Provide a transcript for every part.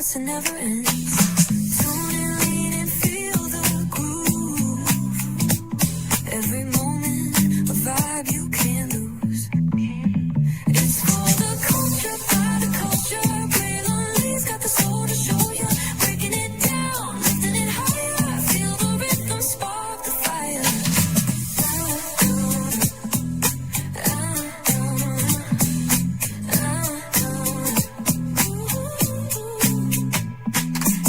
starts and never ends. Tune and lean and feel the groove. Every moment, a vibe you can't lose. It's for the culture, by the culture. Braylon has got the soul to show you. Breaking it down, lifting it higher. Feel the rhythm, spark the fire.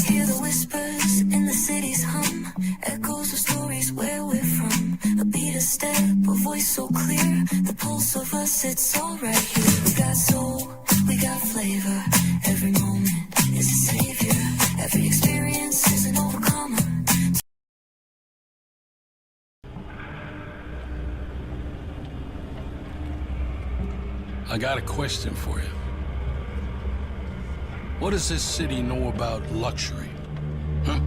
Hear the whispers in the city's hum, echoes of stories where we're from. A beat, a step, a voice so clear, the pulse of us, it's all right here. We got soul, we got flavor, every moment is a savior, every experience is an overcomer. I got a question for you. What does this city know about luxury? Huh?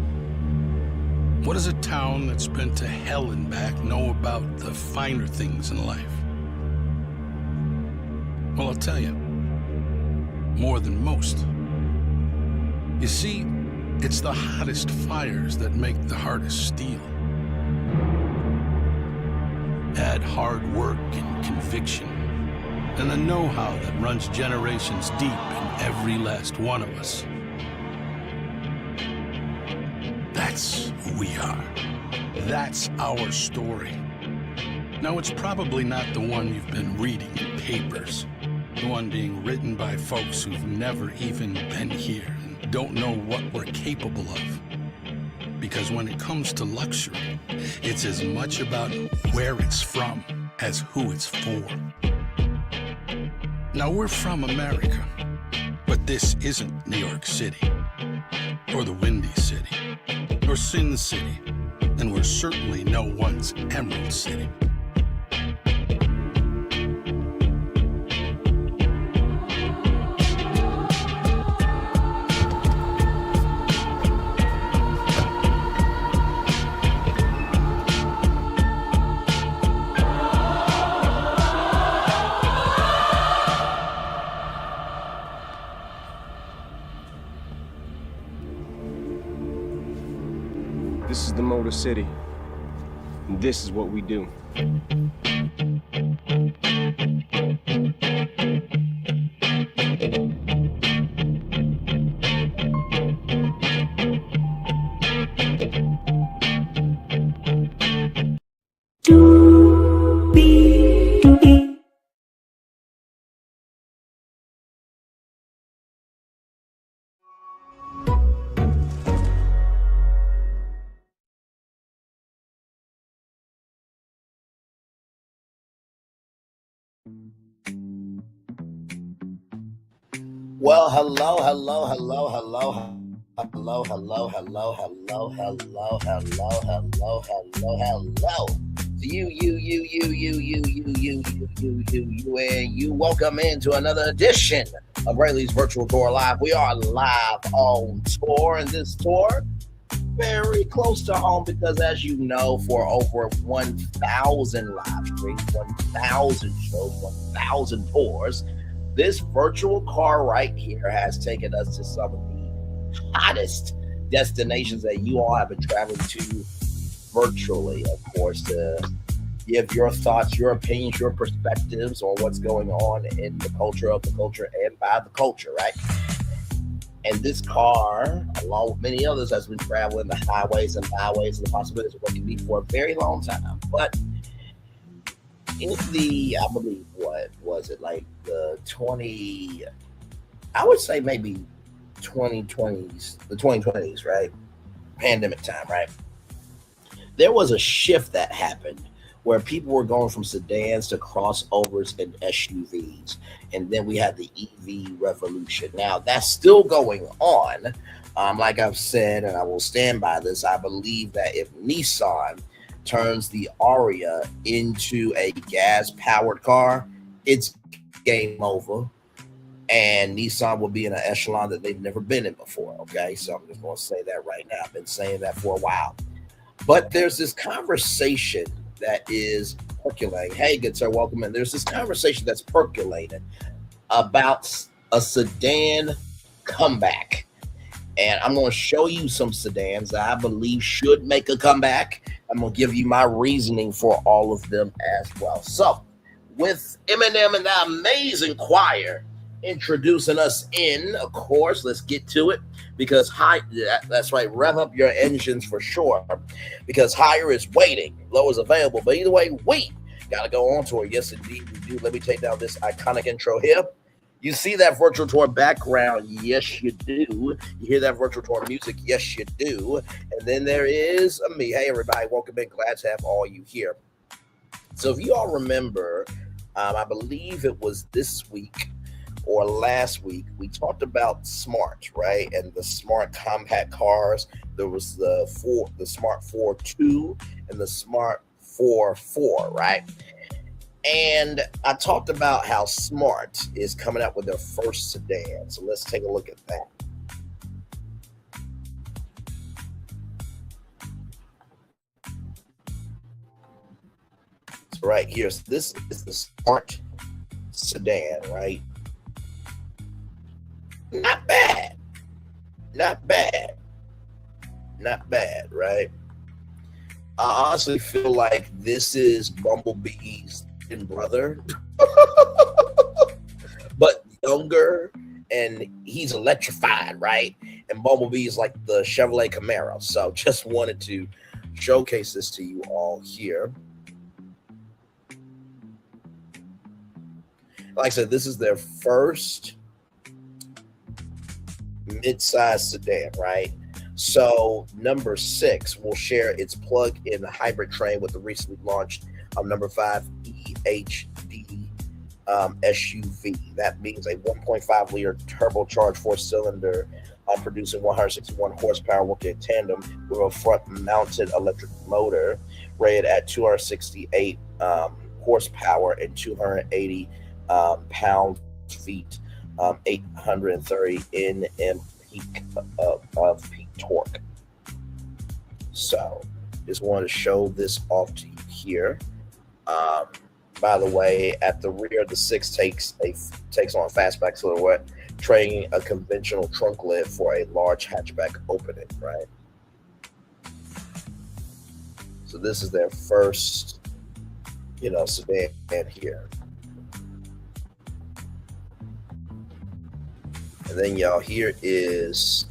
What does a town that's been to hell and back know about the finer things in life? Well, I'll tell you. More than most. You see, it's the hottest fires that make the hardest steel. Add hard work and conviction, and the know-how that runs generations deep in every last one of us. That's who we are. That's our story. Now, it's probably not the one you've been reading in papers, the one being written by folks who've never even been here and don't know what we're capable of. Because when it comes to luxury, it's as much about where it's from as who it's for. Now, we're from America, but this isn't New York City, or the Windy City, or Sin City, and we're certainly no one's Emerald City. This is the Motor City, and this is what we do. Well, hello, hello, hello, hello, hello, hello, hello, hello, hello, hello, hello, hello, hello. You. Welcome into another edition of Braylon's Virtual Tour Live. We are live on tour, and this tour very close to home because, as you know, for over 1,000 live streams, 1,000 shows, 1,000 tours, this virtual car right here has taken us to some of the hottest destinations that you all have been traveling to virtually, of course, to give your thoughts, your opinions, your perspectives on what's going on in the culture of the culture and by the culture, right? And this car, along with many others, has been traveling the highways and byways and the possibilities of what can be for a very long time. But in the, I believe, what was it, like the 20, I would say maybe 2020s, the 2020s, right? Pandemic time, right? There was a shift that happened where people were going from sedans to crossovers and SUVs. And then we had the EV revolution. Now, that's still going on. Like I've said, and I will stand by this, I believe that if Nissan turns the Aryia into a gas-powered car, it's game over. And Nissan will be in an echelon that they've never been in before, okay? So I'm just going to say that right now. I've been saying that for a while. But there's this conversation that is percolating. Hey, good sir, welcome in. There's this conversation that's percolating about a sedan comeback. And I'm going to show you some sedans that I believe should make a comeback. I'm going to give you my reasoning for all of them as well. So, with Eminem and the amazing choir introducing us in, of course, let's get to it. Because that's right, rev up your engines for sure. Because higher is waiting, low is available. But either way, we got to go on tour. Yes, indeed, we do. Let me take down this iconic intro here. You see that virtual tour background? Yes, you do. You hear that virtual tour music? Yes, you do. And then there is me. Hey, everybody. Welcome in. Glad to have all you here. So if you all remember, I believe it was this week or last week, we talked about smart, right? And the smart compact cars. There was the Smart 4.2 and the Smart 4.4, right? And I talked about how Smart is coming out with their first sedan. So let's take a look at that. So right here, so this is the Smart sedan, right? Not bad. Not bad. Not bad, right? I honestly feel like this is Bumblebee's brother, but younger, and he's electrified, right? And Bumblebee is like the Chevrolet Camaro. So just wanted to showcase this to you all here. Like I said, this is their first mid-size sedan, right? So number 6 will share its plug-in hybrid train with the recently launched number 5 EHD SUV. That means a 1.5 liter turbocharged 4-cylinder producing 161 horsepower, working in tandem with a front-mounted electric motor rated at 268 horsepower and 280 pound-feet, 830 Nm peak of peak torque. So, just wanted to show this off to you here. By the way, at the rear, the 6 takes on a fastback silhouette, trading a conventional trunk lid for a large hatchback opening, right? So this is their first, sedan here. And then, y'all, here is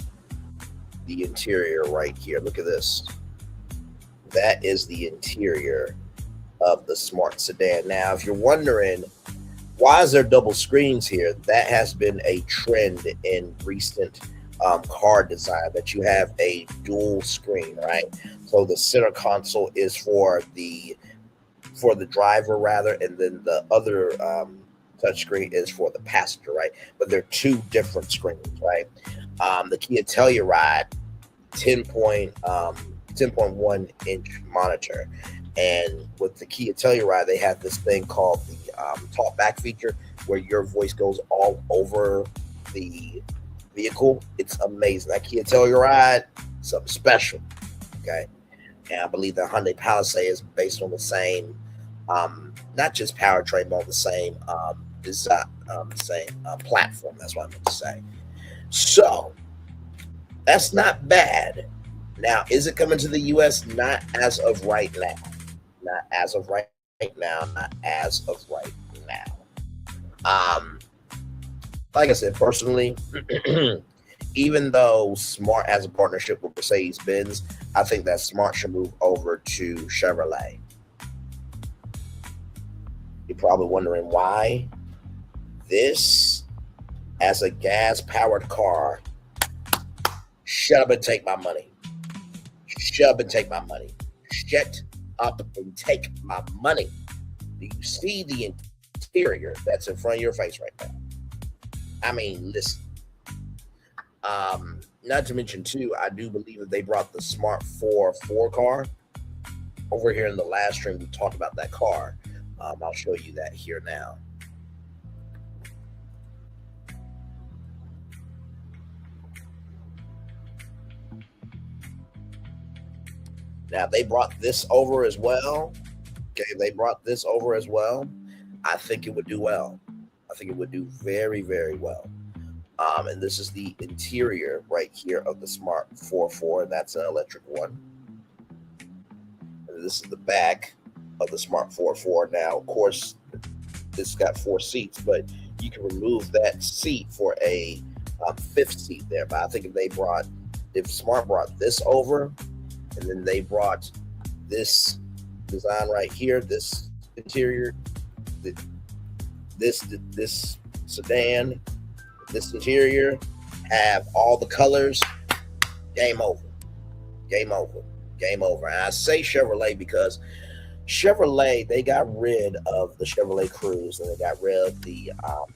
the interior right here. Look at this. That is the interior of the Smart sedan. Now, if you're wondering, why is there double screens here? That has been a trend in recent car design, that you have a dual screen, right? So the center console is for the driver, rather, and then the other touchscreen is for the passenger, right? But they're two different screens, right? The Kia Telluride 10.1 inch monitor. And with the Kia Telluride, they have this thing called the talk back feature, where your voice goes all over the vehicle. It's amazing. That Kia Telluride, something special. Okay. And I believe the Hyundai Palisade is based on the same, not just powertrain, but on the same design, same platform. That's what I meant to say. So that's not bad. Now, is it coming to the U.S.? Not as of right now. Not as of right now. Not as of right now. Like I said, personally, even though Smart has a partnership with Mercedes-Benz, I think that Smart should move over to Chevrolet. You're probably wondering why. This, as a gas-powered car, shut up and take my money. Shut up and take my money. Shut up and take my money. Do you see the interior that's in front of your face right now? I mean, listen. Not to mention, too, I do believe that they brought the Smart 4 car over here in the last stream. We talked about that car. I'll show you that here now. Now, they brought this over as well. Okay, they brought this over as well. I think it would do well. I think it would do very, very well. And this is the interior right here of the Smart 4.4, and that's an electric one. And this is the back of the Smart 4.4. Now, of course, it's got 4 seats, but you can remove that seat for a fifth seat there. But I think if Smart brought this over, and then they brought this design right here, this interior, this sedan, this interior, have all the colors, game over. Game over. Game over. And I say Chevrolet because Chevrolet, they got rid of the Chevrolet Cruze and they got rid of the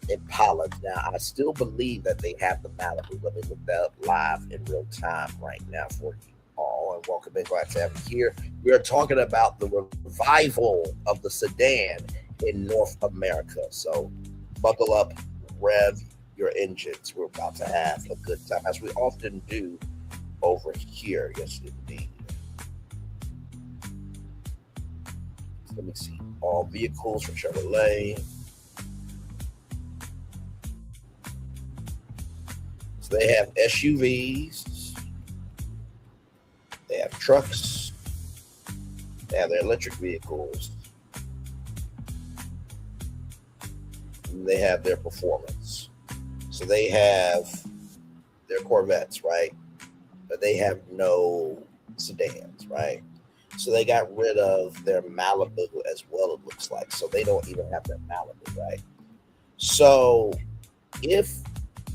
Impala. Now, I still believe that they have the Malibu. Let me look that up live in real time right now for you all. And welcome in. Glad to have you here. We are talking about the revival of the sedan in North America. So buckle up, rev your engines. We're about to have a good time, as we often do over here. Yes, indeed. Let me see. All vehicles from Chevrolet. So they have SUVs. They have trucks. They have their electric vehicles. And they have their performance. So they have their Corvettes, right? But they have no sedans, right? So they got rid of their Malibu as well, it looks like. So they don't even have their Malibu, right? So if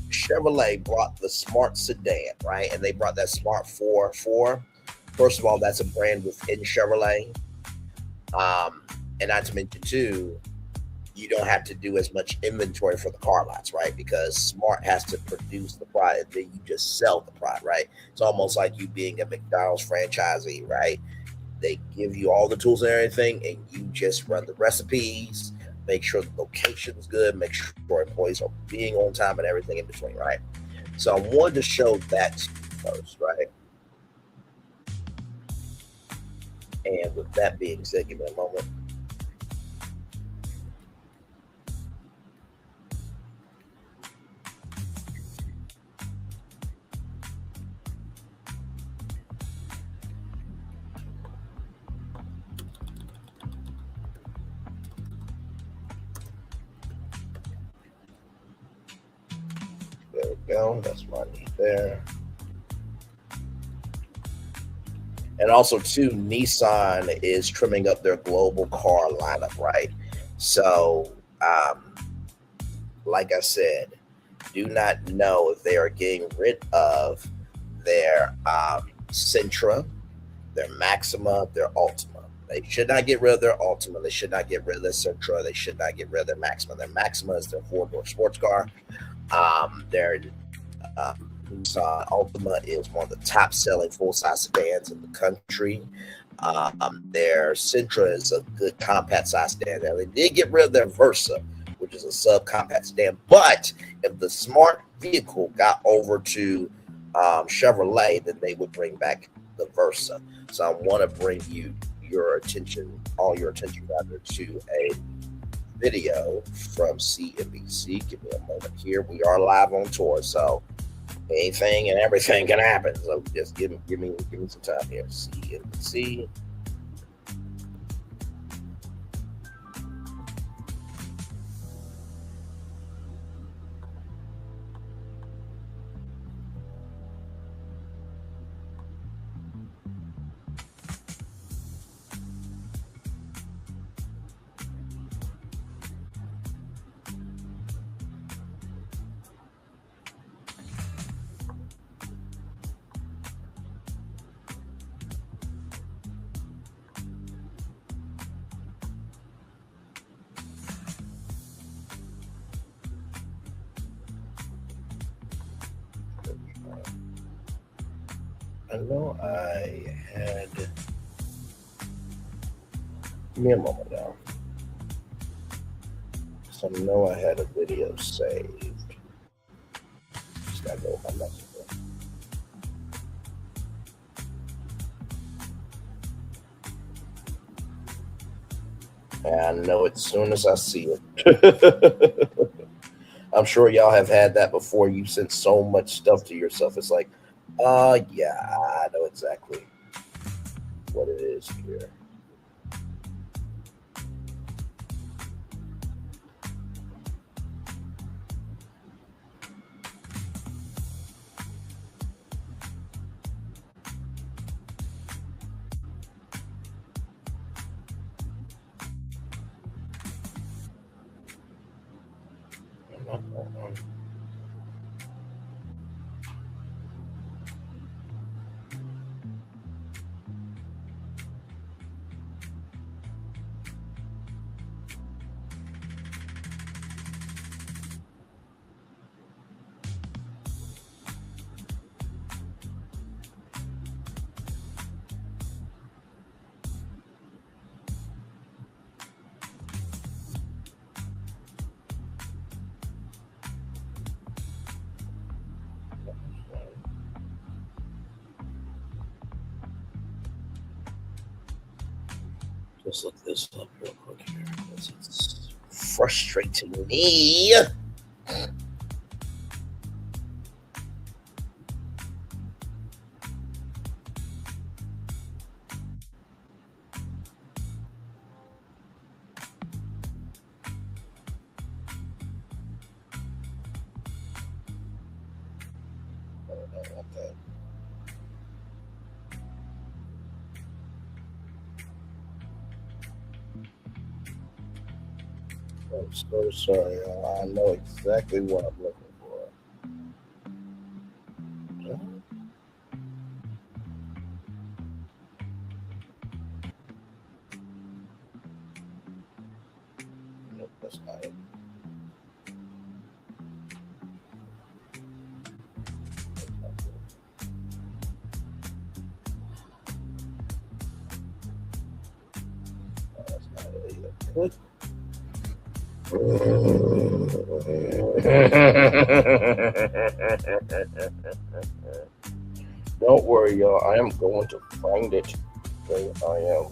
Chevrolet brought the Smart sedan, right, and they brought that Smart 4.4, first of all, that's a brand within Chevrolet. And not to mention, too, you don't have to do as much inventory for the car lots, right? Because Smart has to produce the product, then you just sell the product, right? It's almost like you being a McDonald's franchisee, right? They give you all the tools and everything, and you just run the recipes, make sure the location's good, make sure employees are being on time and everything in between, right? So I wanted to show that first, right? And with that being said, give me a moment. There we go. That's what I need there. And also, too, Nissan is trimming up their global car lineup, right? So, like I said, do not know if they are getting rid of their Sentra, their Maxima, their Ultima. They should not get rid of their Ultima. They should not get rid of their Sentra. They should not get rid of their Maxima. Their Maxima is their 4-door sports car. Their Nissan Altima is one of the top-selling full-size sedans in the country. Their Sentra is a good compact-size sedan. Now, they did get rid of their Versa, which is a sub-compact sedan. But if the Smart vehicle got over to Chevrolet, then they would bring back the Versa. So I want to bring all your attention rather, to a video from CNBC. Give me a moment here. We are live on tour, so anything and everything can happen. So just give me some time here. CNBC. I know I had. Give me a moment now. So I know I had a video saved. Just gotta go with my messenger. And I know it as soon as I see it. I'm sure y'all have had that before. You sent so much stuff to yourself. It's like, yeah, I know exactly what it is here. Let's look this up real quick here because it's frustrating me. Okay. I'm so sorry. I know exactly what I'm looking for. Nope, that's not it. That's not it either. Don't worry, y'all. I am going to find it. Okay, I am.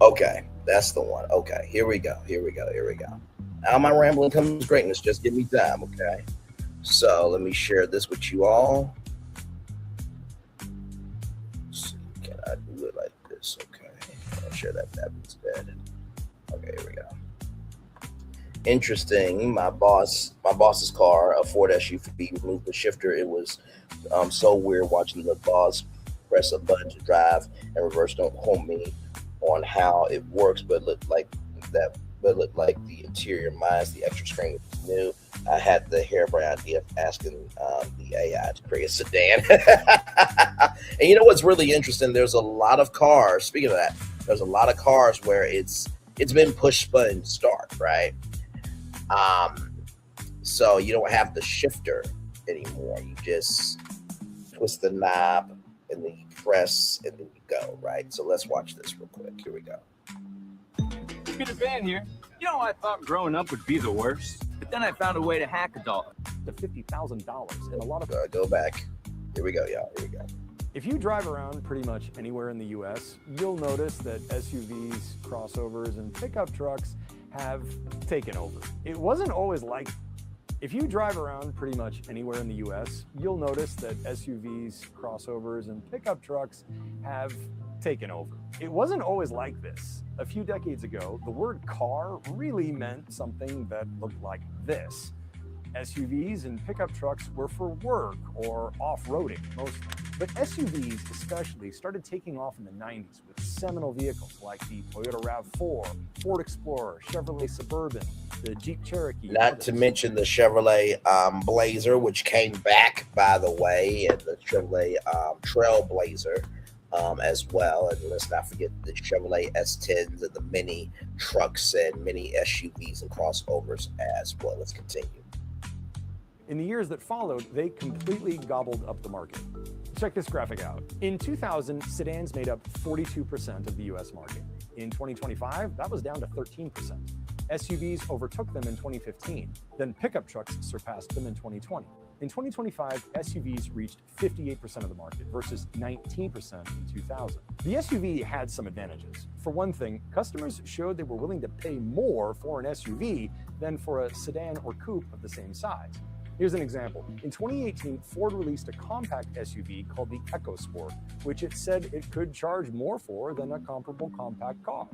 Okay, that's the one. Okay, here we go. Out of my rambling comes greatness. Just give me time, okay? So let me share this with you all. Let's see, can I do it like this? Okay. I'll share that tab instead. Okay, here we go. Interesting. My boss's car, a Ford SUV, removed the shifter. It was so weird watching the boss press a button to drive and reverse. Don't quote me on how it works, but it looked like that. But it looked like the interior. Mine's the extra screen was new. I had the harebrained idea of asking the AI to create a sedan. And you know what's really interesting? There's a lot of cars. Speaking of that, there's a lot of cars where it's been push button start, right? So you don't have the shifter anymore. You just twist the knob and then you press and then you go, right? So let's watch this real quick. Here we go. Peter Pan here. You know, I thought growing up would be the worst, but then I found a way to hack a dollar to $50,000 and a lot of. Go back. Here we go, y'all. Here we go. If you drive around pretty much anywhere in the U.S., you'll notice that SUVs, crossovers, and pickup trucks have taken over. It wasn't always like. If you drive around pretty much anywhere in the U.S., you'll notice that SUVs, crossovers, and pickup trucks have taken over. It wasn't always like this. A few decades ago, the word car really meant something that looked like this. SUVs and pickup trucks were for work or off-roading mostly. But SUVs especially started taking off in the 90s with seminal vehicles like the Toyota RAV4, Ford Explorer, Chevrolet Suburban, the Jeep Cherokee. Not to mention the Chevrolet Blazer, which came back, by the way, and the Chevrolet Trailblazer as well. And let's not forget the Chevrolet S10s and the mini trucks and mini SUVs and crossovers as well. Let's continue. In the years that followed, they completely gobbled up the market. Check this graphic out. In 2000, sedans made up 42% of the US market. In 2025, that was down to 13%. SUVs overtook them in 2015. Then pickup trucks surpassed them in 2020. In 2025, SUVs reached 58% of the market versus 19% in 2000. The SUV had some advantages. For one thing, customers showed they were willing to pay more for an SUV than for a sedan or coupe of the same size. Here's an example. In 2018, Ford released a compact SUV called the EcoSport, which it said it could charge more for than a comparable compact car.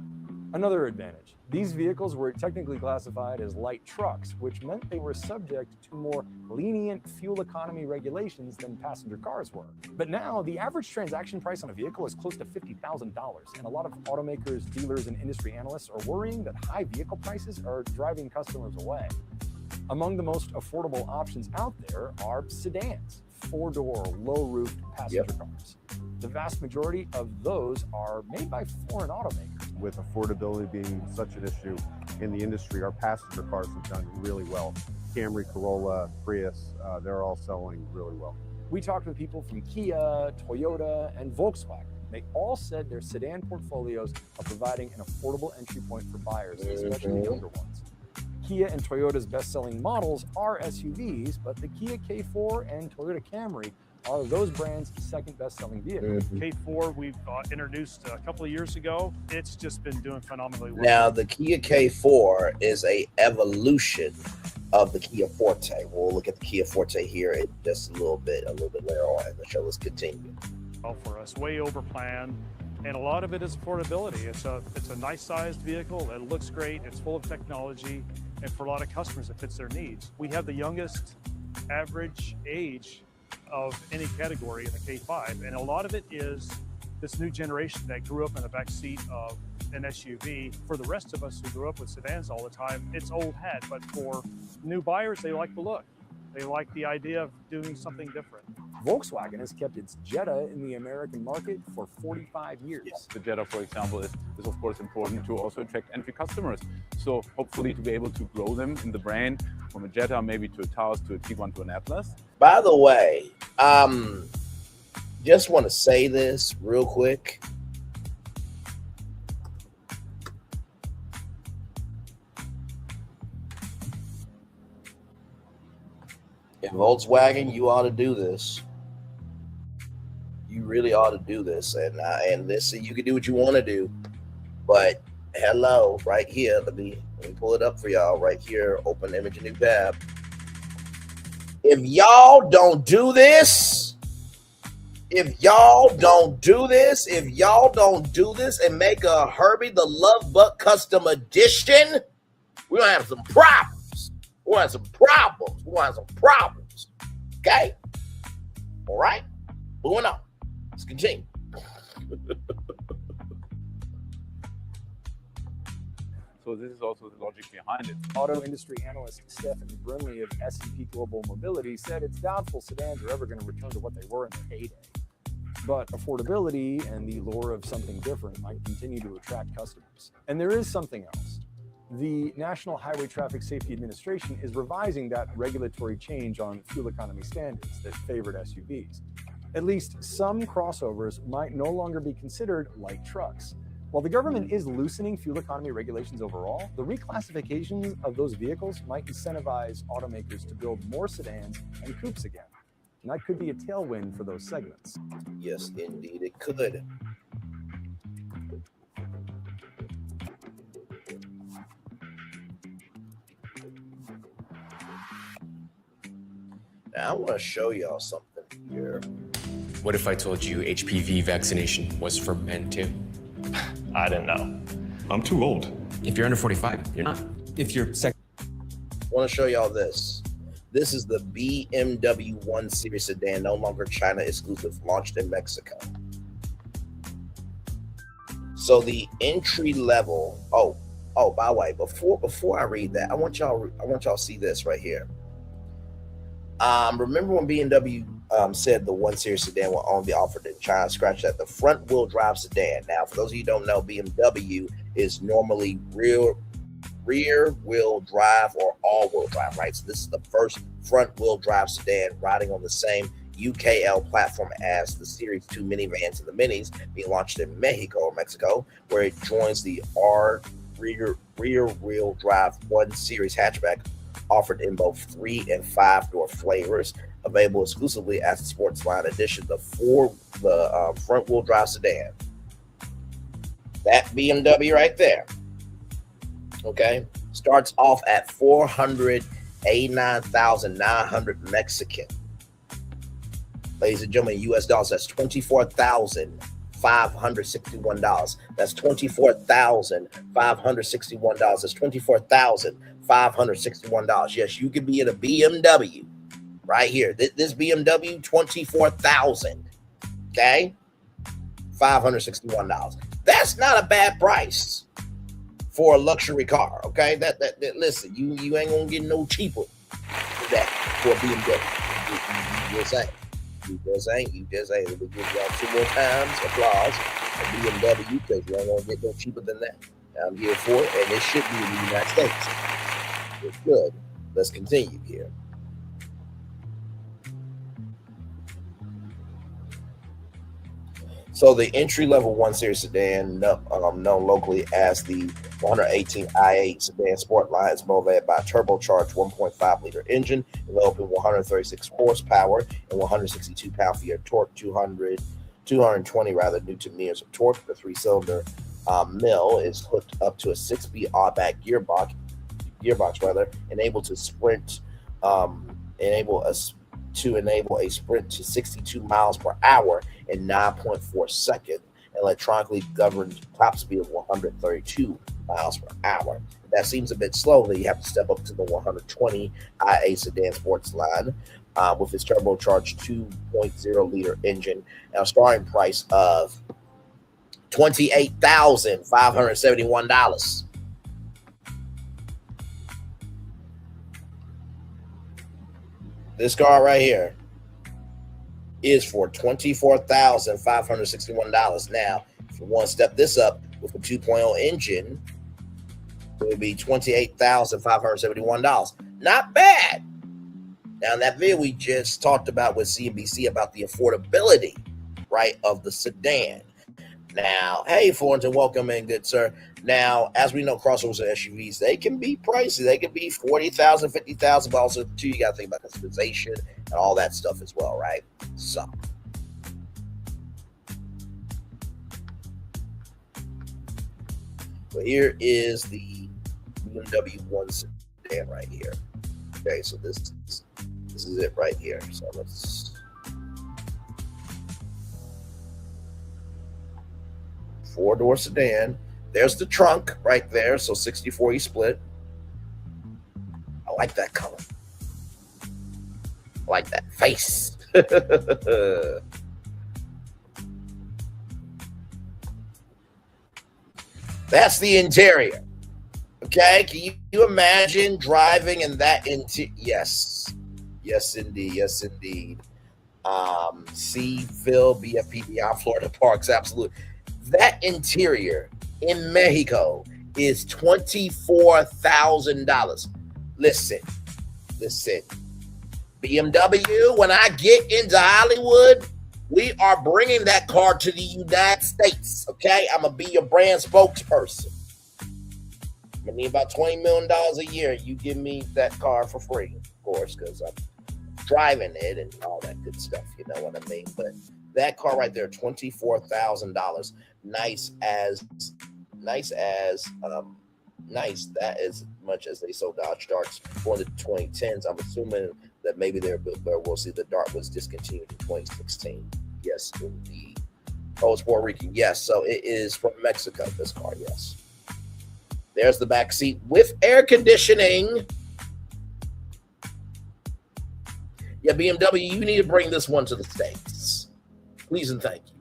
Another advantage, these vehicles were technically classified as light trucks, which meant they were subject to more lenient fuel economy regulations than passenger cars were. But now, the average transaction price on a vehicle is close to $50,000, and a lot of automakers, dealers, and industry analysts are worrying that high vehicle prices are driving customers away. Among the most affordable options out there are sedans, four-door, low-roofed passenger cars. The vast majority of those are made by foreign automakers. With affordability being such an issue in the industry, our passenger cars have done really well. Camry, Corolla, Prius, they're all selling really well. We talked with people from Kia, Toyota, and Volkswagen. They all said their sedan portfolios are providing an affordable entry point for buyers, especially younger ones. Kia and Toyota's best-selling models are SUVs, but the Kia K4 and Toyota Camry are those brands' second best-selling vehicles. K4 we've introduced a couple of years ago. It's just been doing phenomenally well. Now, the Kia K4 is a evolution of the Kia Forte. We'll look at the Kia Forte here in just a little bit later on in the show. Let's continue. For us, way over plan, and a lot of it is affordability. It's a nice-sized vehicle. It looks great. It's full of technology, and for a lot of customers, it fits their needs. We have the youngest average age of any category in the K5, and a lot of it is this new generation that grew up in the back seat of an SUV. For the rest of us who grew up with sedans all the time, it's old hat, but for new buyers, they like the look. They like the idea of doing something different. Volkswagen has kept its Jetta in the American market for 45 years. The Jetta, for example, is of course important to also attract entry customers. So hopefully to be able to grow them in the brand from a Jetta maybe to a Taos to a Tiguan to an Atlas. By the way, just want to say this real quick. In Volkswagen, you ought to do this. You really ought to do this. And listen, you can do what you want to do. But hello, right here. Let me pull it up for y'all right here. Open image, a new tab. If y'all don't do this, and make a Herbie the Love Bug Custom Edition, we're gonna have some problems. We're gonna have some problems. Okay? All right? Moving on. Let's continue. So this is also the logic behind it. Auto industry analyst Stephanie Brimley of S&P Global Mobility said it's doubtful sedans are ever going to return to what they were in their heyday. But affordability and the lure of something different might continue to attract customers. And there is something else. The National Highway Traffic Safety Administration is revising that regulatory change on fuel economy standards that favored SUVs. At least some crossovers might no longer be considered light trucks. While the government is loosening fuel economy regulations overall, the reclassification of those vehicles might incentivize automakers to build more sedans and coupes again. And that could be a tailwind for those segments. Yes, indeed, it could. Now I want to show y'all something here. What if I told you HPV vaccination was for men too? I didn't know. I'm too old. If you're under 45, you're not. If you're I want to show y'all this. This is the BMW 1 Series sedan, no longer China exclusive, launched in Mexico. So the entry level. By the way, before I read that, I want y'all to see this right here. Remember when BMW said the 1 Series sedan will only be offered in China? Scratch that. The front wheel drive sedan. Now, for those of you who don't know, BMW is normally rear wheel drive or all wheel drive, right? So this is the first front wheel drive sedan riding on the same UKL platform as the Series 2 minivans and the minis, being launched in Mexico, where it joins the rear wheel drive 1 Series hatchback offered in both 3 and 5-door flavors, available exclusively as a sports line edition. The front-wheel drive sedan. That BMW right there, okay, starts off at 489,900 Mexican. Ladies and gentlemen, US dollars, that's $24,561. That's $24,561. That's $24,561. Yes, you could be in a BMW right here. This BMW, $24,000. Okay, $561. That's not a bad price for a luxury car. Okay, that listen, you ain't gonna get no cheaper than that for a BMW. You just ain't. You just ain't. We'll give y'all 2 more times applause for BMW because you ain't gonna get no cheaper than that. I'm here for it, and it should be in the United States. It's good. Let's continue here. So the entry-level 1 Series sedan, known locally as the 118 i8 sedan sport line, is motivated by a turbocharged 1.5-liter engine, developing 136 horsepower and 162 pound-feet of torque, 220 newton meters of torque. The 3-cylinder mill is hooked up to a 6-speed automatic gearbox, enable a sprint to 62 miles per hour in 9.4 seconds, electronically governed top speed of 132 miles per hour. If that seems a bit slow, then you have to step up to the 120 i8 sedan sports line with its turbocharged 2.0-liter engine and a starting price of $28,571. This car right here is for $24,561. Now, if you want to step this up with a 2.0 engine, it would be $28,571. Not bad. Now, in that video we just talked about with CNBC about the affordability, right, of the sedan. Now, hey, Florence, welcome in, good sir. Now, as we know, crossovers and SUVs, they can be pricey. They can be $40,000, $50,000, but also, too, you got to think about customization and all that stuff as well, right? So, here is the BMW 1 sedan right here. Okay, so this is it right here. So let's... 4-door sedan. There's the trunk right there. So 60-40 split. I like that color. I like that face. That's the interior. Okay. Can you imagine driving in that interior? Yes. Yes, indeed. Yes, indeed. C, Phil, BFP, Beyond Florida Parks. Absolutely. That interior in Mexico is $24,000. Listen. BMW, when I get into Hollywood, we are bringing that car to the United States, okay? I'm going to be your brand spokesperson. I'm going to need about $20 million a year. You give me that car for free, of course, because I'm driving it and all that good stuff, you know what I mean? But that car right there, $24,000. Nice that as much as they sold Dodge Darts for the 2010s. I'm assuming that maybe we'll see the Dart was discontinued in 2016. Yes, indeed. Oh, it's Puerto Rican. Yes, so it is from Mexico, this car, yes. There's the back seat with air conditioning. Yeah, BMW, you need to bring this one to the States. Please and thank you.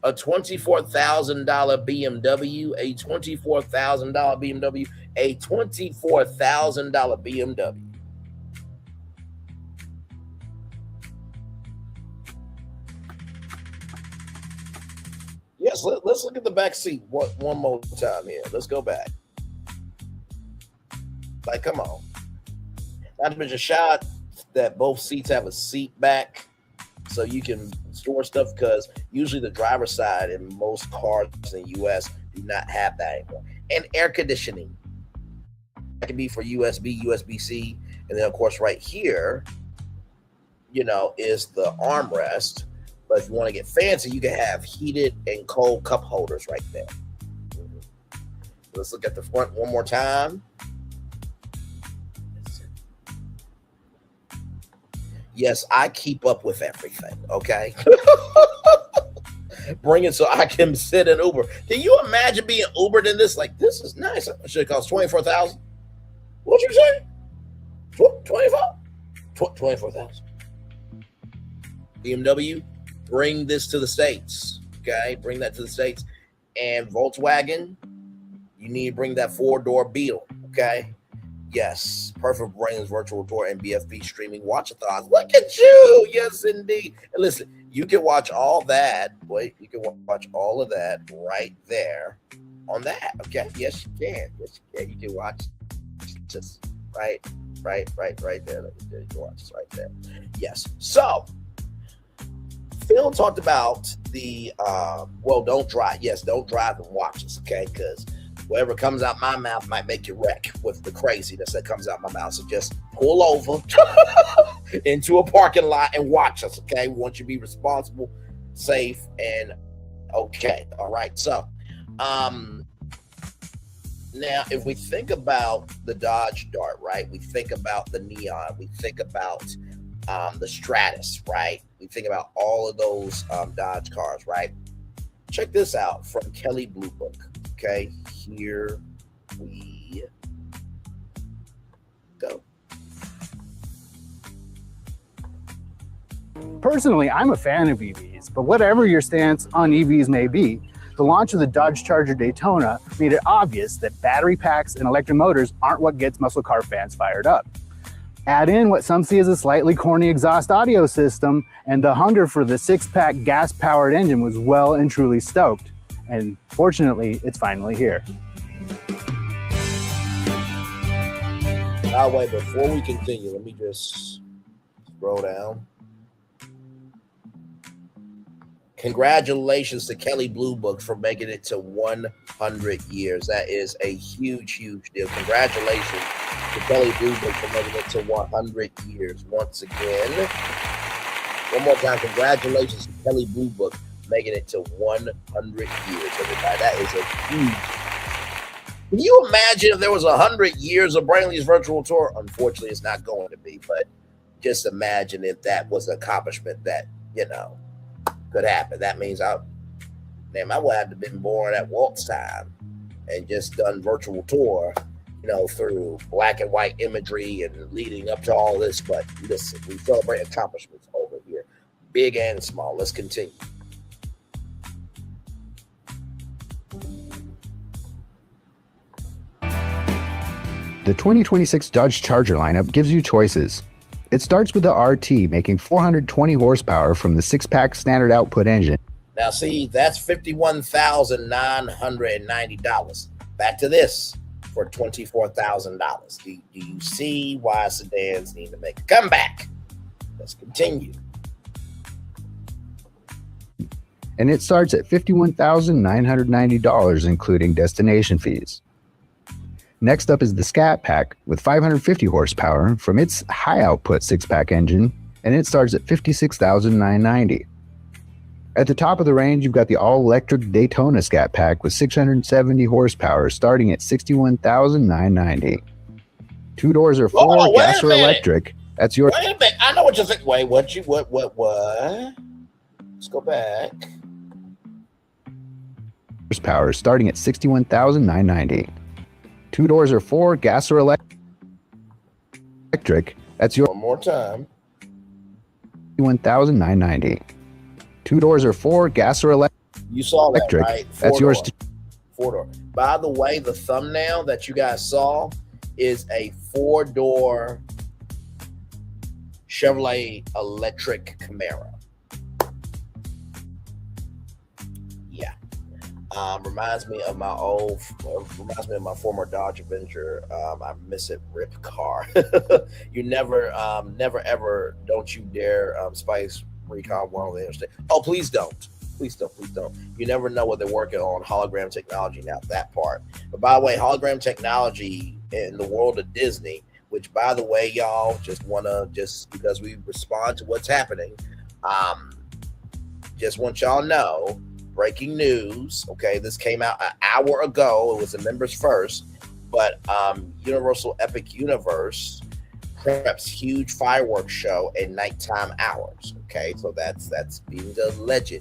A $24,000 BMW, a $24,000 BMW, a $24,000 BMW. Yes, let's look at the back seat one more time here. Let's go back. Like, come on. Not to mention a shot that both seats have a seat back so you can store stuff, because usually the driver's side in most cars in the U.S. do not have that anymore. And air conditioning. That can be for USB, USB-C, And then, of course, right here, you know, is the armrest. But if you want to get fancy, you can have heated and cold cup holders right there. Let's look at the front one more time. Yes, I keep up with everything, okay? Bring it so I can sit in Uber. Can you imagine being Ubered in this? Like, this is nice. It should cost $24,000. What'd you say? 24,000. BMW, bring this to the States, okay? Bring that to the States. And Volkswagen, you need to bring that 4-door Beetle, okay? Yes, perfect brains, virtual tour, and BFB streaming watchathons. Look at you. Yes, indeed. And listen, you can watch all that. Wait, you can watch all of that right there on that. Okay. Yes, you can. Yes, you can. You can watch just right there. You can watch this right there. Yes. So, Phil talked about the, don't drive. Yes, don't drive and watch this, okay? Because whatever comes out my mouth might make you wreck with the craziness that comes out my mouth. So just pull over into a parking lot and watch us, okay? We want you to be responsible, safe, and okay. All right. So, now if we think about the Dodge Dart, right? We think about the Neon. We think about the Stratus, right? We think about all of those Dodge cars, right? Check this out from Kelley Blue Book. Okay, here we go. Personally, I'm a fan of EVs, but whatever your stance on EVs may be, the launch of the Dodge Charger Daytona made it obvious that battery packs and electric motors aren't what gets muscle car fans fired up. Add in what some see as a slightly corny exhaust audio system, and the hunger for the 6-pack gas-powered engine was well and truly stoked. And fortunately, it's finally here. By the way, before we continue, let me just scroll down. Congratulations to Kelley Blue Book for making it to 100 years. That is a huge, huge deal. Congratulations to Kelley Blue Book for making it to 100 years. Once again, one more time, congratulations to Kelley Blue Book making it to 100 years, everybody. That is a huge. Can you imagine if there was 100 years of Braylon's virtual tour? Unfortunately, it's not going to be, but just imagine if that was an accomplishment that, you know, could happen. That means I would have to have been born at Walt's time and just done virtual tour, you know, through black and white imagery and leading up to all this. But listen, we celebrate accomplishments over here, big and small. Let's continue. The 2026 Dodge Charger lineup gives you choices. It starts with the RT, making 420 horsepower from the 6-pack standard output engine. Now, see, that's $51,990. Back to this for $24,000. Do you see why sedans need to make a comeback? Let's continue. And it starts at $51,990, including destination fees. Next up is the Scat Pack with 550 horsepower from its high output 6-pack engine, and it starts at $56,990. At the top of the range, you've got the all-electric Daytona Scat Pack with 670 horsepower starting at $61,990. 2 doors are 4, gas or electric. That's your. Wait a minute. I know what you think. Wait, what? Let's go back. Horsepower starting at $61,990. 2 doors are 4, gas or electric. That's your. One more time. $61,990. 2 doors are 4, gas or electric. You saw that, right? That's yours. 4-door. By the way, the thumbnail that you guys saw is a 4-door Chevrolet electric Camaro. Yeah. Reminds me of my former Dodge Avenger. I miss it, rip car. You never ever, don't you dare spice recon one on the interstate. Oh, please don't. Please don't. You never know what they're working on. Hologram technology, now that part. But by the way, hologram technology in the world of Disney which by the way, y'all, just because we respond to what's happening, just want y'all know, breaking news, okay, this came out an hour ago. It was a members first, but Universal Epic Universe preps huge fireworks show at nighttime hours. Okay, so that's being alleged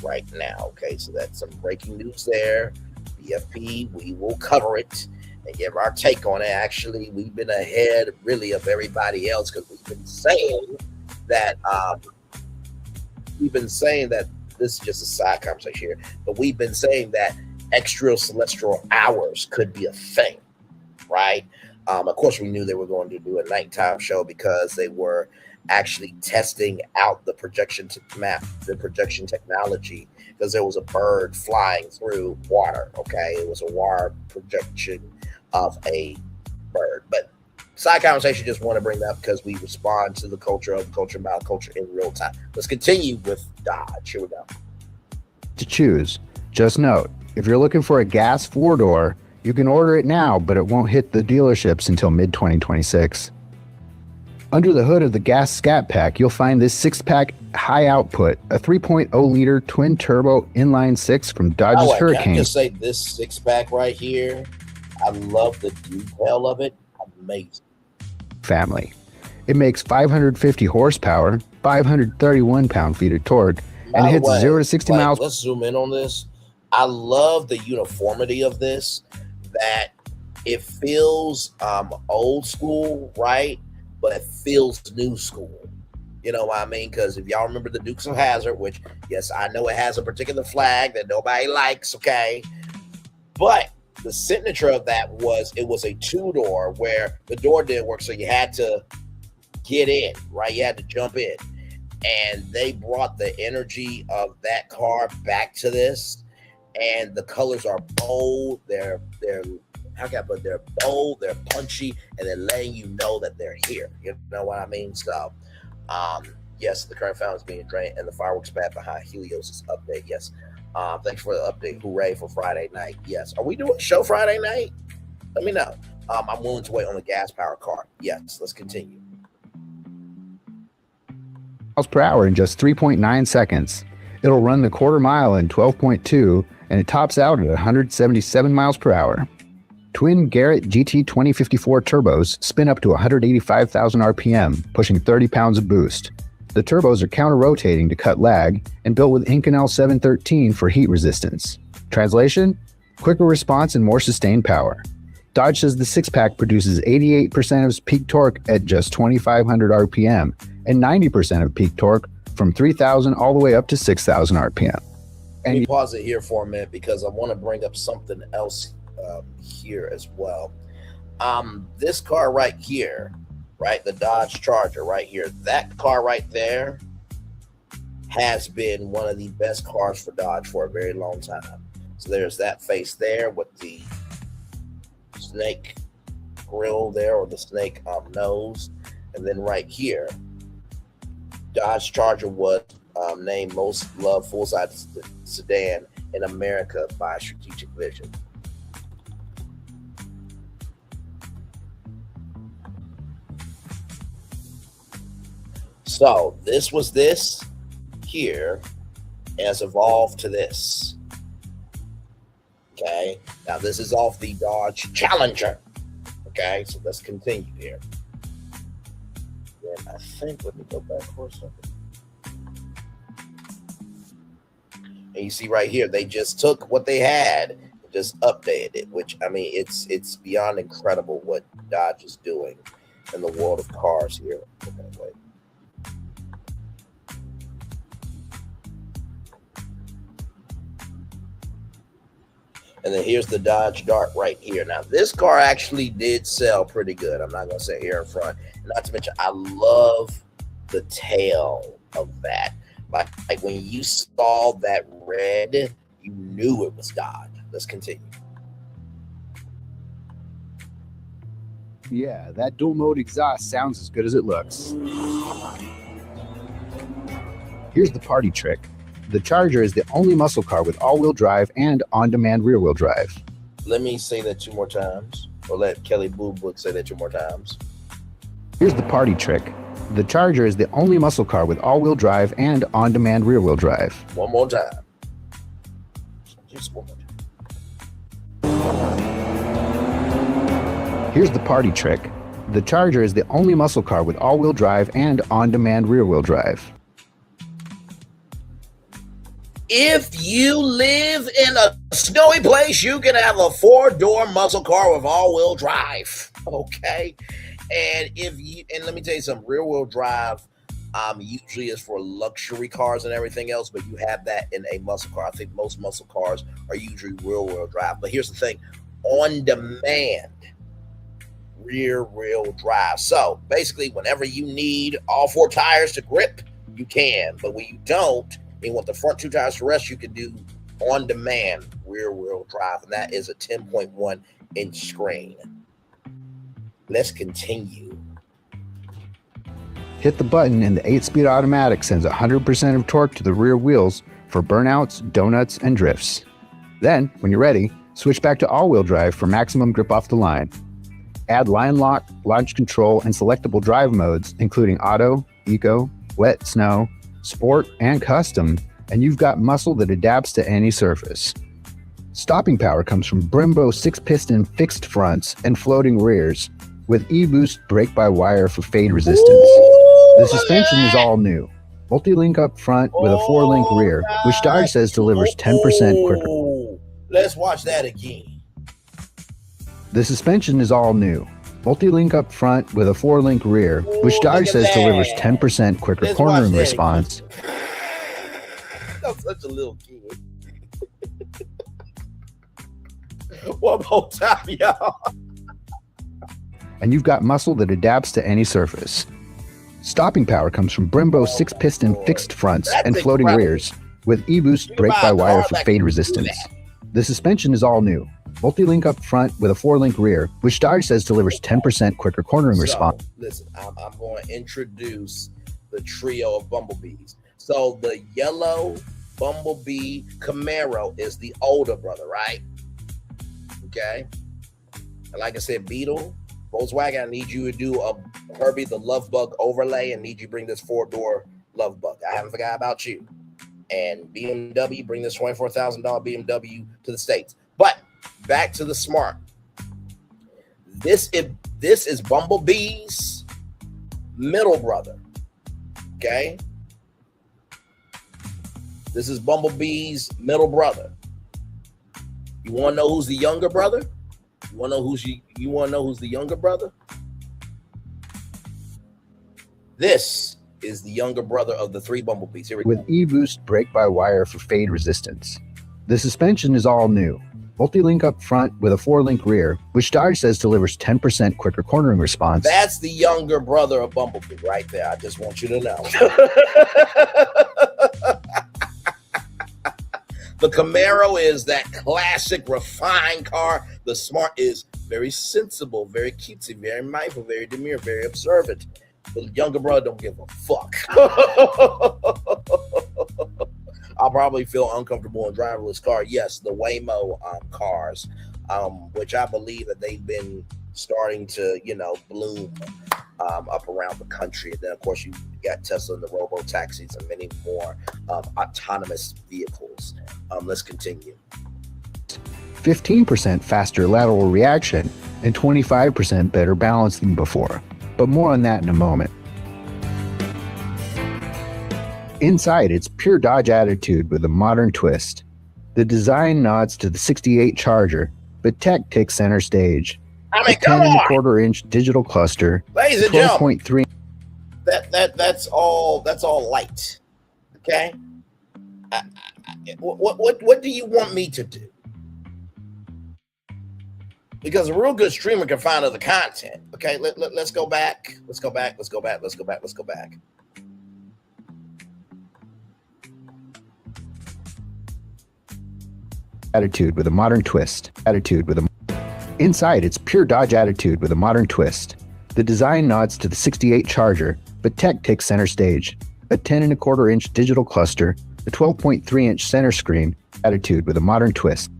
right now. Okay, so that's some breaking news there. BFP, we will cover it and give our take on it. Actually, we've been ahead really of everybody else because we've been saying that this is just a side conversation here, but we've been saying that extracelestial hours could be a thing, right? Of course, we knew they were going to do a nighttime show because they were actually testing out the projection technology, because there was a bird flying through water. Okay, it was a water projection of a bird. But side conversation, just want to bring that up because we respond to the culture of the culture about culture in real time. Let's continue with Dodge. Here we go. To choose, just note, if you're looking for a gas 4-door, you can order it now, but it won't hit the dealerships until mid-2026. Under the hood of the gas scat pack, you'll find this 6-pack high output, a 3.0-liter twin-turbo inline-6 from Dodge's Hurricane. Can I just say this 6-pack right here, I love the detail of it. Amazing. Family. It makes 550 horsepower, 531 pound-feet of torque, and hits 0 to 60 miles. Let's zoom in on this. I love the uniformity of this, that it feels old school, right? But it feels new school. You know what I mean? Because if y'all remember the Dukes of Hazzard, which, yes, I know it has a particular flag that nobody likes, okay? But the signature of that was, it was a 2-door where the door didn't work, so you had to get in, right? You had to jump in. And they brought the energy of that car back to this. And the colors are bold. They're how can I put it? They're bold, they're punchy, and they're letting you know that they're here. You know what I mean? So, yes, the current fountain is being drained, and the fireworks pad behind Helios' update. Yes. Thanks for the update. Hooray for Friday night. Yes. Are we doing a show Friday night? Let me know. I'm willing to wait on the gas powered car. Yes. Let's continue. Miles per hour in just 3.9 seconds. It'll run the quarter mile in 12.2, and it tops out at 177 miles per hour. Twin Garrett GT 2054 turbos spin up to 185,000 RPM, pushing 30 pounds of boost. The turbos are counter-rotating to cut lag and built with Inconel 713 for heat resistance. Translation? Quicker response and more sustained power. Dodge says the 6-pack produces 88% of its peak torque at just 2,500 RPM and 90% of peak torque from 3,000 all the way up to 6,000 RPM. Let me pause it here for a minute because I want to bring up something else here as well. This car right here, right, the Dodge Charger right here, that car right there has been one of the best cars for Dodge for a very long time. So there's that face there with the snake grill there, or the snake nose, and then right here, Dodge Charger was named most loved full-size sedan in America by Strategic Vision. So this was this here, has evolved to this. Okay, now this is off the Dodge Challenger. Okay, so let's continue here. And I think, let me go back for a second. And you see right here, they just took what they had and just updated it, which, I mean, it's beyond incredible what Dodge is doing in the world of cars here. Okay, wait. And then here's the Dodge Dart right here. Now, this car actually did sell pretty good. I'm not going to say here in front. Not to mention, I love the tail of that. Like when you saw that red, you knew it was Dodge. Let's continue. Yeah, that dual mode exhaust sounds as good as it looks. Here's the party trick. The Charger is the only muscle car with all-wheel drive and on-demand rear-wheel drive. Let me say that 2 more times. Or let Kelly Boo Book say that 2 more times. Here's the party trick. The Charger is the only muscle car with all-wheel drive and on-demand rear-wheel drive. One more time. Just one more time. Here's the party trick. The Charger is the only muscle car with all-wheel drive and on-demand rear-wheel drive. If you live in a snowy place, you can have a 4-door muscle car with all-wheel drive. Okay, and let me tell you something. Rear-wheel drive usually is for luxury cars and everything else, but you have that in a muscle car. I think most muscle cars are usually rear-wheel drive. But here's the thing: on-demand rear-wheel drive. So basically, whenever you need all 4 tires to grip, you can. But when you don't, and you want the front 2 tires to rest, you can do on-demand rear-wheel drive, and that is a 10.1-inch screen. Let's continue. Hit the button and the 8-speed automatic sends 100% of torque to the rear wheels for burnouts, donuts, and drifts. Then, when you're ready, switch back to all-wheel drive for maximum grip off the line. Add line lock, launch control, and selectable drive modes, including auto, eco, wet, snow, sport, and custom, and you've got muscle that adapts to any surface. Stopping power comes from Brembo 6-piston fixed fronts and floating rears, with e-boost brake-by-wire for fade resistance. The suspension is all new. Multi-link up front with a 4-link rear, which Dodge says delivers 10% quicker. Let's watch that again. The suspension is all new. Multi-link up front with a 4-link rear, which Dodge says delivers 10% quicker cornering response. I'm such a little kid. One more time, y'all. And you've got muscle that adapts to any surface. Stopping power comes from Brembo 6-piston fixed fronts and floating rears, with e-boost brake-by-wire for fade resistance. The suspension is all new. Multi-link up front with a 4-link rear, which Dodge says delivers 10% quicker cornering response. Listen, I'm going to introduce the trio of Bumblebees. So the yellow Bumblebee Camaro is the older brother, right? Okay. And like I said, Beetle, Volkswagen, I need you to do a Herbie the Love Bug overlay and need you to bring this 4-door Love Bug. I haven't forgot about you. And BMW, bring this $24,000 BMW to the States. But back to the Smart. This is Bumblebee's middle brother. Okay? This is Bumblebee's middle brother. You want to know who's the younger brother? You want to know who's the younger brother? This is the younger brother of the 3 Bumblebees. Here we go. With e-boost brake-by-wire for fade resistance. The suspension is all new. Multi-link up front with a 4-link rear, which Dodge says delivers 10% quicker cornering response. That's the younger brother of Bumblebee right there. I just want you to know. The Camaro is that classic refined car. The Smart is very sensible, very cutesy, very mindful, very demure, very observant. The younger brother don't give a fuck. I'll probably feel uncomfortable in driving this car. Yes, the Waymo cars, which I believe that they've been starting to, bloom up around the country. And then, of course, you got Tesla and the robo-taxis and many more autonomous vehicles. Let's continue. 15% faster lateral reaction and 25% better balance than before. But more on that in a moment. Inside, it's pure Dodge attitude with a modern twist. The design nods to the '68 Charger, but tech takes center stage. I mean, a 10.25-inch digital cluster, ladies and gentlemen, 12.3. That's all light. Okay. What do you want me to do? Because a real good streamer can find other content. Okay, let's go back. Let's go back. Attitude with a modern twist. Inside, it's pure Dodge attitude with a modern twist. The design nods to the '68 Charger, but tech takes center stage. A 10.25-inch digital cluster, a 12.3-inch center screen, attitude with a modern twist.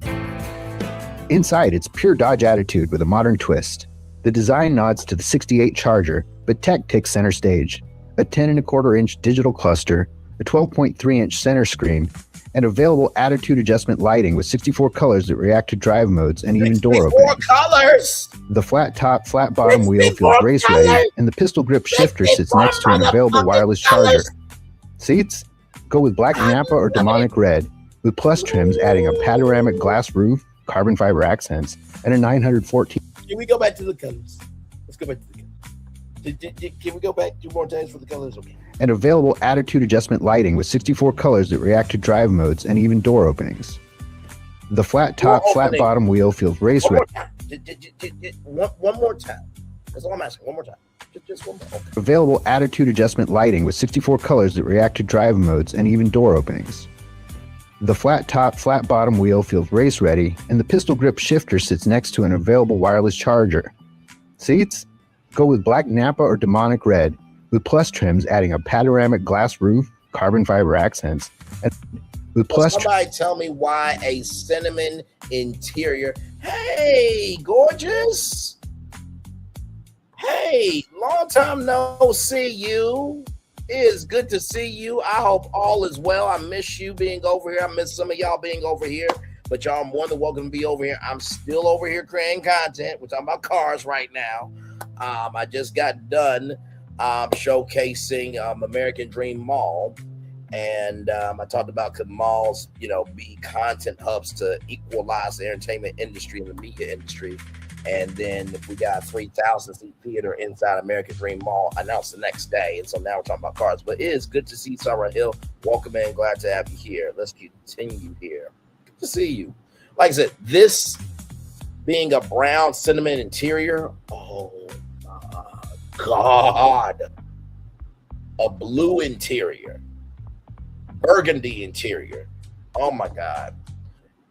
Inside, it's pure Dodge attitude with a modern twist. The design nods to the 68 Charger, but tech takes center stage. A 10.25-inch digital cluster, a 12.3-inch center screen, and available attitude adjustment lighting with 64 colors that react to drive modes and even door openings. Colors. The flat top, flat bottom wheel feels race ready, and the pistol grip shifter sits next to an available wireless charger. Seats? Go with black Napa or demonic red, with plus trims adding a panoramic glass roof, carbon fiber accents, and a 914. Can we go back to the colors? Let's go back to the colors. Can we go back 2 more times for the colors? Okay. And available attitude adjustment lighting with 64 colors that react to drive modes and even door openings. The flat top, flat bottom wheel feels race ready. One more time. That's all I'm asking. One more time. Just one more. Okay. Available attitude adjustment lighting with 64 colors that react to drive modes and even door openings. The flat top, flat bottom wheel feels race ready, and the pistol grip shifter sits next to an available wireless charger. Seats? Go with black Napa or demonic red, with plus trims adding a panoramic glass roof, carbon fiber accents, and with plus. Somebody tell me why a cinnamon interior. Hey, gorgeous. Hey, long time no see you. It is good to see you. I hope all is well. I miss you being over here. I miss some of y'all being over here, but y'all are more than welcome to be over here. I'm still over here creating content. We're talking about cars right now. I just got done showcasing American Dream Mall, and I talked about could malls, be content hubs to equalize the entertainment industry and the media industry. And then if we got a 3,000 seat theater inside American Dream Mall announced the next day. And so now we're talking about cars. But it is good to see Sarah Hill. Welcome in. Glad to have you here. Let's continue here. Good to see you. Like I said, this being a brown cinnamon interior. Oh my God. A blue interior. Burgundy interior. Oh my God.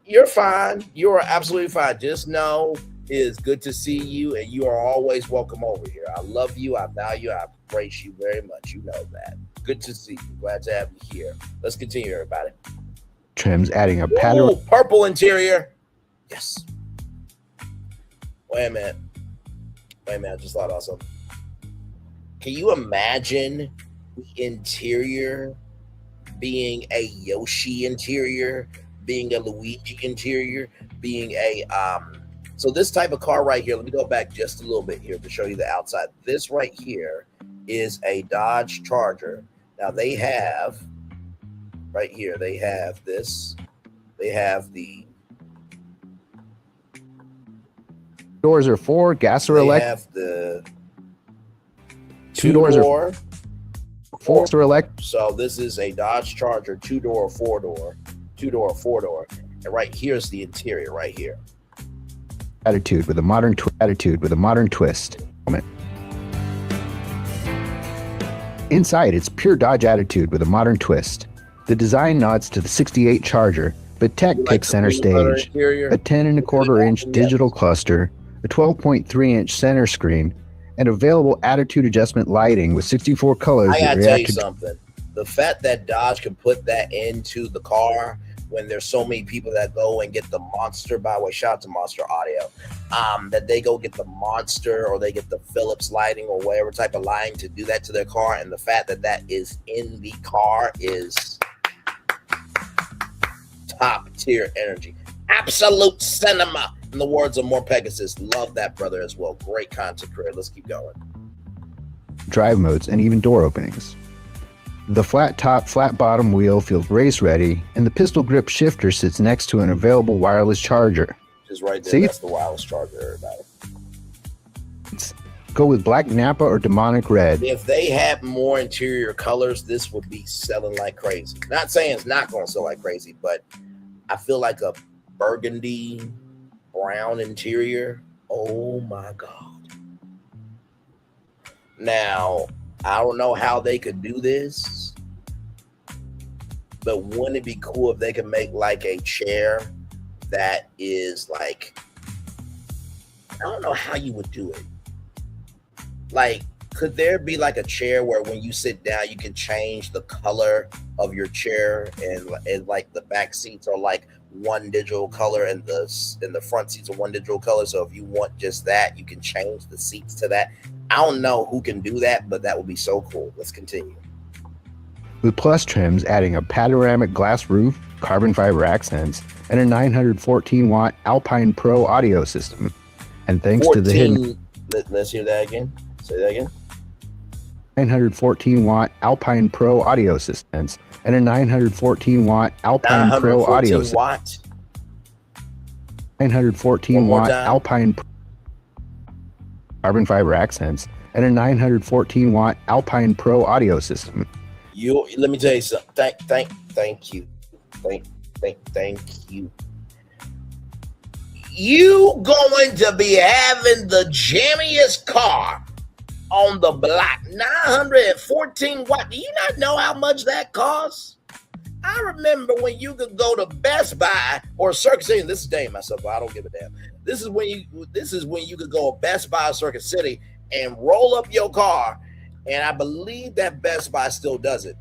You're fine. You are absolutely fine. Just know it is good to see you, and you are always welcome over here. I love you. I value you. I praise you very much. You know that. Good to see you. Glad to have you here. Let's continue, everybody. Trims adding a pattern. Purple interior. Yes. Wait a minute. I just thought about something. Can you imagine the interior being a Yoshi interior, being a Luigi interior, being a so this type of car right here, let me go back just a little bit here to show you the outside. This right here is a Dodge Charger. Now they have right here, they have this. They have the doors are 4, gas or electric. They have the 2 doors door, 4 or electric. So this is a Dodge Charger 2-door, 4-door, 2-door, 4-door. And right here's the interior right here. Attitude with a modern twist. Inside, it's pure Dodge attitude with a modern twist. The design nods to the 68 Charger, but tech takes center stage. A 10.25-inch digital cluster, a 12.3-inch center screen, and available attitude adjustment lighting with 64 colors. I gotta tell you something. The fact that Dodge can put that into the car when there's so many people that go and get the Monster, by the way, shout out to Monster Audio, that they go get the Monster or they get the Philips lighting or whatever type of lighting to do that to their car. And the fact that that is in the car is top tier energy. Absolute cinema. In the words of More Pegasus, love that brother as well. Great content career. Let's keep going. Drive modes and even door openings. The flat top, flat bottom wheel feels race ready, and the pistol grip shifter sits next to an available wireless charger. Just right there, See? That's the wireless charger, everybody. Go with black Napa or demonic red. If they had more interior colors, this would be selling like crazy. Not saying it's not going to sell like crazy, but I feel like a burgundy brown interior. Oh my God. Now, I don't know how they could do this, but wouldn't it be cool if they could make like a chair that is like, I don't know how you would do it. Like, could there be like a chair where when you sit down, you can change the color of your chair and like the back seats are like one digital color, and the front seats are one digital color. So if you want just that, you can change the seats to that. I don't know who can do that, but that would be so cool. Let's continue. With plus trims adding a panoramic glass roof, carbon fiber accents, and a 914-watt Alpine Pro audio system. And thanks to the hidden... Let's hear that again. Say that again. 914-watt Alpine Pro audio systems and a 914-watt Alpine Pro audio system. 914-watt Alpine carbon fiber accents and a 914-watt Alpine Pro audio system. Let me tell you something. Thank you. Thank you. You going to be having the jammiest car on the block. 914 watt. Do you not know how much that costs? I remember when you could go to Best Buy or Circuit City. This is dating myself, but I don't give a damn. This is when you could go to Best Buy or Circuit City and roll up your car. And I believe that Best Buy still does it.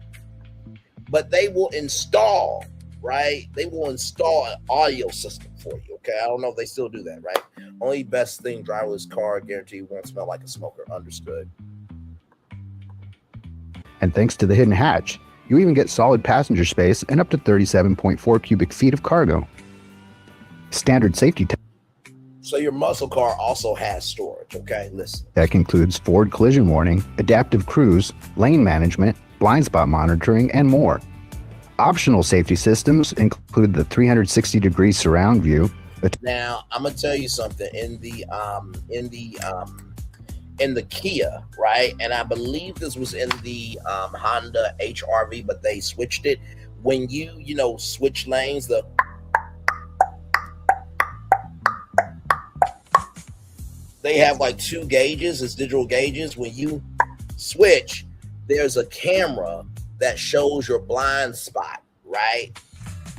But they will install, right? They will install an audio system for you. Okay, I don't know if they still do that, right? Only best thing, driverless car, guarantee won't smell like a smoker. Understood. And thanks to the hidden hatch, you even get solid passenger space and up to 37.4 cubic feet of cargo. Standard safety tech. So your muscle car also has storage, okay? Listen. That includes forward collision warning, adaptive cruise, lane management, blind spot monitoring, and more. Optional safety systems include the 360-degree surround view. Now, I'm gonna tell you something. In the Kia, right? And I believe this was in the Honda HR-V, but they switched it. When you switch lanes, they have like two gauges. It's digital gauges. When you switch, there's a camera that shows your blind spot, right?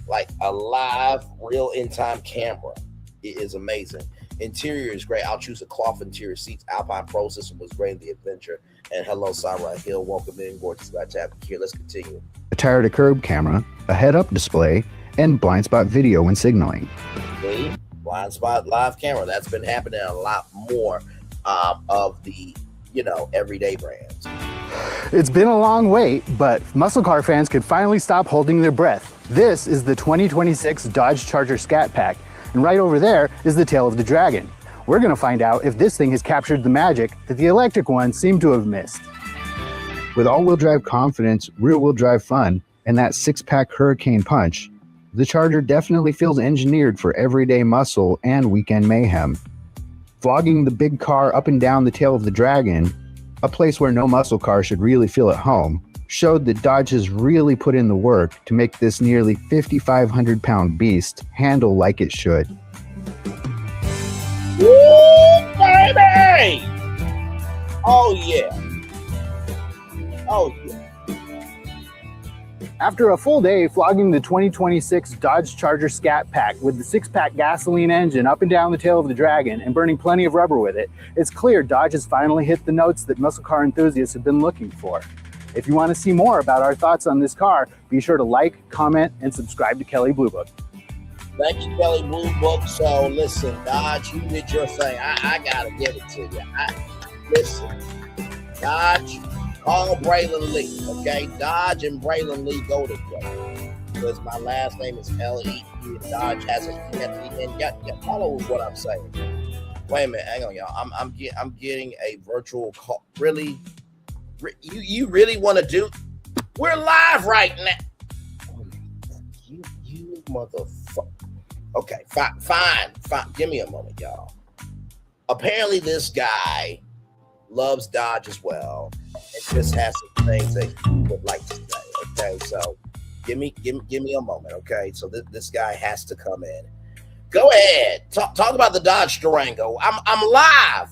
Like a live, real in-time camera. It is amazing. Interior is great. I'll choose a cloth interior seats. Alpine Pro system was great in the adventure. And hello, Sarai Hill. Welcome in. Gorgeous. Glad to have you here. Let's continue. A tire-to-curb camera, a head-up display, and blind spot video when signaling. See? Blind spot live camera. That's been happening a lot more of the, everyday brands. It's been a long wait, but muscle car fans could finally stop holding their breath. This is the 2026 Dodge Charger Scat Pack, and right over there is the tail of the dragon. We're gonna find out if this thing has captured the magic that the electric ones seem to have missed. With all-wheel drive confidence, rear-wheel drive fun, and that six-pack hurricane punch, the Charger definitely feels engineered for everyday muscle and weekend mayhem. Flogging the big car up and down the tail of the dragon, a place where no muscle car should really feel at home, showed that Dodge has really put in the work to make this nearly 5,500-pound beast handle like it should. Woo, baby! Oh, yeah. Oh, yeah. After a full day flogging the 2026 Dodge Charger Scat Pack with the six-pack gasoline engine up and down the tail of the dragon and burning plenty of rubber with it, it's clear Dodge has finally hit the notes that muscle car enthusiasts have been looking for. If you want to see more about our thoughts on this car, be sure to like, comment, and subscribe to Kelly Blue Book. Thank you, Kelly Blue Book. So listen, Dodge, you did your thing. I gotta give it to you. Listen, Dodge, call Braylon Lee, okay? Dodge and Braylon Lee go together. Because my last name is L-E, and Dodge has a and you follow what I'm saying. Wait a minute, hang on, y'all. I'm getting a virtual call. Really? You really want to do? We're live right now. You motherfucker. Okay, fine. Give me a moment, y'all. Apparently, this guy loves Dodge as well, and just has some things that he would like to say. Okay, so give me a moment. Okay, so this guy has to come in. Go ahead, talk about the Dodge Durango. I'm live.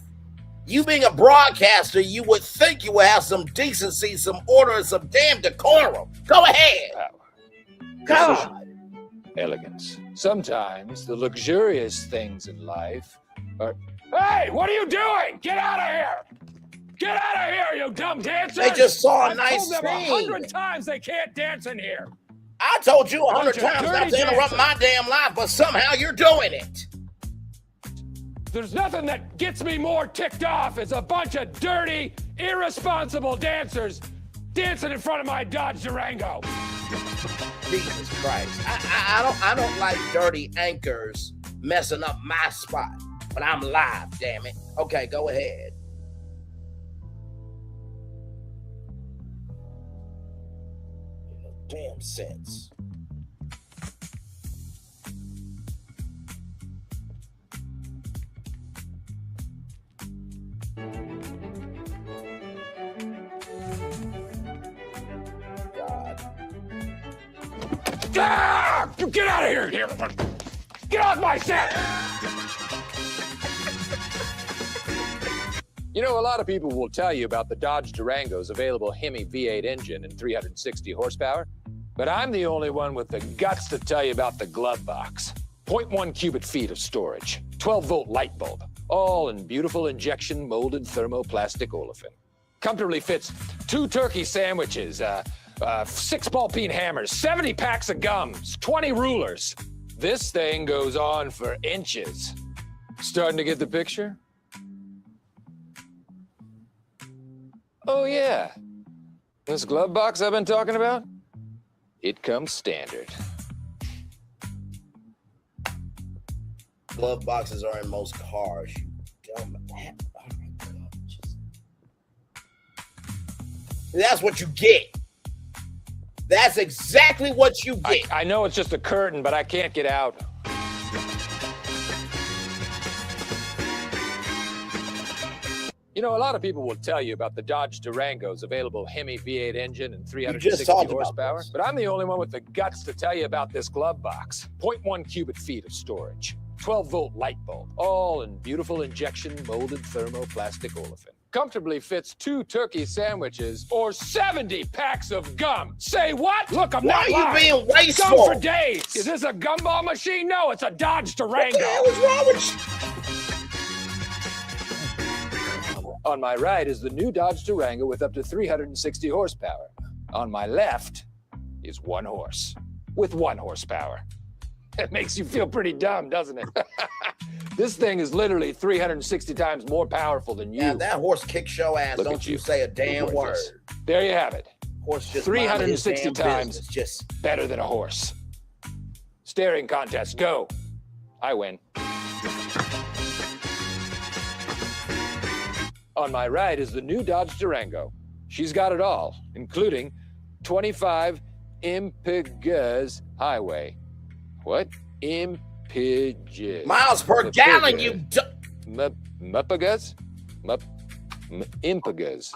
You being a broadcaster, you would think you would have some decency, some order, and some damn decorum. Go ahead. God. Elegance. Sometimes the luxurious things in life are... Hey, what are you doing? Get out of here! Get out of here, you dumb dancers! They just saw a I've nice told them scene. 100 times they can't dance in here. I told you 100 Bunch of times not dirty to interrupt dancers. my damn life, but somehow you're doing it. There's nothing that gets me more ticked off as a bunch of dirty, irresponsible dancers dancing in front of my Dodge Durango. Jesus Christ. I don't like dirty anchors messing up my spot when I'm live, damn it. Okay, go ahead. No damn sense. Ah! Get out of here! Get off my set! You know, a lot of people will tell you about the Dodge Durango's available Hemi V8 engine and 360 horsepower, but I'm the only one with the guts to tell you about the glove box. 0.1 cubic feet of storage, 12-volt light bulb, all in beautiful injection molded thermoplastic olefin. Comfortably fits 2 turkey sandwiches, 6 ball-peen hammers, 70 packs of gums, 20 rulers. This thing goes on for inches. Starting to get the picture? Oh yeah, this glove box I've been talking about? It comes standard. Glove boxes are in most cars. You dumb ass. Oh my God. That's what you get. That's exactly what you get. I know it's just a curtain, but I can't get out. You know, a lot of people will tell you about the Dodge Durango's available Hemi V8 engine and 360 horsepower, but I'm the only one with the guts to tell you about this glove box. 0.1 cubic feet of storage, 12-volt light bulb, all in beautiful injection molded thermoplastic olefin. Comfortably fits 2 turkey sandwiches or 70 packs of gum. Say what? Look, I'm not lying. Why are you being wasteful? Gum for days. Is this a gumball machine? No, it's a Dodge Durango. What the hell is wrong with you? On my right is the new Dodge Durango with up to 360 horsepower. On my left is 1 horse with 1 horsepower. That makes you feel pretty dumb, doesn't it? This thing is literally 360 times more powerful than you. Yeah, that horse kicks your ass. Look Don't at you say a damn word. There you have it. Horse just 360 times just better than a horse. Staring contest, go. I win. On my right is the new Dodge Durango. She's got it all, including 25 impegus highway. What? Impegus. miles per gallon, you Impegus? Impegus.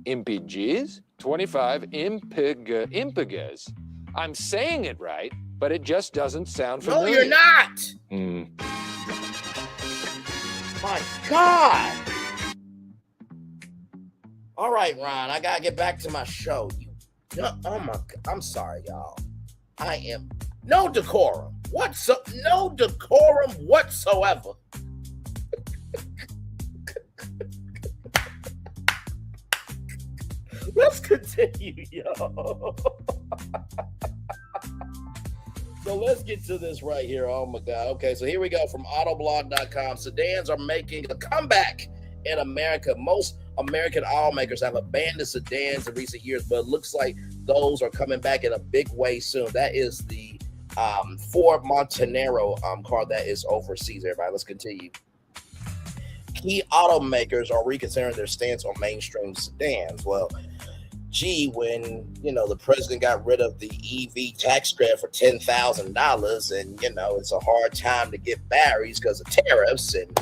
Impegus? 25 impegus. I'm saying it right, but it just doesn't sound No, familiar. you're not. My God. All right, Ron, I gotta get back to my show. Oh my, I'm sorry, y'all. I am no decorum. No decorum whatsoever. Let's continue, y'all. So let's get to this right here. Oh my God. Okay, so here we go from Autoblog.com. Sedans are making a comeback in America. Most American automakers have abandoned sedans in recent years, but it looks like those are coming back in a big way soon. That is the Ford Montenero car that is overseas. Everybody, let's continue. Key automakers are reconsidering their stance on mainstream sedans. Well, gee, when the president got rid of the EV tax credit for $10,000, and it's a hard time to get batteries because of tariffs, and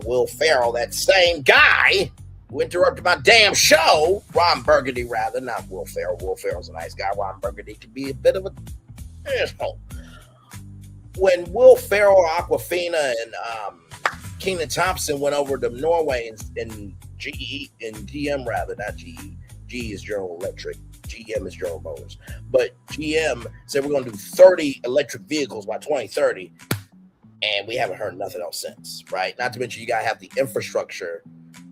Will Ferrell, that same guy who interrupted my damn show, Ron Burgundy rather, not Will Ferrell. Will Ferrell's a nice guy. Ron Burgundy can be a bit of a asshole. When Will Ferrell, Aquafina, and Kenan Thompson went over to Norway and GM rather, not GE. GE is General Electric. GM is General Motors. But GM said we're going to do 30 electric vehicles by 2030. And we haven't heard nothing else since, right? Not to mention you got to have the infrastructure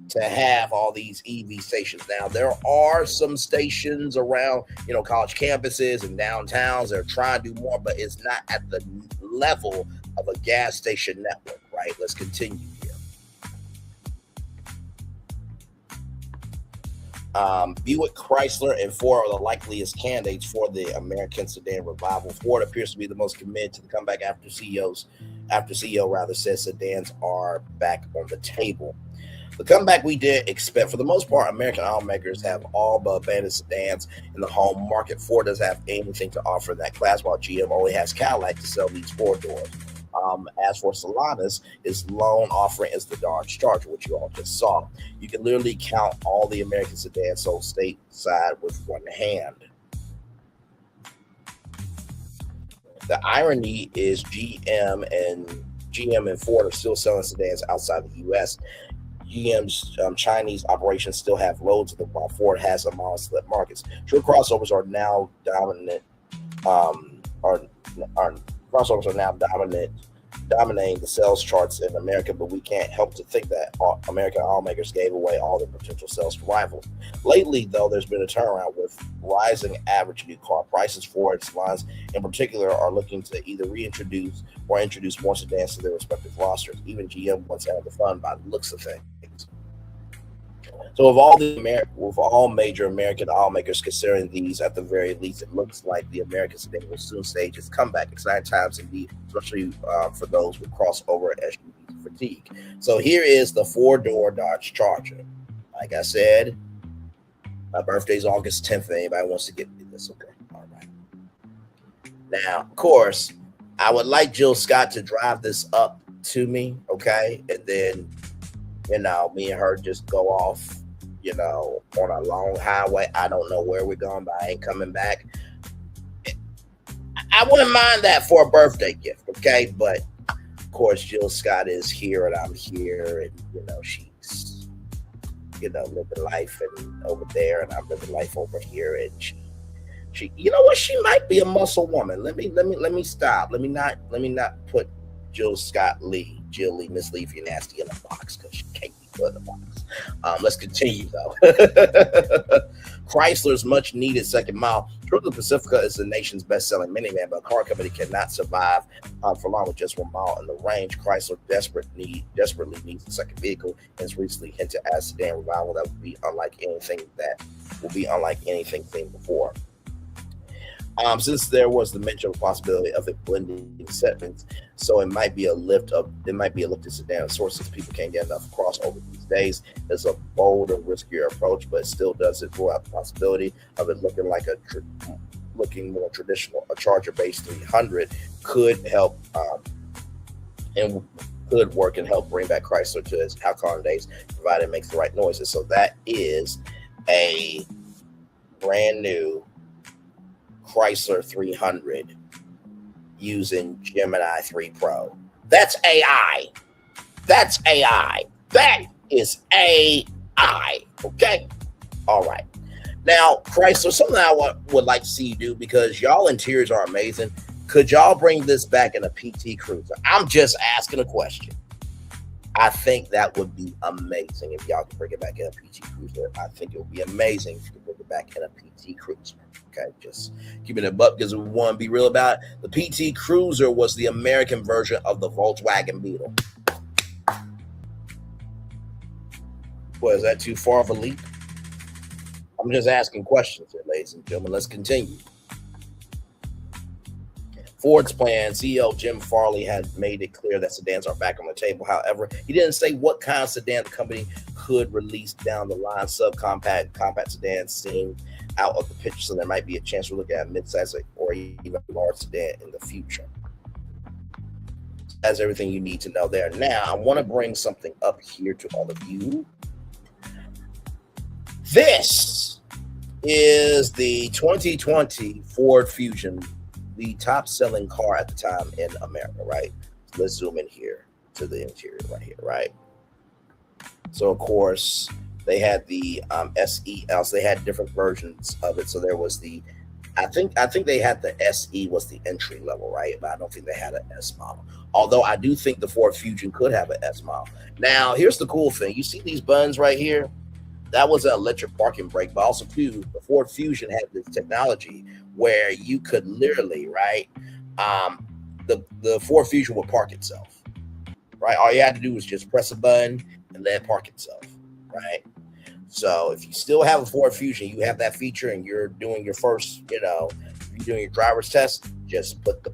to have all these EV stations. Now, there are some stations around, college campuses and downtowns that are trying to do more, but it's not at the level of a gas station network, right? Let's continue here. Buick, Chrysler, and Ford are the likeliest candidates for the American sedan revival. Ford appears to be the most committed to the comeback after CEO says sedans are back on the table. The comeback we did expect. For the most part, American automakers have all but abandoned sedans in the home market. Ford doesn't have anything to offer in that class, while GM only has Cadillac to sell these four doors. As for Sedans, its lone offering is the Dodge Charger, which you all just saw. You can literally count all the American sedans sold stateside with one hand. The irony is GM and Ford are still selling sedans outside the U.S. GM's Chinese operations still have loads of them, while Ford has them on select markets. True crossovers are now dominant. Crossovers are now dominating the sales charts in America, but we can't help to think that American automakers gave away all their potential sales to rivals. Lately, though, there's been a turnaround with rising average new car prices. Ford's lines, in particular, are looking to either reintroduce or introduce more sedans to their respective rosters. Even GM wants out of the fun by the looks of things. So, with all major American automakers considering these, at the very least, it looks like the American sedan will soon stage its comeback. Exciting times indeed, especially for those with crossover SUV fatigue. So here is the four-door Dodge Charger. Like I said, my birthday's August 10th. If anybody wants to get me this, okay? All right. Now, of course, I would like Jill Scott to drive this up to me, okay? And then, me and her just go off, on a long highway. I don't know where we're going, but I ain't coming back. I wouldn't mind that for a birthday gift, okay? But, of course, Jill Scott is here and I'm here, and, she's, living life and over there, and I'm living life over here, and she she might be a muscle woman. Let me stop. Let me not put Jill Lee, Miss Lee, if you're nasty, in a box, because she can't be put in a box. Let's continue, though. Chrysler's much needed second mile. True, the Pacifica is the nation's best-selling minivan, but a car company cannot survive for long with just 1 mile in the range. Chrysler desperately needs a second vehicle, and has recently hinted at a sedan revival that will be unlike anything seen before. Since there was the mention of the possibility of it blending segments, so it might be a lift to sedan sources. People can't get enough crossover these days. It's a bold and riskier approach, but it still doesn't rule out the possibility of it looking like looking more traditional. A Charger-based 300 could help and could work and help bring back Chrysler to its Halcon days, provided it makes the right noises. So that is a brand new Chrysler 300 using Gemini 3 Pro. That's AI. That is AI. Okay? All right. Now, Chrysler, something I would like to see you do, because y'all interiors are amazing. Could y'all bring this back in a PT Cruiser? I'm just asking a question. I think that would be amazing if y'all could bring it back in a PT Cruiser. I think it would be amazing if you could bring it back in a PT Cruiser. Okay, just keeping it up because we want to be real about it. The PT Cruiser was the American version of the Volkswagen Beetle. Well, is that too far of a leap? I'm just asking questions here, ladies and gentlemen. Let's continue. Ford's plan, CEO Jim Farley had made it clear that sedans are back on the table. However, he didn't say what kind of sedan the company could release down the line. Subcompact, compact sedans seem out of the picture, so there might be a chance we're looking at a midsize or even a large sedan in the future. That's everything you need to know there. Now, I want to bring something up here to all of you. This is the 2020 Ford Fusion, the top-selling car at the time in America, right? So let's zoom in here to the interior right here, right? So, of course, they had the SEL, so they had different versions of it. So there was the I think they had the SE was the entry level, right? But I don't think they had an S model. Although I do think the Ford Fusion could have an S model. Now, here's the cool thing. You see these buttons right here? That was an electric parking brake, but also too, the Ford Fusion had this technology where you could literally, right? The Ford Fusion would park itself, right? All you had to do was just press a button and let it park itself, right? So if you still have a Ford Fusion, you have that feature, and you're doing your first, you're doing your driver's test, just press the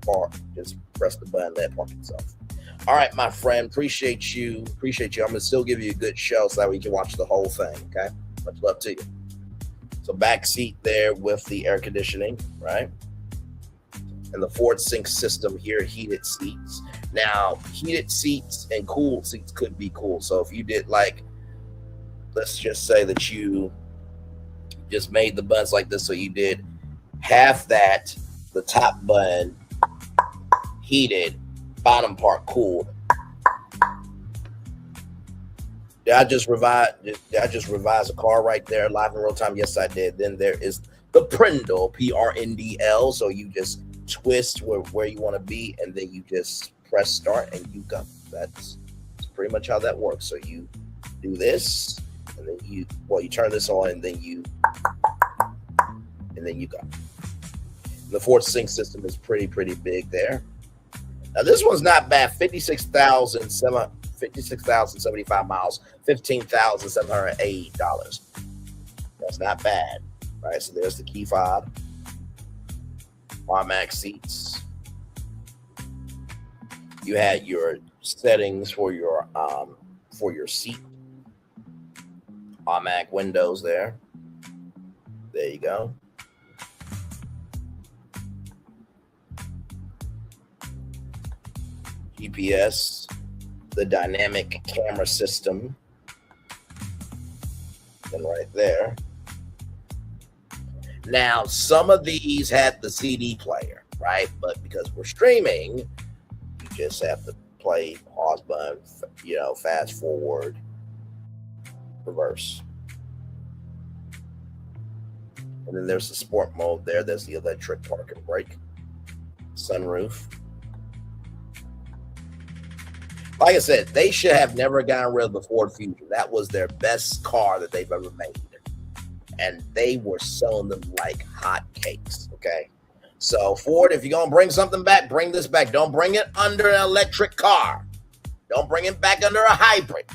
button, let it park itself. All right, my friend, appreciate you. I'm gonna still give you a good show so that we can watch the whole thing. Okay, much love to you. So back seat there with the air conditioning, right? And the Ford Sync system here, heated seats. Now, heated seats and cooled seats could be cool. So if you did let's just say that you just made the buttons like this. So you did half that, the top button heated, bottom part cooled. Did I just revise a car right there live in real time? Yes, I did. Then there is the Prindle, PRNDL. So you just twist where you want to be, and then you just press start and you go. That's pretty much how that works. So you do this, and then you turn this on, and then you go. The Ford Sync system is pretty big there. Now this one's not bad. 56,075 miles, $15,780. That's not bad, right? So there's the key fob, Max seats. You had your settings for your seat. Mac windows there. There you go. GPS, the dynamic camera system, and right there. Now, some of these had the CD player, right? But because we're streaming, you just have to play pause button, fast forward, reverse. And then there's the sport mode there. There's the electric parking brake, sunroof. Like I said, they should have never gotten rid of the Ford Fusion. That was their best car that they've ever made. And they were selling them like hotcakes, okay? So Ford, if you're going to bring something back, bring this back. Don't bring it under an electric car. Don't bring it back under a hybrid.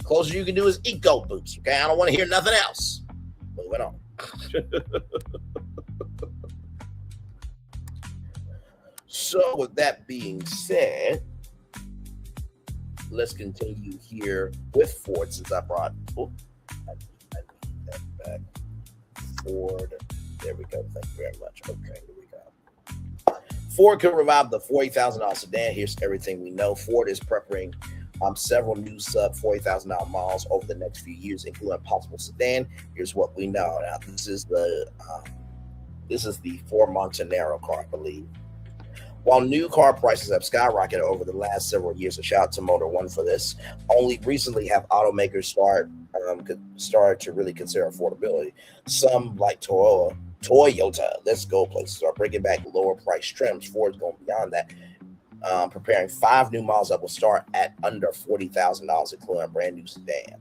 Closest you can do is EcoBoost, okay? I don't want to hear nothing else. Moving on. So with that being said, let's continue here with Ford, since I brought, I need that back. Ford, there we go. Thank you very much. Okay, here we go. Ford could revive the $40,000 sedan. Here's everything we know. Ford is preparing several new sub $40,000 models over the next few years, including a possible sedan. Here's what we know. Now, this is the Ford Montanaro car, I believe. While new car prices have skyrocketed over the last several years, a shout out to Motor One for this, only recently have automakers started to really consider affordability. Some, like Toyota, let's go places, are bringing back lower price trims. Ford's going beyond that, preparing 5 new models that will start at under $40,000, including a brand new sedan.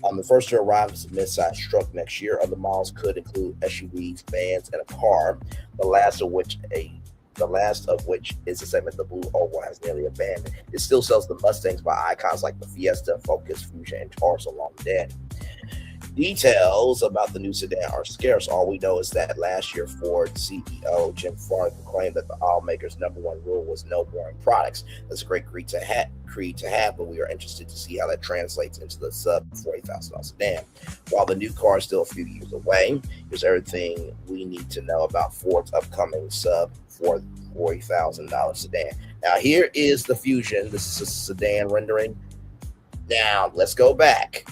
The first to arrive is a midsize truck next year. Other models could include SUVs, vans, and a car, the last of which is a segment the Blue Oval has nearly abandoned. It still sells the Mustangs by icons like the Fiesta, Focus, Fusion, and Taurus along the dead. Details about the new sedan are scarce. All we know is that last year, Ford CEO Jim Farley proclaimed that the automaker's #1 rule was no boring products. That's a great creed to have, but we are interested to see how that translates into the sub $40,000 sedan. While the new car is still a few years away, here's everything we need to know about Ford's upcoming sub $40,000 sedan. Now, here is the Fusion. This is a sedan rendering. Now, let's go back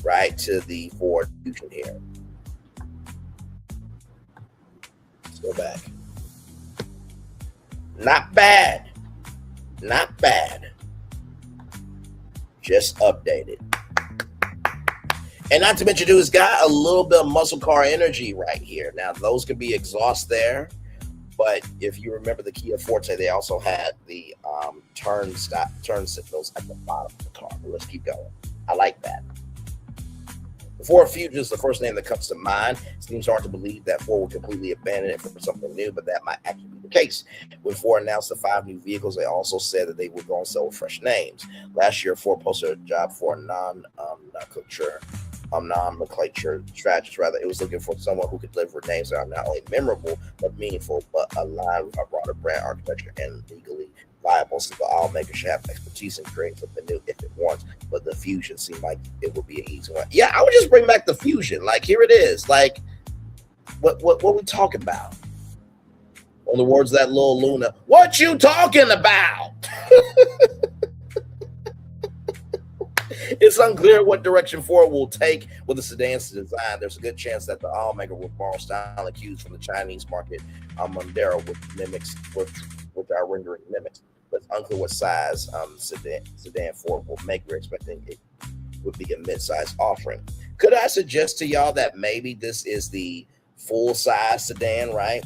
right to the Ford Fusion here. Let's go back. Not bad. Not bad. Just updated. And not to mention, dude, it's got a little bit of muscle car energy right here. Now, those could be exhaust there, but if you remember the Kia Forte, they also had the turn signals at the bottom of the car. But let's keep going. I like that. The Ford Fusion is the first name that comes to mind. It seems hard to believe that Ford would completely abandon it for something new, but that might actually be the case. When Ford announced the 5 new vehicles, they also said that they were going to sell fresh names. Last year, Ford posted a job for a nomenclature strategist. Rather, it was looking for someone who could deliver names that are not only memorable but meaningful, but aligned with a broader brand architecture and legally viable. So the automaker should have expertise in creating something new if it wants. But the Fusion seemed like it would be an easy one. Yeah, I would just bring back the Fusion. Like, here it is. Like, what we talking about? On the words of that little Luna, what you talking about? It's unclear what direction Ford will take with the sedan's design. There's a good chance that the automaker will borrow style and cues from the Chinese market, Mondeo, which are rendering mimics. But it's unclear what size sedan Ford will make. We're expecting it would be a mid-size offering. Could I suggest to y'all that maybe this is the full-size sedan, right?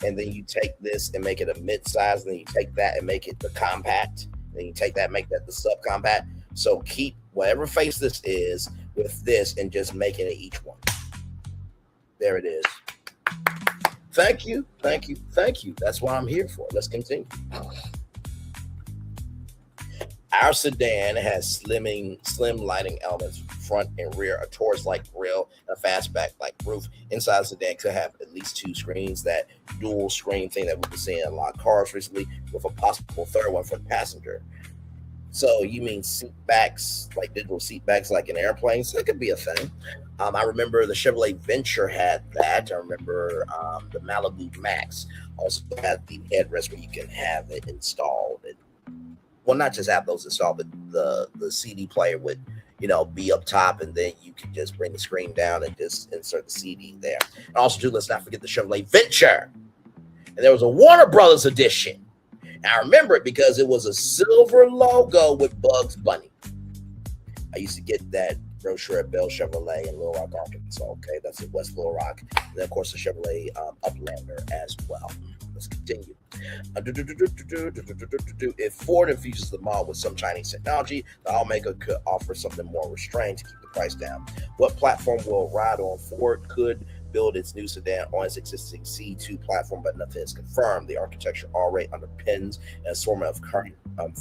And then you take this and make it a mid-size, and then you take that and make it the compact. Then you take that and make that the subcompact. So keep whatever face this is with this and just making it each one. There it is. Thank you. Thank you. Thank you. That's what I'm here for. Let's continue. Our sedan has slim lighting elements, front and rear, a Taurus-like grille, and a fastback-like roof. Inside the sedan could have at least 2 screens, that dual screen thing that we've been seeing in a lot of cars recently, with a possible third one for the passenger. So you mean seat backs, like digital seat backs, like in airplanes? That could be a thing. I remember the Chevrolet Venture had that. I remember the Malibu Max also had the headrest where you can have it installed. Well, not just have those installed, but the CD player would, be up top, and then you can just bring the screen down and just insert the CD there. And also, too, let's not forget the Chevrolet Venture. And there was a Warner Brothers edition. I remember it because it was a silver logo with Bugs Bunny. I used to get that brochure at Bell Chevrolet in Little Rock, Arkansas. Okay, that's in West Little Rock. And then, of course, the Chevrolet Uplander as well. Let's continue. If Ford infuses the model with some Chinese technology, the automaker could offer something more restrained to keep the price down. What platform will ride on? Ford could build its new sedan on its existing C2 platform, but nothing is confirmed. The architecture already underpins an assortment of current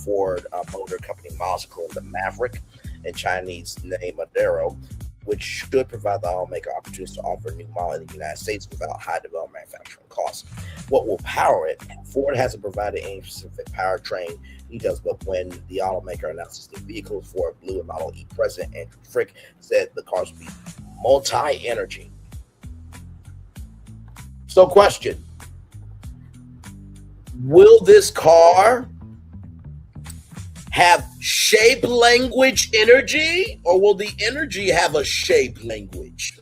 Ford Motor Company models, including the Maverick and Chinese name Mondeo, which should provide the automaker opportunities to offer a new model in the United States without high development manufacturing costs. What will power it? Ford hasn't provided any specific powertrain details, but when the automaker announces the vehicle, Ford Blue and Model E President Andrew Frick said the cars will be multi-energy. So question, will this car have shape language energy, or will the energy have a shape language?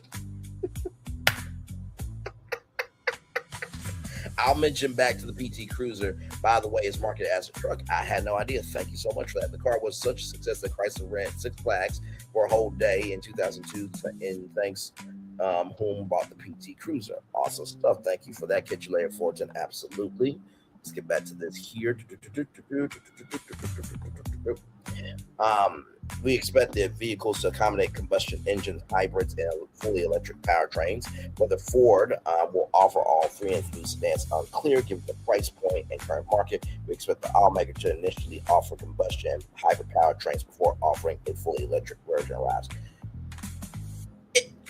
I'll mention back to the PT Cruiser. By the way, it's marketed as a truck. I had no idea. Thank you so much for that. The car was such a success that Chrysler ran 6 flags for a whole day in 2002. And thanks, whom bought the PT Cruiser. Awesome stuff. Thank you for that, Kitchen Layer Fortune. Absolutely. Let's get back to this here. We expect the vehicles to accommodate combustion engines, hybrids, and fully electric powertrains. Whether Ford will offer all 3 in new sedans unclear given the price point and current market. We expect the automaker to initially offer combustion and hybrid powertrains before offering a fully electric version arrives.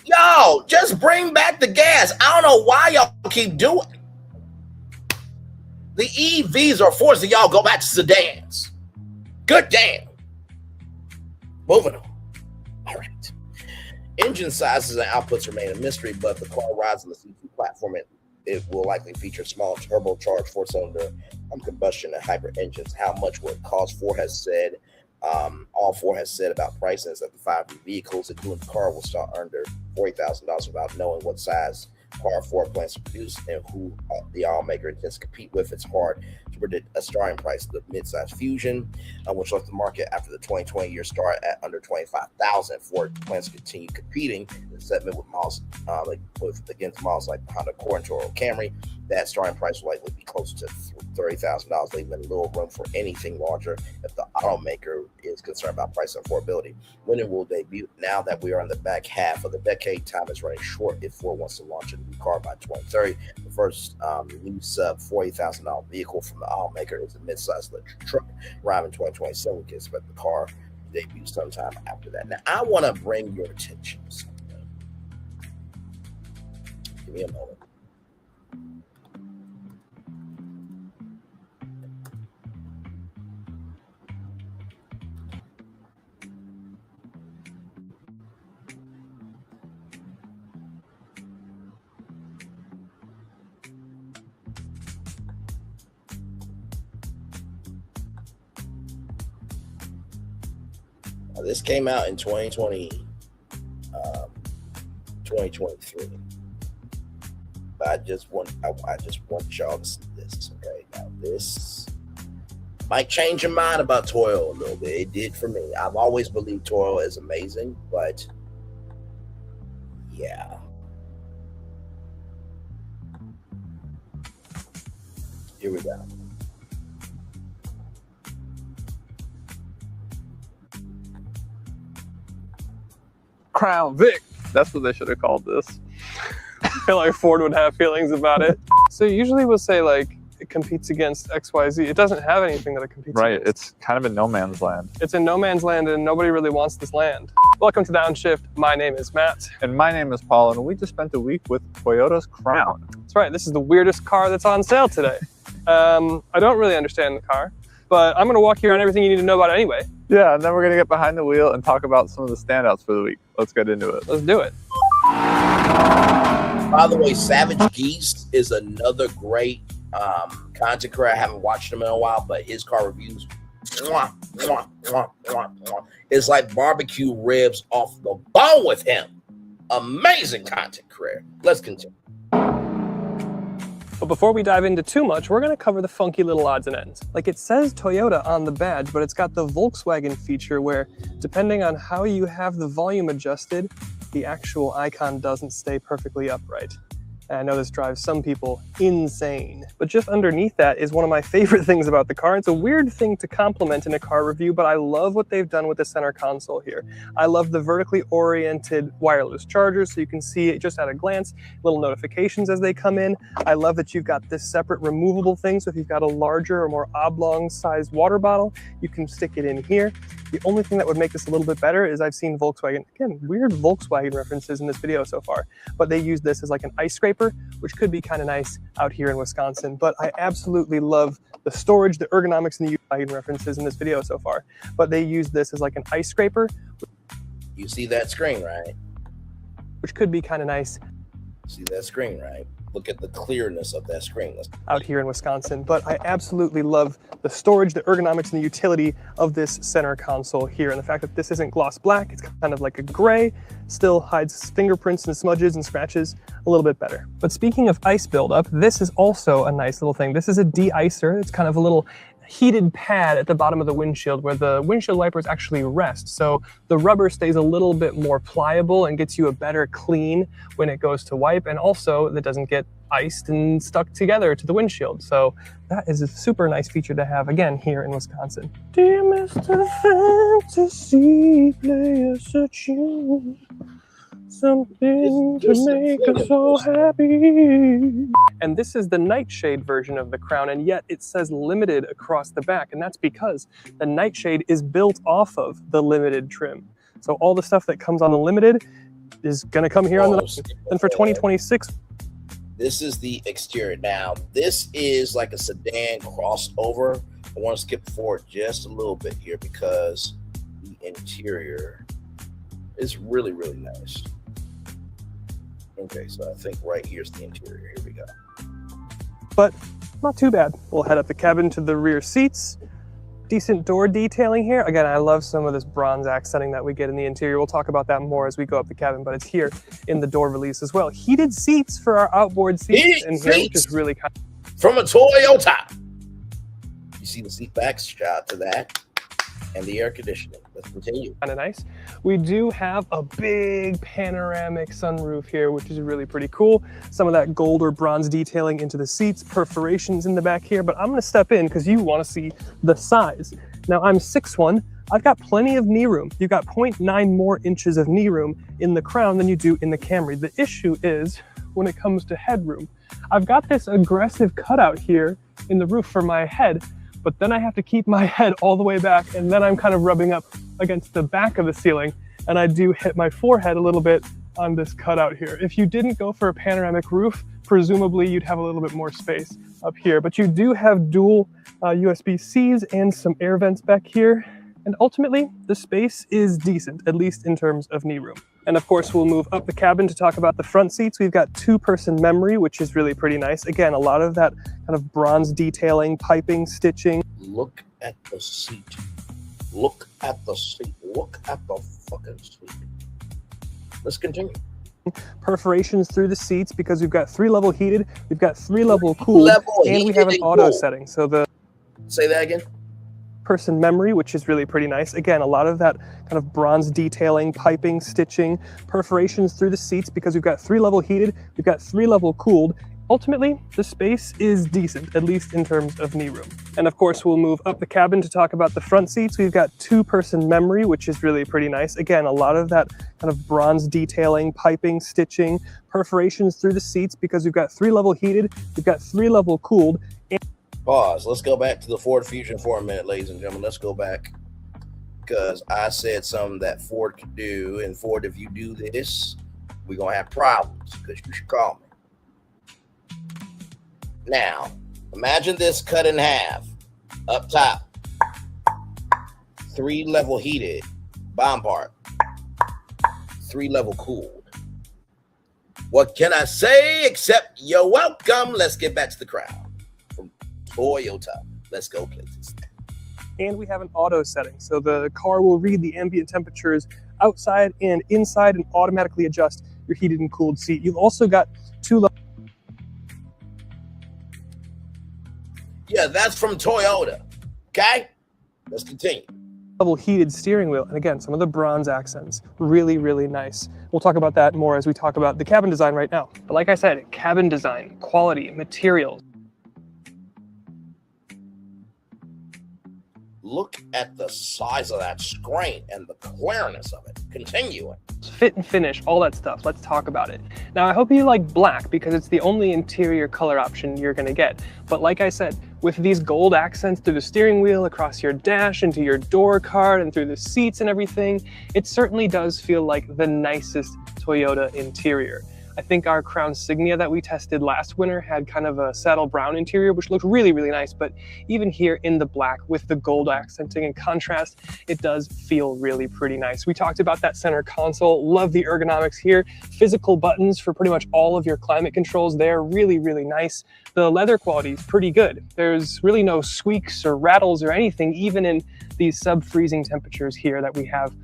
Yo, just bring back the gas. I don't know why y'all keep doing it. The EVs are forcing y'all to go back to sedans. Good damn. Moving on. All right. Engine sizes and outputs remain a mystery, but the car rides on the C2 platform. It will likely feature small turbocharged 4-cylinder combustion and hybrid engines. How much will it cost? Ford has said, all Ford has said about pricing is that the 5 new vehicles, including the car, will start under $40,000 without knowing what size car Ford plans to produce and who the automaker intends to compete with. It's hard to predict a starting price of the midsize Fusion, which left the market after the 2020 year start at under 25,000. Ford plans to continue competing in the segment with models against models like the Honda Accord and Toyota Camry. That starting price will likely be close to $30,000, leaving little room for anything larger if the automaker is concerned about price and affordability. When it will debut? Now that we are in the back half of the decade, time is running short if Ford wants to launch a new car by 2030. The first new sub $40,000 vehicle from the automaker is a midsize electric truck. Arriving in 2027, we can expect the car to debut sometime after that. Now, I want to bring your attention to something. Give me a moment. This came out in 2023. But I just want y'all to see this. Okay, now this might change your mind about Toyota a little bit. It did for me. I've always believed Toyota is amazing, but yeah. Here we go. Crown Vic. That's what they should have called this. I feel like Ford would have feelings about it. So usually we'll say like it competes against XYZ. It doesn't have anything that it competes against. It's kind of in no man's land. It's in no man's land and nobody really wants this land. Welcome to Downshift. My name is Matt. And my name is Paul, and we just spent a week with Toyota's Crown. That's right. This is the weirdest car that's on sale today. I don't really understand the car, but I'm going to walk you around everything you need to know about it anyway. Yeah, and then we're going to get behind the wheel and talk about some of the standouts for the week. Let's get into it. Let's do it. By the way, Savage Geese is another great content creator. I haven't watched him in a while, but his car reviews, it's like barbecue ribs off the bone with him. Amazing content creator. Let's continue. But before we dive into too much, we're going to cover the funky little odds and ends. Like it says Toyota on the badge, but it's got the Volkswagen feature where, depending on how you have the volume adjusted, the actual icon doesn't stay perfectly upright. And I know this drives some people insane. But just underneath that is one of my favorite things about the car. It's a weird thing to compliment in a car review, but I love what they've done with the center console here. I love the vertically oriented wireless charger, so you can see it just at a glance, little notifications as they come in. I love that you've got this separate removable thing, so if you've got a larger or more oblong sized water bottle, you can stick it in here. The only thing that would make this a little bit better is I've seen Volkswagen, again, weird Volkswagen references in this video so far, but they use this as like an ice scraper, which could be kind of nice out here in Wisconsin. But I absolutely love the storage, the ergonomics, and the Volkswagen references in this video so far. But they use this as like an ice scraper. You see that screen, right? Which could be kind of nice. See that screen, right? Look at the clearness of that screen. Out here in Wisconsin, but I absolutely love the storage, the ergonomics, and the utility of this center console here. And the fact that this isn't gloss black, it's kind of like a gray, still hides fingerprints and smudges and scratches a little bit better. But speaking of ice buildup, this is also a nice little thing. This is a de-icer. It's kind of a little heated pad at the bottom of the windshield where the windshield wipers actually rest. So the rubber stays a little bit more pliable and gets you a better clean when it goes to wipe. And also that doesn't get iced and stuck together to the windshield. So that is a super nice feature to have, again, here in Wisconsin. Dear Mr. Fantasy, play us a tune. Something to make us so happy. And this is the nightshade version of the Crown, and yet it says limited across the back, and that's because the nightshade is built off of the limited trim. So all the stuff that comes on the limited is going to come here on the and for 2026. This is the exterior. Now, this is like a sedan crossover. I want to skip forward just a little bit here because the interior is really, really nice. Okay, so I think right here's the interior. Here we go. But not too bad. We'll head up the cabin to the rear seats. Decent door detailing here. Again, I love some of this bronze accenting that we get in the interior. We'll talk about that more as we go up the cabin, but it's here in the door release as well. Heated seats for our outboard seats in here, which is really kind of... From a Toyota. You see the seat backs, shout out to that. And the air conditioning. Let's continue. Kind of nice. We do have a big panoramic sunroof here, which is really pretty cool. Some of that gold or bronze detailing into the seats, perforations in the back here, but I'm gonna step in because you wanna see the size. Now I'm 6'1", I've got plenty of knee room. You've got 0.9 more inches of knee room in the Crown than you do in the Camry. The issue is when it comes to headroom. I've got this aggressive cutout here in the roof for my head, but then I have to keep my head all the way back, and then I'm kind of rubbing up against the back of the ceiling, and I do hit my forehead a little bit on this cutout here. If you didn't go for a panoramic roof, presumably you'd have a little bit more space up here, but you do have dual USB-Cs and some air vents back here, and ultimately the space is decent, at least in terms of knee room. And of course, we'll move up the cabin to talk about the front seats. We've got 2-person memory, which is really pretty nice. Again, a lot of that kind of bronze detailing, piping, stitching. Look at the seat. Look at the seat. Look at the fucking seat. Let's continue. Perforations through the seats because we've got 3-level heated, we've got 3-level cooled, and we have an auto setting. So the say that again. Person memory, which is really pretty nice. Again, a lot of that kind of bronze detailing, piping, stitching, perforations through the seats because we've got 3-level heated, we've got 3-level cooled. Ultimately, the space is decent, at least in terms of knee room. And of course, we'll move up the cabin to talk about the front seats. We've got 2-person memory, which is really pretty nice. Again, a lot of that kind of bronze detailing, piping, stitching, perforations through the seats because we've got 3-level heated, we've got 3-level cooled. Pause. Let's go back to the Ford Fusion for a minute, ladies and gentlemen. Let's go back because I said something that Ford could do. And Ford, if you do this, we're going to have problems because you should call me. Now, imagine this cut in half. Up top, 3-level heated, bottom part, 3-level cooled. What can I say except you're welcome? Let's get back to the crowd. Toyota. Let's go places. And we have an auto setting. So the car will read the ambient temperatures outside and inside and automatically adjust your heated and cooled seat. You've also got 2 Yeah, that's from Toyota. Okay? Let's continue. level heated steering wheel. And again, some of the bronze accents, really, really nice. We'll talk about that more as we talk about the cabin design right now. But like I said, cabin design, quality, materials. Look at the size of that screen and the clearness of it. Continuing. Fit and finish, all that stuff. Let's talk about it. Now, I hope you like black because it's the only interior color option you're gonna get. But like I said, with these gold accents through the steering wheel, across your dash, into your door card, and through the seats and everything, it certainly does feel like the nicest Toyota interior. I think our Crown Signia that we tested last winter had kind of a saddle brown interior, which looked really, really nice. But even here in the black with the gold accenting and contrast, it does feel really pretty nice. We talked about that center console. Love the ergonomics here. Physical buttons for pretty much all of your climate controls there. Really, really nice. The leather quality is pretty good. There's really no squeaks or rattles or anything, even in these sub-freezing temperatures here that we have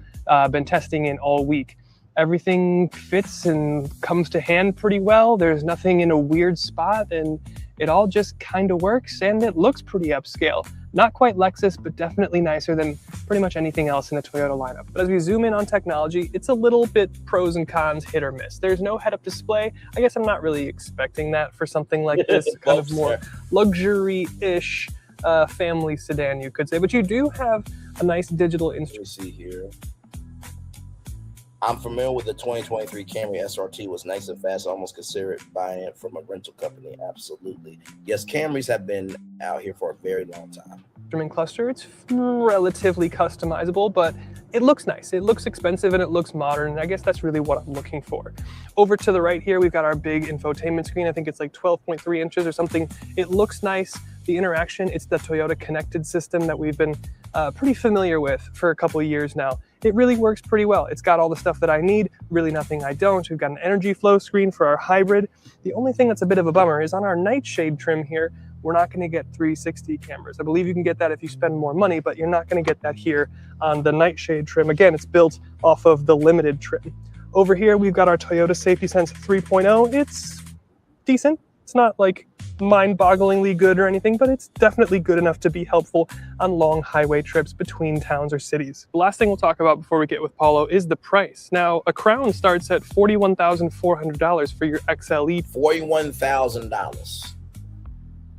been testing in all week. Everything fits and comes to hand pretty well. There's nothing in a weird spot, and it all just kind of works, and it looks pretty upscale. Not quite Lexus, but definitely nicer than pretty much anything else in the Toyota lineup. But as we zoom in on technology, it's a little bit pros and cons, hit or miss. There's no head-up display. I guess I'm not really expecting that for something like this, kind of more luxury-ish family sedan, you could say. But you do have a nice digital instrument. See here. I'm familiar with the 2023 Camry SRT. Was nice and fast. I almost considered buying it from a rental company. Absolutely. Yes, Camrys have been out here for a very long time. Instrument cluster, it's relatively customizable, but it looks nice. It looks expensive and it looks modern. And I guess that's really what I'm looking for. Over to the right here, we've got our big infotainment screen. I think it's like 12.3 inches or something. It looks nice. The interaction, it's the Toyota connected system that we've been pretty familiar with for a couple of years now. It really works pretty well. It's got all the stuff that I need, really nothing I don't. We've got an energy flow screen for our hybrid. The only thing that's a bit of a bummer is on our nightshade trim here, we're not gonna get 360 cameras. I believe you can get that if you spend more money, but you're not gonna get that here on the nightshade trim. Again, it's built off of the limited trim. Over here, we've got our Toyota Safety Sense 3.0. It's decent. It's not like mind-bogglingly good or anything, but it's definitely good enough to be helpful on long highway trips between towns or cities. The last thing we'll talk about before we get with Paulo is the price. Now, a Crown starts at $41,400 for your XLE. $41,000.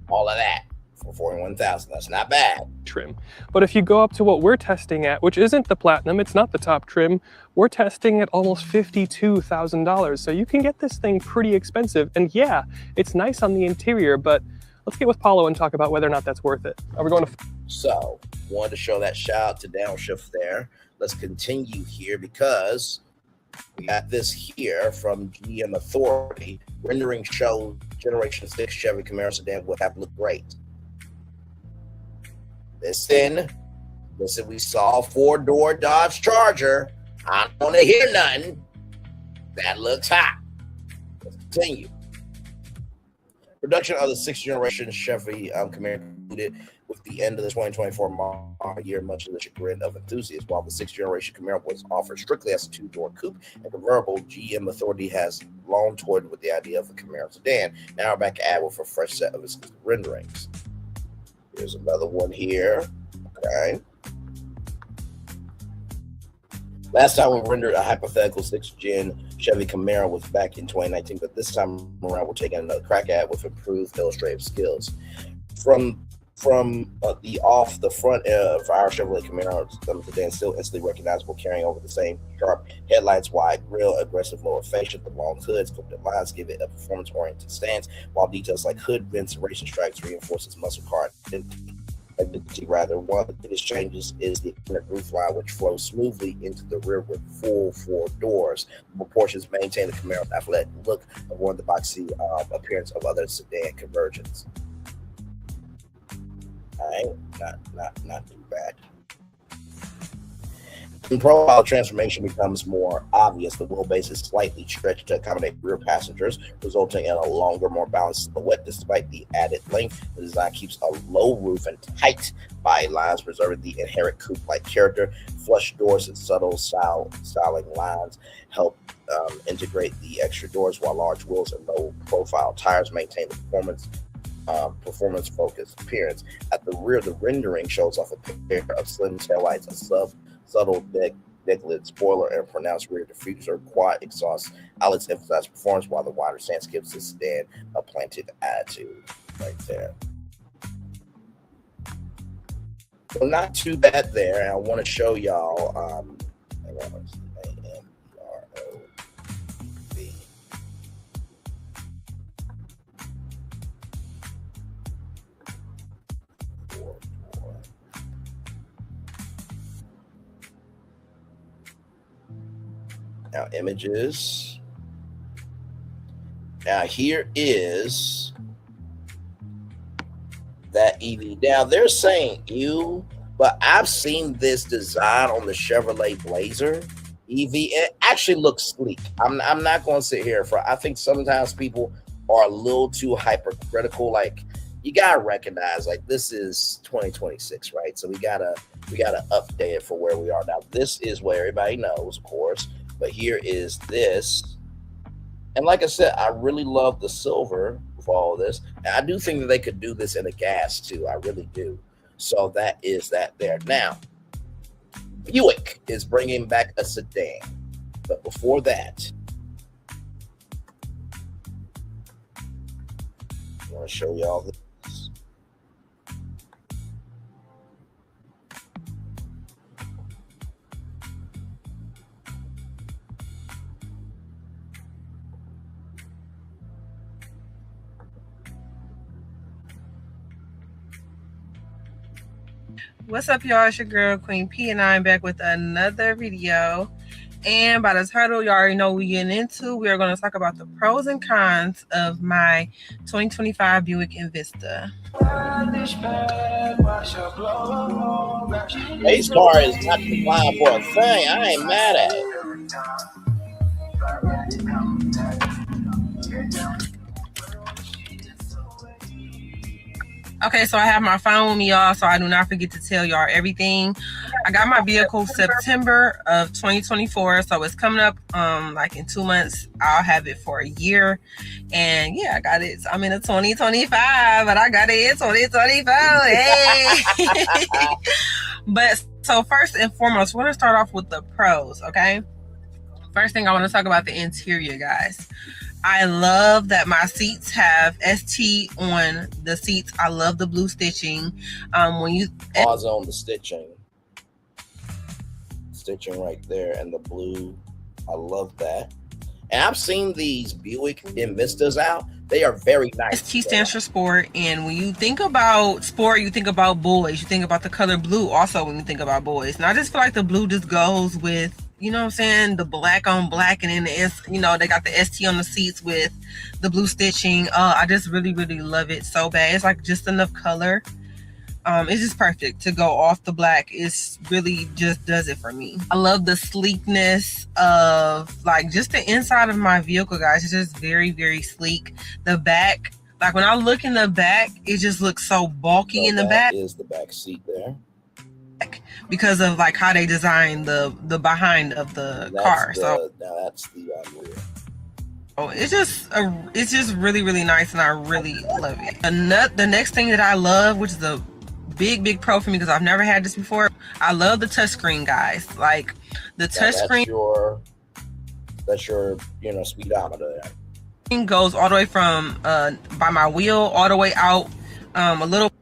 All of that for $41,000. That's not bad. Trim. But if you go up to what we're testing at, which isn't the Platinum, it's not the top trim, we're testing at almost $52,000. So you can get this thing pretty expensive. And yeah, it's nice on the interior, but let's get with Paulo and talk about whether or not that's worth it. Are we going to... So, wanted to show that shout out to Downshift there. Let's continue here because we got this here from GM Authority. Rendering shows Generation 6 Chevy Camaro sedan would have looked great. Listen, we saw a 4-door Dodge Charger. I don't want to hear nothing. That looks hot. Let's continue. Production of the 6th generation Chevy Camaro concluded with the end of the 2024 model year, much to the chagrin of enthusiasts. While the 6th generation Camaro was offered strictly as a 2-door coupe and convertible, GM Authority has long toyed with the idea of a Camaro sedan. Now we're back at with a fresh set of its renderings. Here's another one here. Okay. Last time we rendered a hypothetical 6th gen Chevy Camaro was back in 2019, but this time around we're taking another crack at it with improved illustrative skills. From the front of our Chevrolet Camaro sedan, still instantly recognizable, carrying over the same sharp headlights, wide grille, aggressive lower fascia, the long hoods, sculpted lines give it a performance-oriented stance, while details like hood vents and racing stripes reinforces muscle car identity. Rather, one of the biggest changes is the inner roof line, which flows smoothly into the rear with full 4 doors. The proportions maintain the Camaro's athletic look of one of the boxy appearance of other sedan conversions. All right, not too bad. When profile transformation becomes more obvious, the wheelbase is slightly stretched to accommodate rear passengers, resulting in a longer, more balanced silhouette. Despite the added length, the design keeps a low roof and tight body lines, preserving the inherent coupe-like character. Flush doors and subtle styling lines help integrate the extra doors, while large wheels and low-profile tires maintain the performance-focused appearance. At the rear, the rendering shows off a pair of slim taillights, a subtle deck-lid spoiler, and pronounced rear diffuser. Quad exhaust outlets emphasize performance, while the wider stance gives the sedan a planted attitude. Right there. So not too bad there, and I want to show y'all. Now, images. Now, here is that EV. Now, they're saying ew, but I've seen this design on the Chevrolet Blazer EV. It actually looks sleek. I'm not going to sit here I think sometimes people are a little too hypercritical. Like, you gotta recognize, like, this is 2026, right? So we gotta update it for where we are now. This is what everybody knows, of course. But here is this. And like I said, I really love the silver with all of this. And I do think that they could do this in a gas too. I really do. So that is that there. Now, Buick is bringing back a sedan. But before that, I want to show y'all this. What's up, y'all? It's your girl Queen P, and I'm back with another video. And by the title, you already know what we're getting into. We are going to talk about the pros and cons of my 2025 Buick Envista. Ace car is not complying for a thing. I ain't mad at it. Okay, so I have my phone with me, y'all, so I do not forget to tell y'all everything. I got my vehicle September of 2024, so it's coming up like in 2 months. I'll have it for a year. And yeah, I got it. I'm in a 2025, but I got it in 2024. Hey! But so first and foremost, we're going to start off with the pros, okay? First thing I want to talk about the interior, guys. I love that my seats have ST on the seats. I love the blue stitching. When you pause on the stitching right there, and the blue, I love that. And I've seen these Buick Envistas out. They are very nice. ST stands for sport, and when you think about sport, you think about boys. You think about the color blue also when you think about boys. And I just feel like the blue just goes with, you know what I'm saying, the black on black, and then they got the ST on the seats with the blue stitching. I just really, really love it so bad. It's like just enough color. It's just perfect to go off the black. It's really just does it for me. I love the sleekness of like just the inside of my vehicle, guys. It's just very, very sleek. The back, like when I look in the back, it just looks so bulky in the back. Is the back seat there? Because of like how they designed the behind of the car. So now that's the rear. Oh, it's just really, really nice, and I really love it. The next thing that I love, which is a big pro for me because I've never had this before, I love the touchscreen, guys. Like the touchscreen. That's your speedometer there. Goes all the way from by my wheel all the way out a little.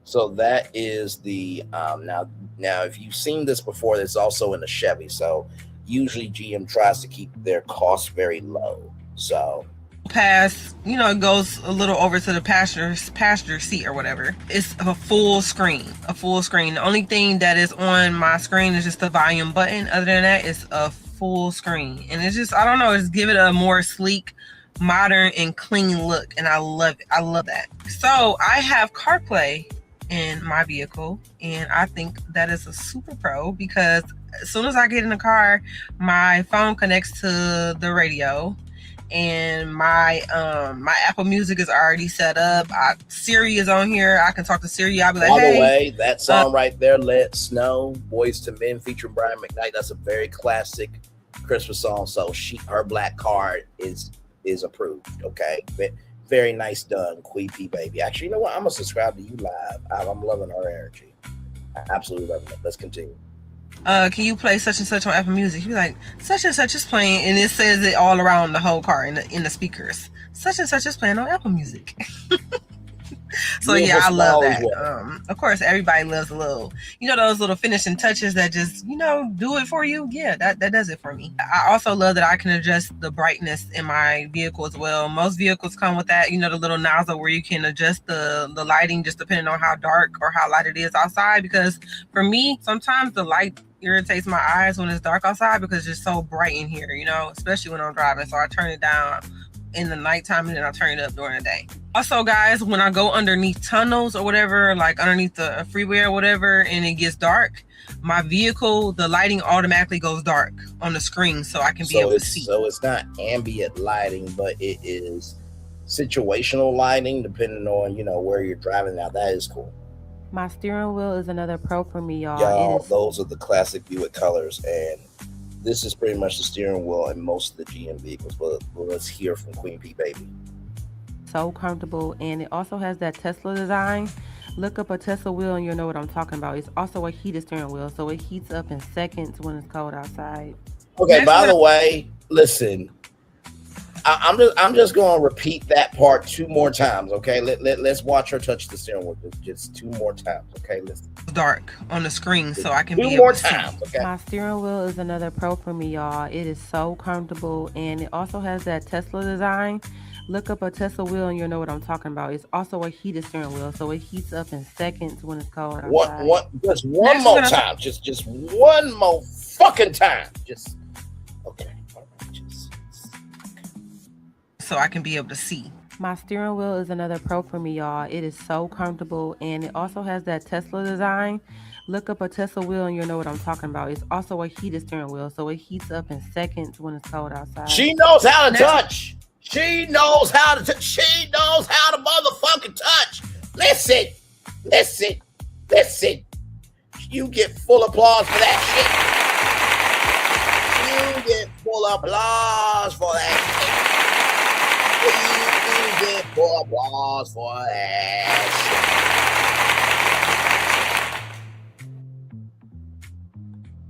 So that is the now if you've seen this before, it's also in the Chevy. So usually GM tries to keep their costs very low. So pass, it goes a little over to the passenger seat or whatever. It's a full screen. The only thing that is on my screen is just the volume button. Other than that, it's a full screen. And it's just, I don't know, just give it a more sleek, modern, and clean look. And I love it. I love that. So I have CarPlay in my vehicle, and I think that is a super pro because as soon as I get in the car, my phone connects to the radio, and my Apple Music is already set up. Siri is on here. I can talk to Siri. I'll be like, by hey, the way, that song right there, Let Snow, Boys to Men featuring Brian McKnight, that's a very classic Christmas song. So her black card is approved. Okay, very nice done, Queen P baby. Actually, you know what? I'm gonna subscribe to you live. I'm loving her energy. I absolutely loving it. Let's continue. Can you play such and such on Apple Music? You be like, such and such is playing, and it says it all around the whole car in the speakers. Such and such is playing on Apple Music. So yeah, I love that. Of course, everybody loves a little, those little finishing touches that just, do it for you. Yeah, that does it for me. I also love that I can adjust the brightness in my vehicle as well. Most vehicles come with that, the little nozzle where you can adjust the lighting just depending on how dark or how light it is outside. Because for me, sometimes the light irritates my eyes when it's dark outside because it's just so bright in here, especially when I'm driving. So I turn it down in the nighttime and then I turn it up during the day. Also, guys, when I go underneath tunnels or whatever, like underneath the freeway or whatever, and it gets dark, my vehicle, the lighting automatically goes dark on the screen so I can be able to see. So it's not ambient lighting, but it is situational lighting depending on, where you're driving. Now, that is cool. My steering wheel is another pro for me, y'all. Y'all, those are the classic Buick colors, and this is pretty much the steering wheel in most of the GM vehicles. But let's hear from Queen P baby. So comfortable, and it also has that Tesla design. Look up a Tesla wheel and you'll know what I'm talking about. It's also a heated steering wheel, so it heats up in seconds when it's cold outside. Okay, by the way, listen, I'm just going to repeat that part 2 more times, okay? Let's watch her touch the steering wheel just 2 more times, okay? Listen. Dark on the screen so I can be 2 able more to times, see. okay? My steering wheel is another pro for me, y'all. It is so comfortable, and it also has that Tesla design. Look up a Tesla wheel and you'll know what I'm talking about. It's also a heated steering wheel, so it heats up in seconds when it's cold outside. Just one more time. Just one more fucking time. Just okay. So I can be able to see. My steering wheel is another pro for me, y'all. It is so comfortable, and it also has that Tesla design. Look up a Tesla wheel and you'll know what I'm talking about. It's also a heated steering wheel, so it heats up in seconds when it's cold outside. She knows how to touch. She knows how to touch. She knows how to motherfucking touch. Listen, applause for that shit. You get full applause for that shit. You get full applause for that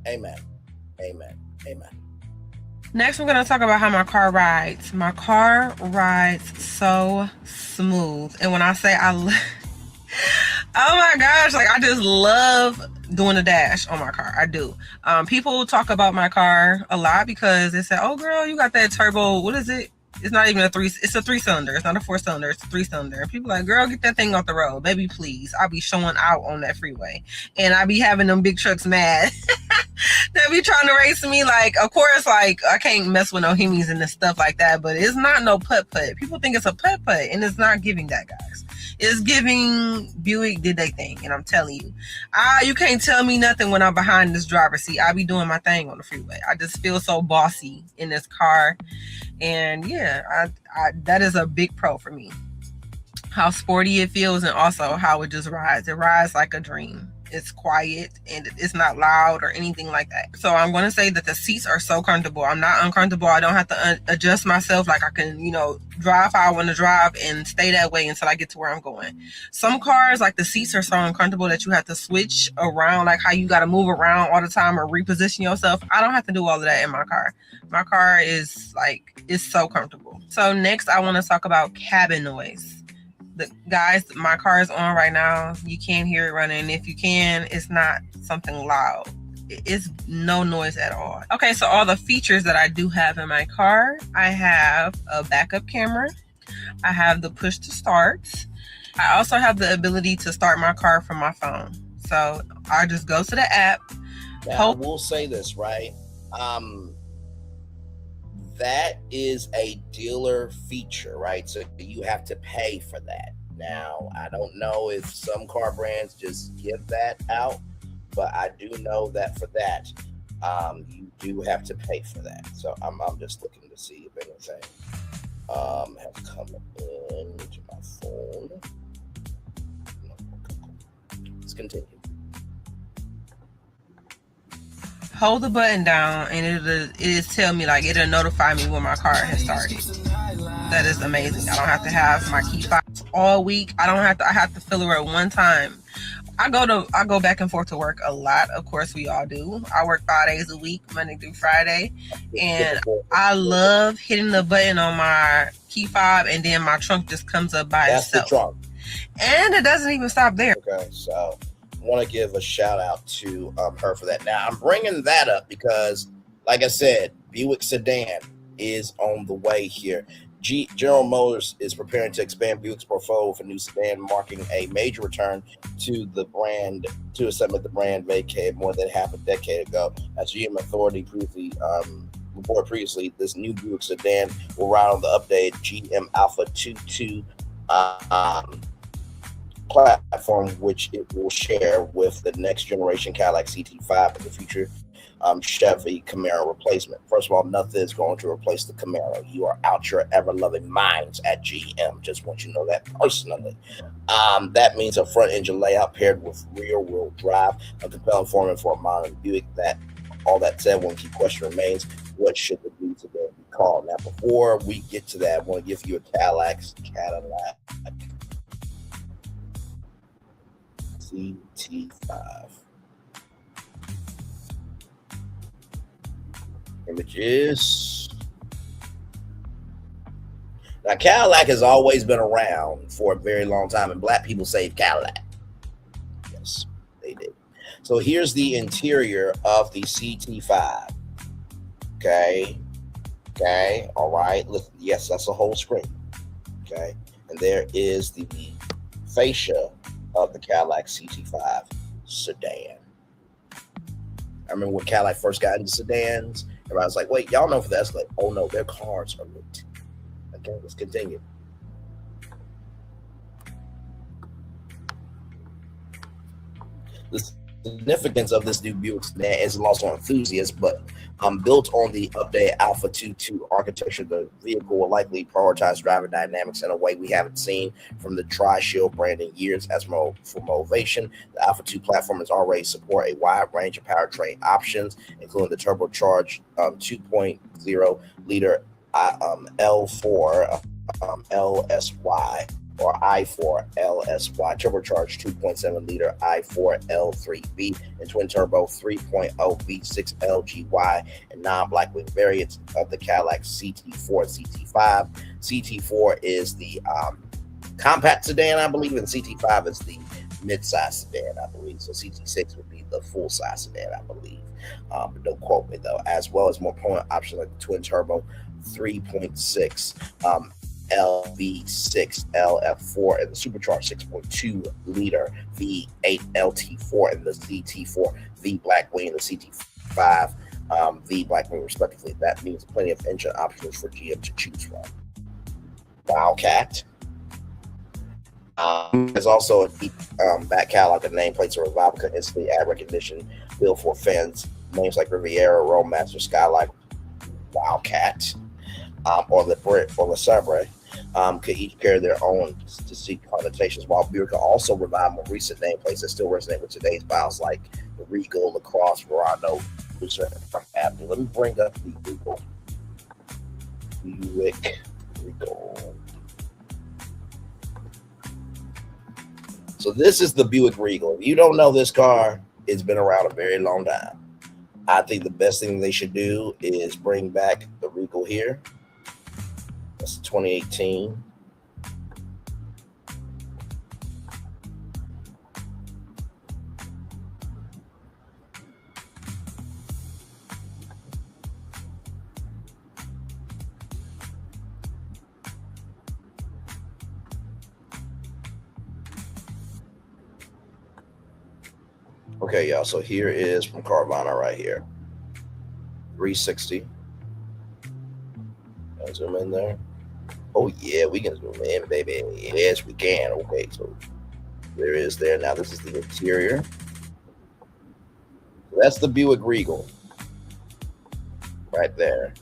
shit. Amen. Amen. Amen. Next, we're going to talk about how my car rides. My car rides so smooth. And when I say oh my gosh, like I just love doing the dash on my car. I do. People talk about my car a lot because they say, oh girl, you got that turbo. What is it? It's not even it's a 3-cylinder. It's not a 4-cylinder. It's a 3-cylinder. People like, girl, get that thing off the road. Baby, please. I'll be showing out on that freeway. And I be having them big trucks mad. They be trying to race me. Like, of course, like, I can't mess with no Hemis and stuff like that. But it's not no putt-putt. People think it's a putt-putt. And it's not giving that, guys. It's giving Buick did they thing. And I'm telling you. You can't tell me nothing when I'm behind this driver's seat. I be doing my thing on the freeway. I just feel so bossy in this car. And yeah, that is a big pro for me. How sporty it feels and also how it just rides. It rides like a dream. It's quiet and it's not loud or anything like that. So I'm going to say that the seats are so comfortable. I'm not uncomfortable. I don't have to adjust myself. Like I can, drive how I want to drive and stay that way until I get to where I'm going. Some cars, like the seats are so uncomfortable that you have to switch around, like how you got to move around all the time or reposition yourself. I don't have to do all of that in my car. My car is it's so comfortable. So next I want to talk about cabin noise. Guys, my car is on right now. You can't hear it running. If you can, it's not something loud. It's no noise at all. Okay, so all the features that I do have in my car, I have a backup camera. I have the push to start. I also have the ability to start my car from my phone. So I just go to the app. Now, I will say this, right? That is a dealer feature, right? So you have to pay for that. Now, I don't know if some car brands just give that out, but I do know that for that, you do have to pay for that. So I'm just looking to see if anything has come into my phone. Let's continue. Hold the button down and it'll tell me, like, it'll notify me when my car has started. That is amazing. I don't have to have my key fobs all week. I have to fill her at one time. I go back and forth to work a lot. Of course, we all do. I work 5 days a week, Monday through Friday. And I love hitting the button on my key fob and then my trunk just comes up by itself. That's the trunk. And it doesn't even stop there. Okay, so I want to give a shout out to her for that. Now, I'm bringing that up because, like I said, Buick Sedan is on the way here. General Motors is preparing to expand Buick's portfolio with a new sedan, marking a major return to the brand, to a segment the brand vacated more than half a decade ago. As GM Authority reported previously, this new Buick sedan will ride on the updated GM Alpha 22 platform, which it will share with the next generation Cadillac CT5 and the future Chevy Camaro replacement. First of all, nothing is going to replace the Camaro. You are out your ever-loving minds at GM. Just want you to know that personally. That means a front engine layout paired with rear-wheel drive, a compelling format for a modern Buick. All that said, one key question remains: what should the Buick today be called? Now, before we get to that, I want to give you a Cadillac CT5. Images. Now, Cadillac has always been around for a very long time, and black people saved Cadillac. Yes, they did. So here's the interior of the CT5. Okay. All right. Look, yes, that's a whole screen. Okay. And there is the fascia of the Cadillac CT5 sedan. I remember when Cadillac first got into sedans, everybody was like, wait, y'all know for that? It's like, oh no, their cars are lit. Okay, let's continue. significance of this new Buick sedan isn't lost on enthusiasts, but built on the updated Alpha 2.2 architecture, the vehicle will likely prioritize driver dynamics in a way we haven't seen from the Tri-Shield brand in years. As for motivation, the Alpha 2 platform has already support a wide range of powertrain options, including the turbocharged 2.0 liter L4 LSY or I4 LSY, turbocharged 2.7 liter I4 L3V, and twin turbo 3.0 V6 LGY, and non-black wing variants of the Cadillac CT4 and CT5. CT4 is the compact sedan, I believe, and CT5 is the mid-size sedan, I believe. So CT6 would be the full-size sedan, I believe. But don't quote me, though. As well as more potent options like the twin turbo 3.6 LV6 LF4 and the supercharged 6.2 liter V8 LT4 and the CT4 V black wing and the CT5 V black wing respectively. That means plenty of engine options for GM to choose from. Wildcat. There's also a deep back catalog of nameplates or revival could instantly add recognition built for fans. Names like Riviera, Roadmaster, Skyline, Wildcat, or Le Sabre could each carry their own distinct connotations, while Buick can also revive more recent nameplates that still resonate with today's styles like the Regal, LaCrosse, Verano, Lucerne, and Park Avenue. Let me bring up the Regal. Buick Regal. So this is the Buick Regal. If you don't know this car, it's been around a very long time. I think the best thing they should do is bring back the Regal here. That's 2018. Okay, y'all. So here is from Carvana right here. 360. I'll zoom in there. Oh yeah, we can zoom in, baby. Yes, we can. Okay, so there is there. Now this is the interior. So that's the Buick Regal. Right there.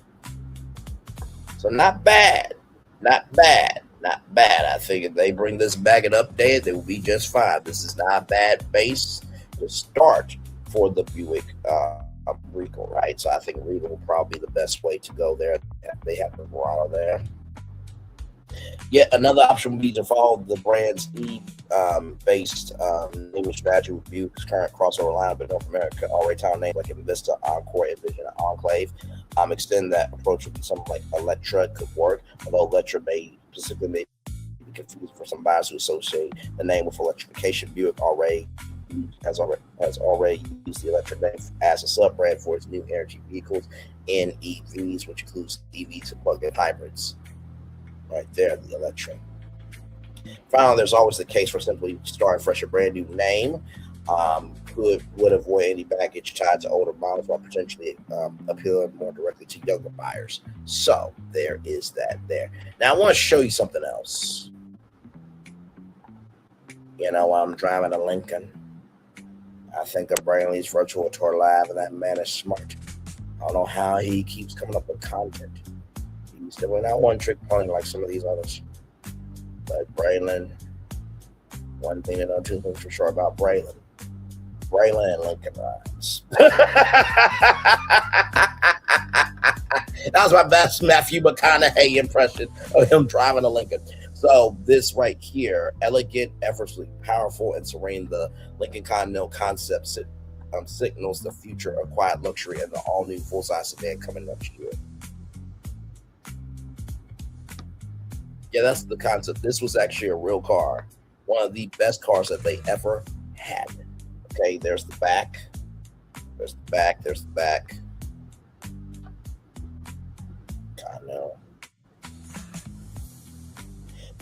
So not bad. Not bad. Not bad. I think if they bring this back and update, they will be just fine. This is not a bad base to start for the Buick Regal, right? So I think Regal will probably be the best way to go there. They have the Verano there. Yet another option would be to follow the brand's E-based naming strategy with Buick's current crossover lineup in North America, already town names like Invista, Encore, Envision, and Enclave. Extend that approach would be something like Electra could work, although Electra may specifically be confused for some buyers who associate the name with electrification. Buick has already used the Electra name as a sub-brand for its new energy vehicles and EVs, which includes EVs and plug-in hybrids. Right there, the Electra. Finally, there's always the case for simply starting fresh, a brand new name would avoid any baggage tied to older models while potentially appealing more directly to younger buyers. So there is that there. Now I want to show you something else. You know, I'm driving a Lincoln. I think of Braylon's virtual tour live, and that man is smart. I don't know how he keeps coming up with content. He's definitely not one trick pony like some of these others. But Braylon, one thing to know, two things for sure about Braylon. Braylon and Lincoln rhymes. That was my best Matthew McConaughey impression of him driving a Lincoln. So this right here, elegant, effortlessly powerful, and serene, the Lincoln Continental concept signals the future of quiet luxury and the all-new full-size sedan coming next year. Yeah, that's the concept. This was actually a real car. One of the best cars that they ever had. Okay, there's the back. There's the back. There's the back. God, no.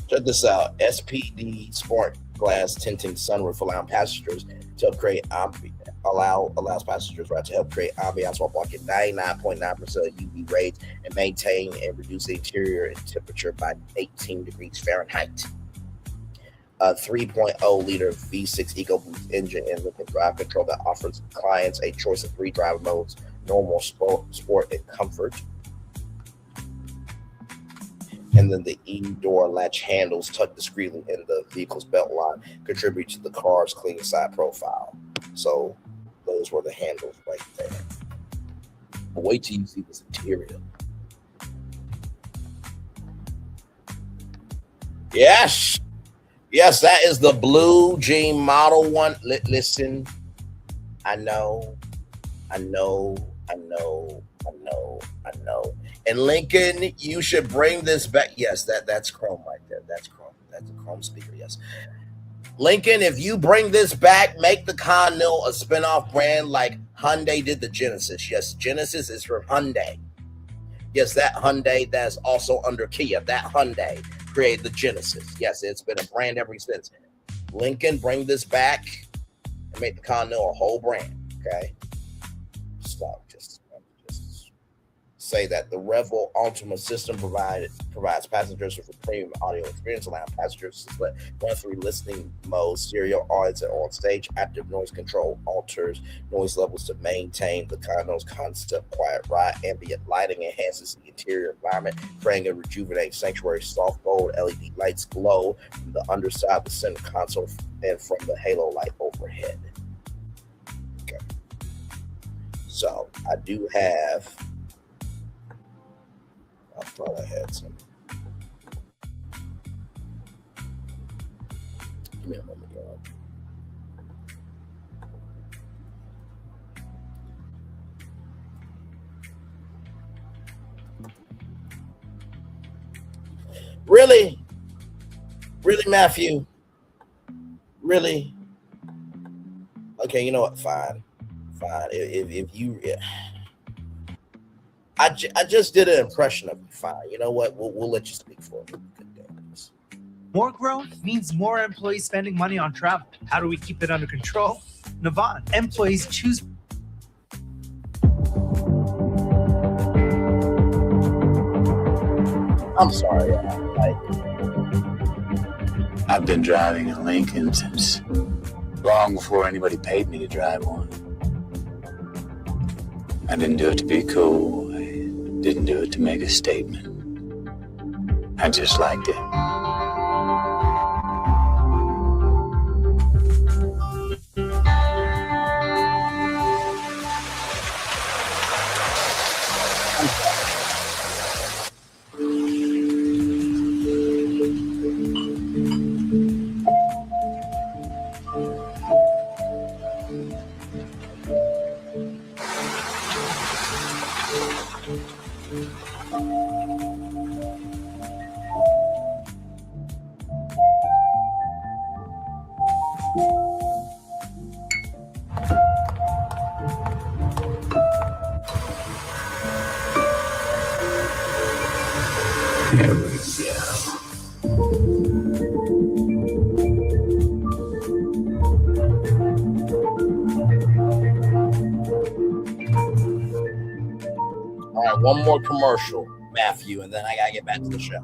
Check this out. SPD Smart Glass Tinting Sunroof allowing passengers to upgrade allows passengers to help create ambiance while blocking 99.9% of UV rays and maintain and reduce the interior temperature by 18 degrees Fahrenheit. a 3.0 liter V6 EcoBoost engine and Lincoln Drive Control that offers clients a choice of 3 drive modes: normal, sport, and comfort. And then the E-door latch handles tucked discreetly in the vehicle's belt line contribute to the car's clean side profile. So those were the handles right there. But wait till you see this interior. Yes. Yes, that is the blue Jean Model 1. Listen, I know. And Lincoln, you should bring this back. Yes, that's chrome right there. That's chrome. That's a chrome speaker, yes. Lincoln, if you bring this back, make the Continental a spinoff brand like Hyundai did the Genesis. Yes, Genesis is from Hyundai. Yes, that Hyundai that's also under Kia. That Hyundai created the Genesis. Yes, it's been a brand ever since. Lincoln, bring this back and make the Continental a whole brand, okay? Stop. Just say that the Revel Ultima system provides passengers with a premium audio experience, allowing passengers to select 1-3 listening modes: stereo, audio, and on stage. Active noise control alters noise levels to maintain the Continental's concept quiet ride. Ambient lighting enhances the interior environment, creating a rejuvenating sanctuary. Soft gold LED lights glow from the underside of the center console and from the halo light overhead. Okay. So I do have. I thought I had some. Give me a moment, y'all. Really? Really, Matthew? Really? Okay, you know what? Fine. If you... I just did an impression of you. Fine. You know what? We'll let you speak for it. More growth means more employees spending money on travel. How do we keep it under control? Navan, employees choose. I'm sorry. I've been driving a Lincoln since long before anybody paid me to drive one. I didn't do it to be cool. I didn't do it to make a statement. I just liked it. One more commercial, Matthew, and then I gotta get back to the show.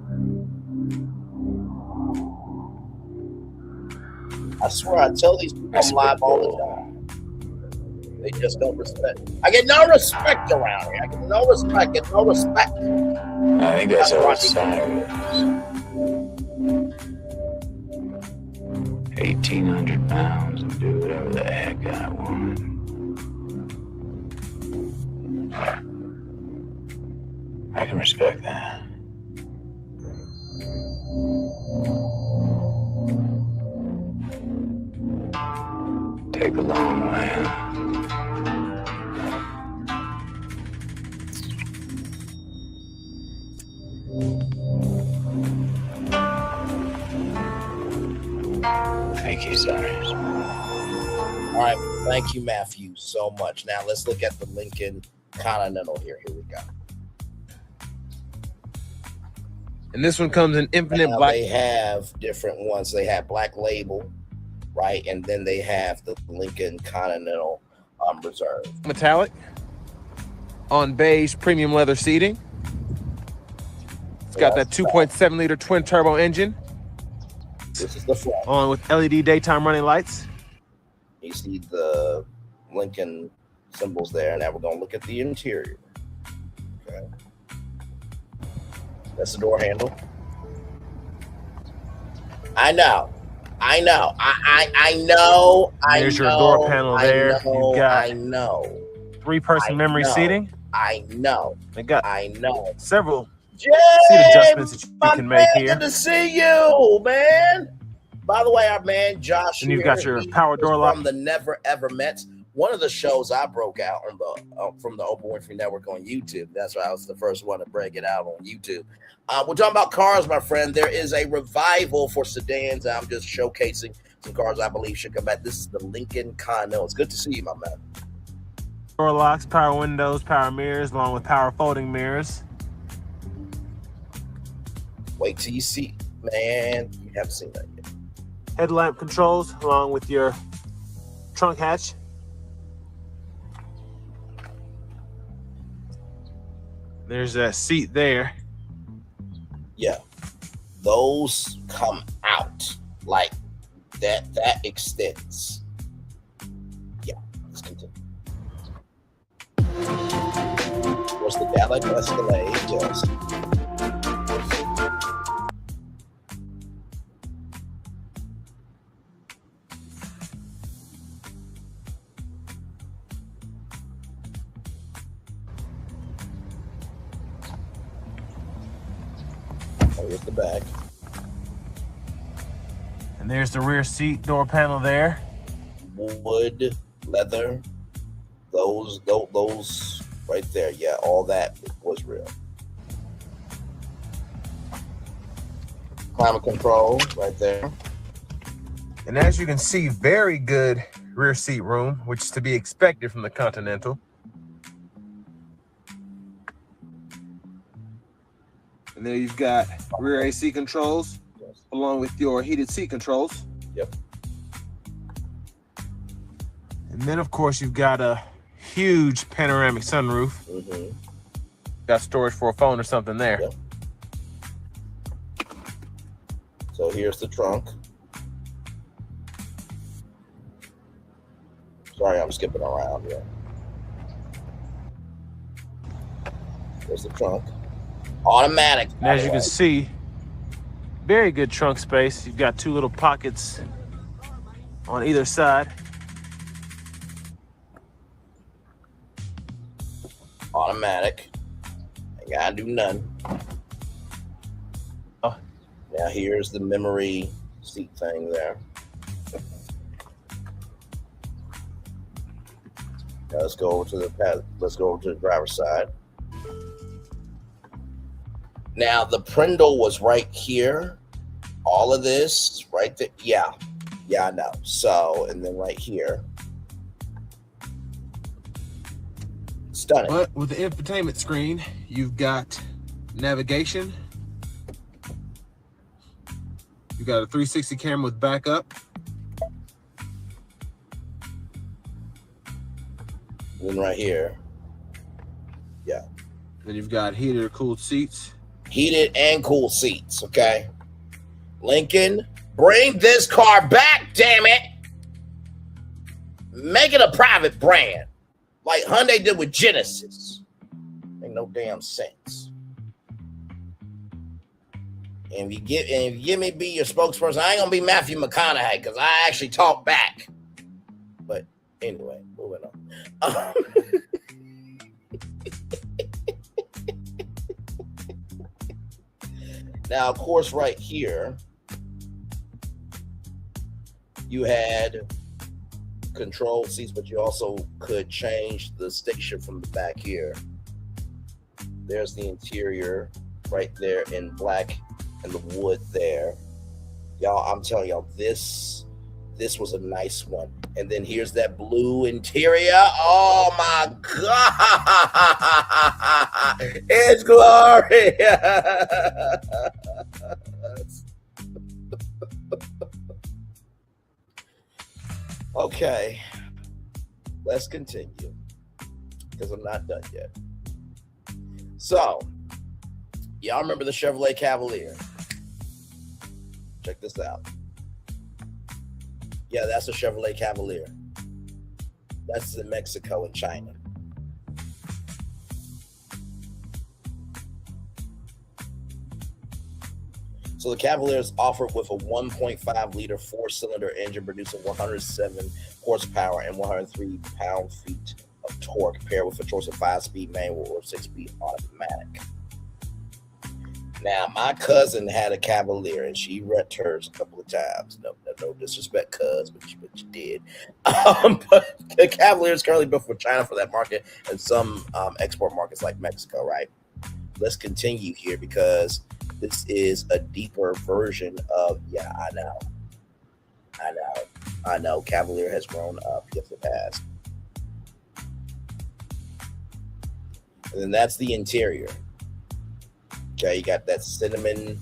I swear, I tell these people I'm live all the time. They just don't respect. I get no respect around here. I get no respect. Get no respect. I think that's all it's saying. 1,800 pounds and do whatever the heck I want. I can respect that. Take the long way. Thank you, Cyrus. All right, thank you, Matthew, so much. Now let's look at the Lincoln Continental here. Here we go. And this one comes in infinite black. They have different ones. They have Black Label, right? And then they have the Lincoln Continental Reserve. Metallic on beige premium leather seating. It's got that 2.7 liter twin turbo engine. This is the front. on with LED daytime running lights. You see the Lincoln symbols there. Now we're going to look at the interior. Okay. That's the door handle. I know. I know. I know. There's your door panel there. You've got I know. 3-person memory seating. I know. They got several Jay, seat adjustments that you can make here. Good to see you, man. By the way, our man Josh. And you've got your power door lock from the Never Ever Mets. One of the shows I broke out on the from the Oprah Winfrey Network on YouTube. That's why I was the first one to break it out on YouTube. We're talking about cars, my friend. There is a revival for sedans. I'm just showcasing some cars I believe should come back. This is the Lincoln Continental. It's good to see you, my man. Door locks, power windows, power mirrors, along with power folding mirrors. Wait till you see, man. You haven't seen that yet. Headlamp controls, along with your trunk hatch. There's that seat there. Yeah, those come out like that. That extends. Yeah, let's continue. What's the Gallic Escalade? Yes. Here's the back. And there's the rear seat door panel there. Wood, leather, those right there. Yeah, all that was real. Climate control right there. And as you can see, very good rear seat room, which is to be expected from the Continental. And there you've got rear AC controls, along with your heated seat controls. Yep. And then, of course, you've got a huge panoramic sunroof. Mm-hmm. Got storage for a phone or something there. Yep. So here's the trunk. Sorry, I'm skipping around here. There's the trunk. Automatic. And as you can see, very good trunk space. You've got two little pockets on either side. Automatic. Ain't gotta do nothing. Oh. Now here's the memory seat thing there. Now let's go over to the driver's side. Now the Prindle was right here. All of this right there. Yeah, I know. So, and then right here. Stunning. But with the infotainment screen, you've got navigation. You've got a 360 camera with backup. And then right here. Yeah. Then you've got heated or cooled seats. Heated and cool seats, okay? Lincoln, bring this car back, damn it! Make it a private brand, like Hyundai did with Genesis. Make no damn sense. And if you give me be your spokesperson, I ain't gonna be Matthew McConaughey because I actually talk back. But anyway, moving on. Now, of course, right here, you had control seats, but you also could change the station from the back here. There's the interior right there in black and the wood there. Y'all, I'm telling y'all, this was a nice one. And then here's that blue interior. Oh my God. It's glorious. Okay. Let's continue. Because I'm not done yet. So, y'all remember the Chevrolet Cavalier? Check this out. Yeah, that's a Chevrolet Cavalier. That's in Mexico and China. So the Cavalier is offered with a 1.5 liter 4-cylinder engine producing 107 horsepower and 103 pound-feet of torque, paired with a choice of 5-speed manual or 6-speed automatic. Now, my cousin had a Cavalier, and she wrecked hers a couple of times. No disrespect, cuz, but you did. But the Cavalier is currently built for China for that market and some export markets like Mexico, right? Let's continue here because this is a deeper version of, yeah, I know. Cavalier has grown up. Yes, it has. And then that's the interior. Okay, you got that cinnamon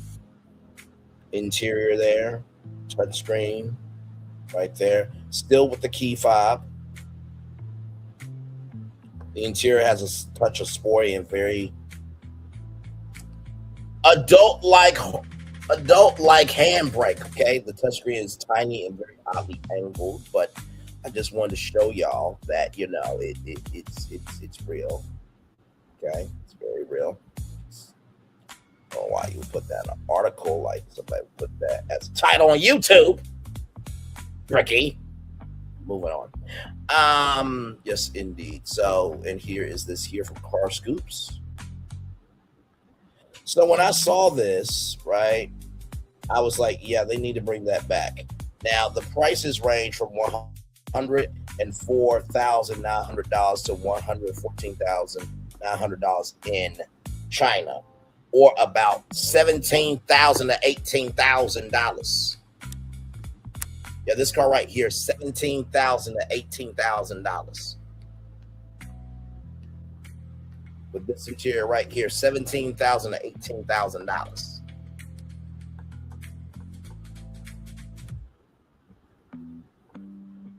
interior there, touchscreen right there, still with the key fob. The interior has a touch of sporty and very adult-like handbrake. Okay, the touchscreen is tiny and very oddly angled, but I just wanted to show y'all that it's real. Okay, it's very real. I don't know why you would put that in an article, like somebody would put that as a title on YouTube. Ricky. Moving on. Yes, indeed. So, and here is this here from Car Scoops. So when I saw this, right, I was like, yeah, they need to bring that back. Now, the prices range from $104,900 to $114,900 in China, or about $17,000 to $18,000. Yeah, this car right here, $17,000 to $18,000. With this interior right here, $17,000 to $18,000.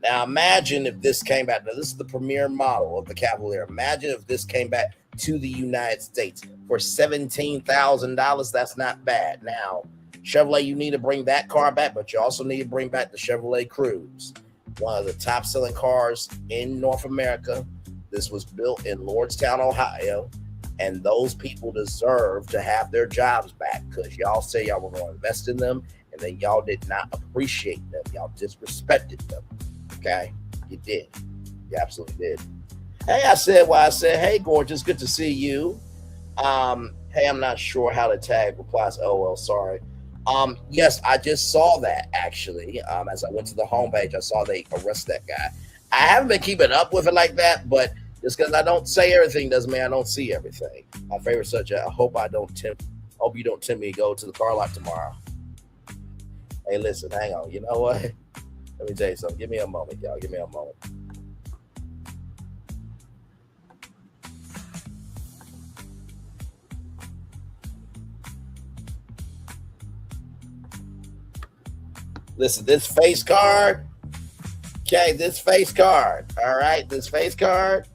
Now imagine if this came back. Now this is the premier model of the Cavalier. Imagine if this came back to the United States for $17,000. That's not bad. Now, Chevrolet, you need to bring that car back, but you also need to bring back the Chevrolet Cruze, one of the top selling cars in North America. This was built in Lordstown, Ohio, and those people deserve to have their jobs back because y'all say y'all were going to invest in them, and then y'all did not appreciate them. Y'all disrespected them. Okay? You did. You absolutely did. Hey, I said, hey, gorgeous, good to see you. Hey, I'm not sure how to tag replies. Oh, well, sorry. Yes, I just saw that, actually. As I went to the homepage, I saw they arrested that guy. I haven't been keeping up with it like that, but just because I don't say everything doesn't mean I don't see everything. My favorite subject, I hope you don't tempt me to go to the car lot tomorrow. Hey, listen, hang on. You know what? Let me tell you something. Give me a moment, y'all. Give me a moment. Listen, this face card, okay, all right, this face card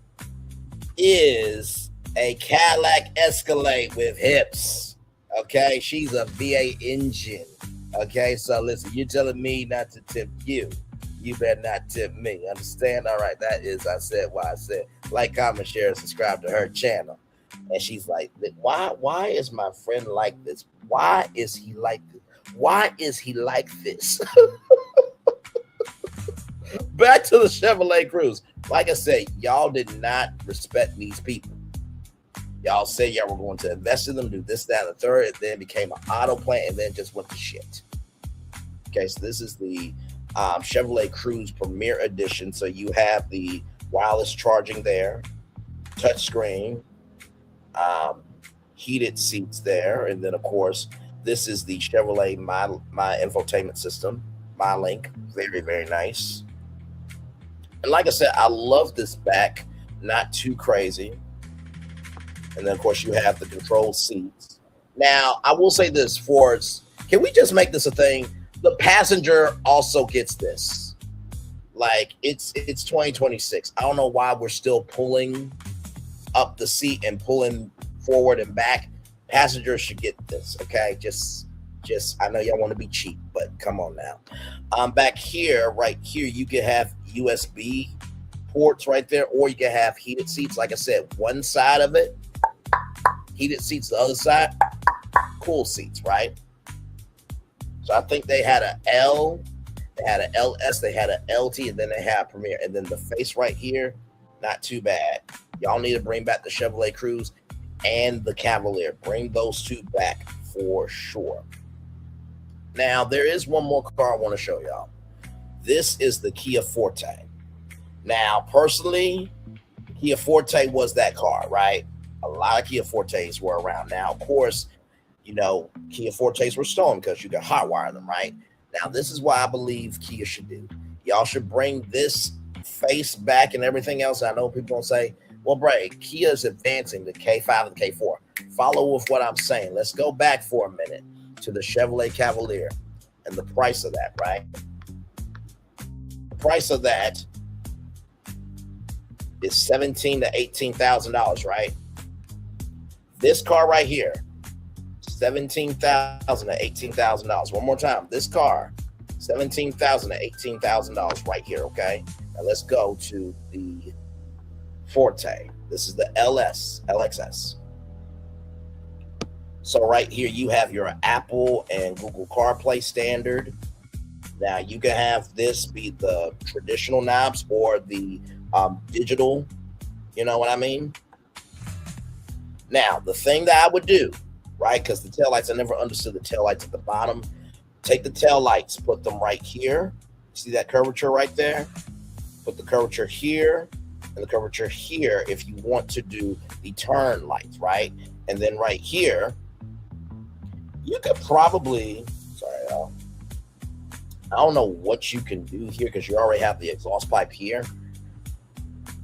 is a Cadillac Escalade with hips, okay? She's a V8 engine, okay? So listen, you're telling me not to tip you. You better not tip me, understand? All right, that is, I said why I said. Like, comment, share, and subscribe to her channel. And she's like, why is my friend like this? Why is he like this? Why is he like this? Back to the Chevrolet Cruze. Like I said, y'all did not respect these people. Y'all said y'all were going to invest in them, do this, that, and the third. It then became an auto plant and then just went to shit. Okay, so this is the Chevrolet Cruze Premier Edition. So you have the wireless charging there, touchscreen, heated seats there, and then, of course, this is the Chevrolet My infotainment system, MyLink. Very, very nice. And like I said, I love this back. Not too crazy. And then, of course, you have the control seats. Now, I will say this, Fords, can we just make this a thing? The passenger also gets this. Like, it's 2026. I don't know why we're still pulling up the seat and pulling forward and back. Passengers should get this, okay? Just Just, I know y'all want to be cheap, but come on now. Back here, right here, you can have USB ports right there, or you can have heated seats. Like I said, one side of it, heated seats, the other side, cool seats, right? So I think they had an L, they had an LS, they had an LT, and then they had Premier. And then the face right here, not too bad. Y'all need to bring back the Chevrolet Cruze and the Cavalier. Bring those two back for sure. Now, there is one more car I want to show y'all. This is the Kia Forte. Now, personally, Kia Forte was that car, right? A lot of Kia Fortes were around. Now, of course, you know, Kia Fortes were stolen because you can hotwire them, right? Now, this is what I believe Kia should do. Y'all should bring this face back and everything else. I know people don't say, well, Bray, Kia is advancing the K5 and K4. Follow with what I'm saying. Let's go back for a minute to the Chevrolet Cavalier and the price of that, right? The price of that is $17,000 to $18,000, right? This car right here, $17,000 to $18,000. One more time. This car, $17,000 to $18,000 right here, okay? Now let's go to the Forte. This is the LXS. So right here, you have your Apple and Google CarPlay standard. Now you can have this be the traditional knobs or the digital, you know what I mean? Now, the thing that I would do, right, because the taillights, I never understood the taillights at the bottom. Take the taillights, put them right here. See that curvature right there? Put the curvature here and the curvature here if you want to do the turn lights, right? And then right here, you could probably, I don't know what you can do here because you already have the exhaust pipe here.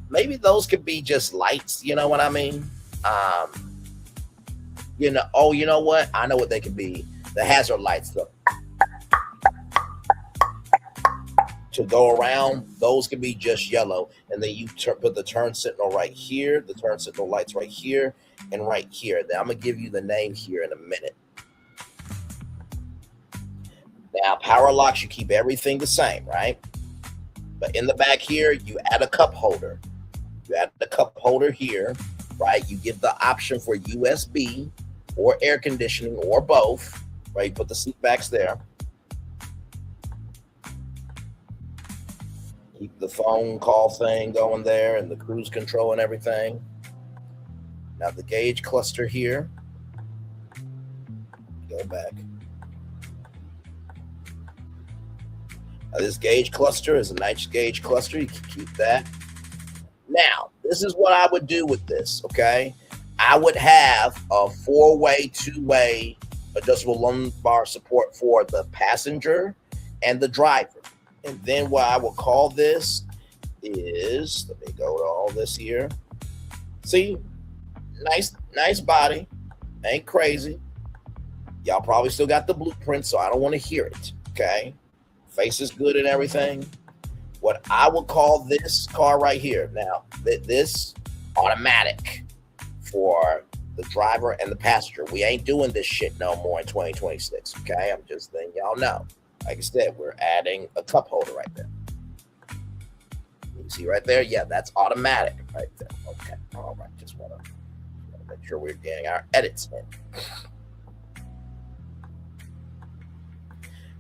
Maybe those could be just lights, you know what I mean? You know, oh, you know what? I know what they could be. The hazard lights, to go around, those could be just yellow. And then you put the turn signal right here, the turn signal lights right here, and right here. Then I'm going to give you the name here in a minute. Now, power locks, you keep everything the same, right? But in the back here, you add a cup holder. You add the cup holder here, right? You give the option for USB or air conditioning or both, right? You put the seat backs there. Keep the phone call thing going there and the cruise control and everything. Now the gauge cluster here. Go back. Now this gauge cluster is a nice gauge cluster. You can keep that. Now, this is what I would do with this, okay? I would have a 4-way, 2-way adjustable lumbar support for the passenger and the driver. And then what I will call this is, let me go to all this here. See, nice body, ain't crazy. Y'all probably still got the blueprint, so I don't want to hear it, okay? Face is good and everything. What I would call this car right here, now, this automatic for the driver and the passenger. We ain't doing this shit no more in 2026, okay? I'm just letting y'all know. Like I said, we're adding a cup holder right there. You see right there? Yeah, that's automatic right there. Okay, all right. Just want to make sure we're getting our edits in.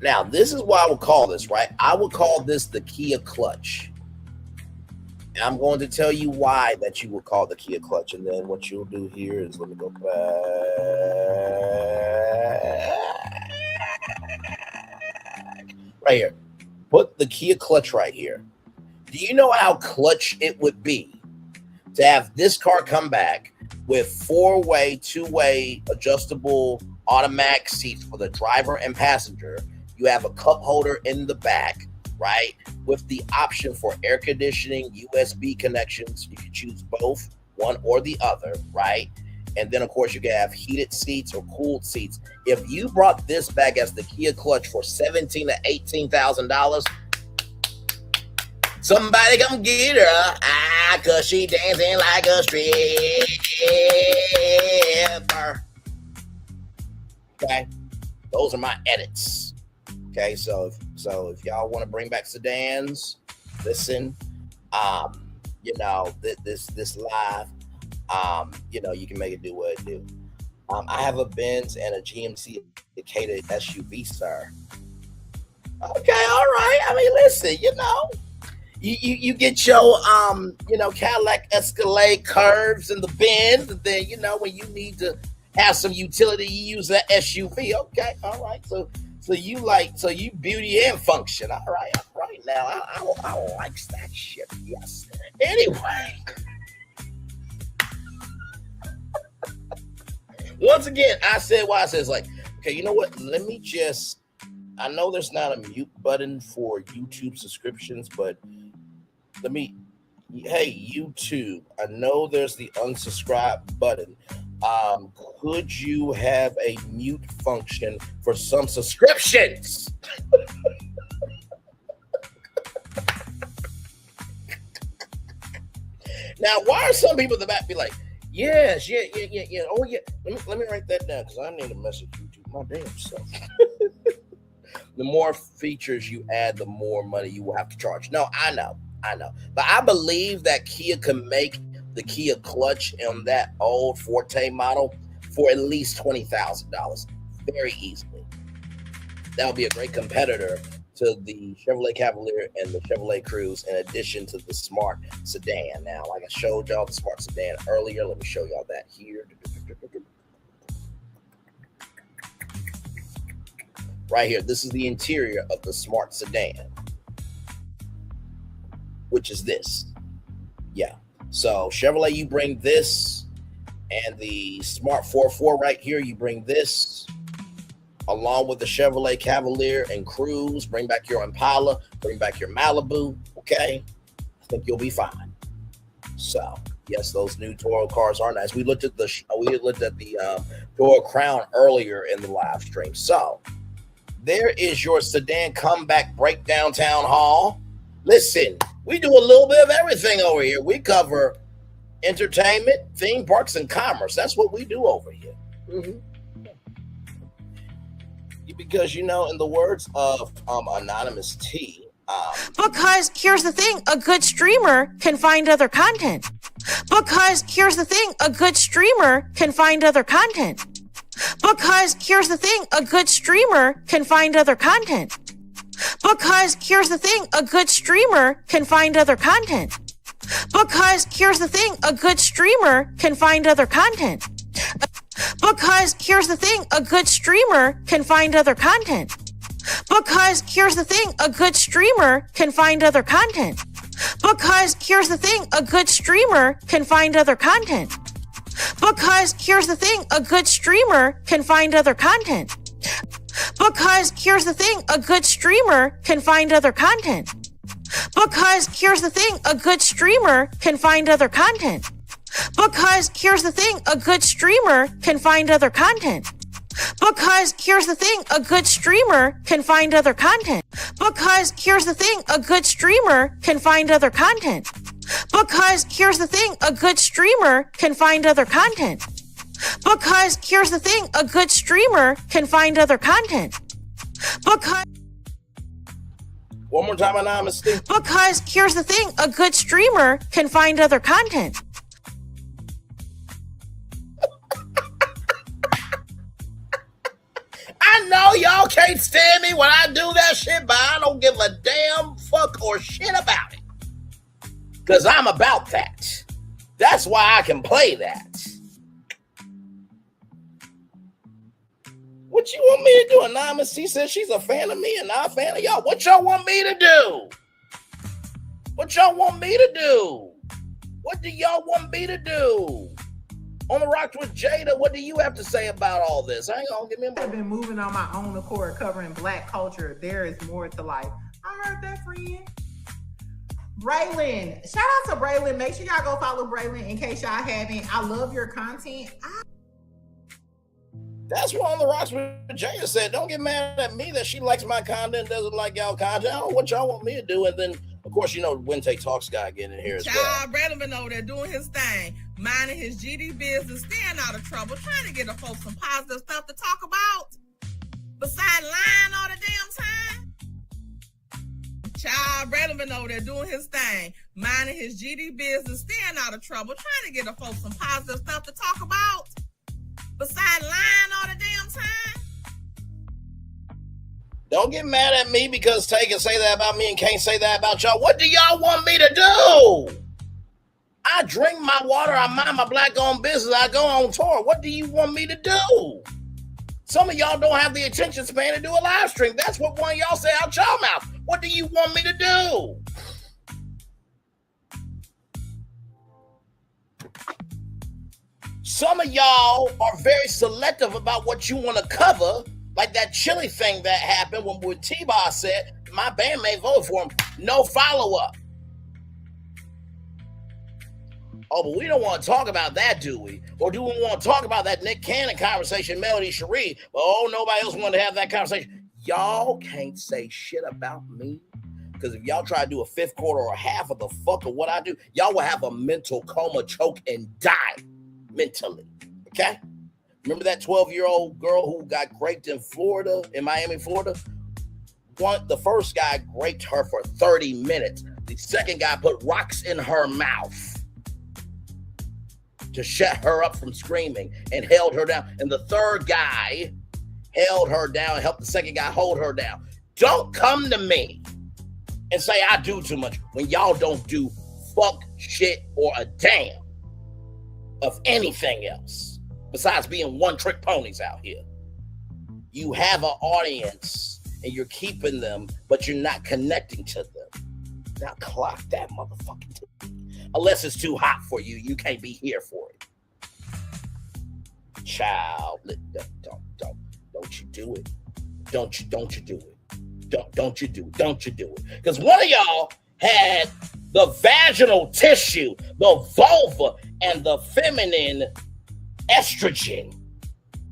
Now, this is what I would call this, right? I would call this the Kia clutch. And I'm going to tell you why that you would call the Kia clutch. And then what you'll do here is, let me go back. Right here. Put the Kia clutch right here. Do you know how clutch it would be to have this car come back with 4-way, 2-way adjustable automatic seats for the driver and passenger? You have a cup holder in the back, right? With the option for air conditioning, USB connections. You can choose both, one or the other, right? And then, of course, you can have heated seats or cooled seats. If you brought this back as the Kia clutch for $17,000 to $18,000, somebody come get her. Cause she dancing like a stripper. Okay? Those are my edits. Okay, so if y'all want to bring back sedans, listen. You know, this live, you know, you can make it do what it do. I have a Benz and a GMC Takeda SUV, sir. Okay, all right. I mean, listen, you know, you get your you know, Cadillac Escalade curves and the Benz, and then, you know, when you need to have some utility, you use that SUV. Okay, all right. So you beauty and function. All right now. I like that shit. Yes. Anyway. Once again, I said why I said, it's like, okay, you know what? Let me just, I know there's not a mute button for YouTube subscriptions, but hey, YouTube, I know there's the unsubscribe button. Could you have a mute function for some subscriptions? Now, why are some people in the back be like, yes, yeah. Oh, yeah. Let me write that down because I need to message YouTube my damn self. The more features you add, the more money you will have to charge. No, I know. But I believe that Kia can make the Kia clutch in that old Forte model for at least $20,000 very easily. That would be a great competitor to the Chevrolet Cavalier and the Chevrolet Cruze, in addition to the Smart Sedan. Now, like I showed y'all the Smart Sedan earlier, let me show y'all that here. Right here, this is the interior of the Smart Sedan, which is this. Yeah. So Chevrolet, you bring this, and the Smart 4.4 right here, you bring this, along with the Chevrolet Cavalier and Cruze. Bring back your Impala, bring back your Malibu. Okay, I think you'll be fine. So yes, those new Toro cars are nice. We looked at the Toro Crown earlier in the live stream. So there is your sedan comeback breakdown town hall. Listen, we do a little bit of everything over here. We cover entertainment, theme parks, and commerce. That's what we do over here. Mm-hmm. Because, you know, in the words of Anonymous T, because here's the thing, a good streamer can find other content. Because here's the thing, a good streamer can find other content. Because here's the thing, a good streamer can find other content. Because here's the thing, a good streamer can find other content. Because here's the thing, a good streamer can find other content. Because here's the thing, a good streamer can find other content. Because here's the thing, a good streamer can find other content. Because here's the thing, a good streamer can find other content. Because here's the thing, a good streamer can find other content. Because here's the thing, a good streamer can find other content. Because here's the thing, a good streamer can find other content. Because here's the thing, a good streamer can find other content. Because here's the thing, a good streamer can find other content. Because here's the thing, a good streamer can find other content. Because here's the thing, a good streamer can find other content. Because here's the thing, a good streamer can find other content. Because one more time, Anonymous T. Because here's the thing, a good streamer can find other content. I know y'all can't stand me when I do that shit, but I don't give a damn fuck or shit about it. Because I'm about that. That's why I can play that. What you want me to do? Anonymous, she says she's a fan of me and not a fan of y'all. What y'all want me to do? What y'all want me to do? What do y'all want me to do? On the Rocks with Jada, what do you have to say about all this? Hang on, give me a moment. I've been moving on my own accord, covering Black culture. There is more to life. I heard that, friend. Braylon, shout out to Braylon. Make sure y'all go follow Braylon in case y'all haven't. I love your content. That's what On the Rocks with Jada said. Don't get mad at me that she likes my content, doesn't like y'all content. I don't know what y'all want me to do. And then, of course, you know, Wednesday Talks guy getting in here as well. Braylon been over there doing his thing, minding his GD business, staying out of trouble, trying to get a folks some positive stuff to talk about. Besides lying all the damn time. Child, Braylon been over there doing his thing, minding his GD business, staying out of trouble, trying to get the folks some positive stuff to talk about. Besides lying all the damn time. Don't get mad at me because Tay can say that about me and can't say that about y'all. What do y'all want me to do? I drink my water. I mind my black-owned business. I go on tour. What do you want me to do? Some of y'all don't have the attention span to do a live stream. That's what one of y'all say out y'all mouth. What do you want me to do? Some of y'all are very selective about what you want to cover, like that chili thing that happened when T-Bar said, my bandmate voted for him, no follow-up. Oh, but we don't want to talk about that, do we? Or do we want to talk about that Nick Cannon conversation, Melody Cherie? But oh, nobody else wanted to have that conversation. Y'all can't say shit about me. Because if y'all try to do a fifth quarter or half of the fuck of what I do, y'all will have a mental coma, choke, and die mentally. Okay? Remember that 12-year-old girl who got raped in Florida, in Miami, Florida? The first guy raped her for 30 minutes. The second guy put rocks in her mouth to shut her up from screaming and held her down. And the third guy held her down and helped the second guy hold her down. Don't come to me and say I do too much when y'all don't do fuck, shit, or a damn of anything else besides being one-trick ponies out here. You have an audience and you're keeping them, but you're not connecting to them. Now clock that motherfucking thing. Unless it's too hot for you, you can't be here for it. Child, don't you do it. Don't you do it. Don't you do it. Because one of y'all had the vaginal tissue, the vulva, and the feminine estrogen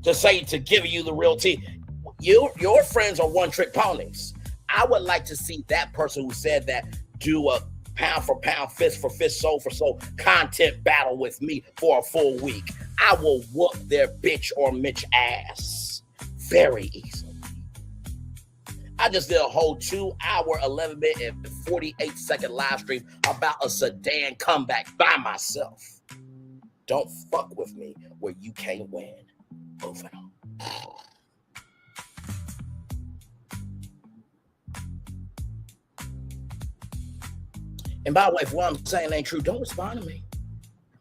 to give you the real tea. Your friends are one-trick ponies. I would like to see that person who said that do a pound for pound, fist for fist, soul for soul content battle with me for a full week. I will whoop their bitch or Mitch ass very easily. I just did a whole 2-hour, 11-minute, and 48-second live stream about a Sedan comeback by myself. Don't fuck with me where you can't win. Moving on. And by the way, if what I'm saying ain't true, don't respond to me.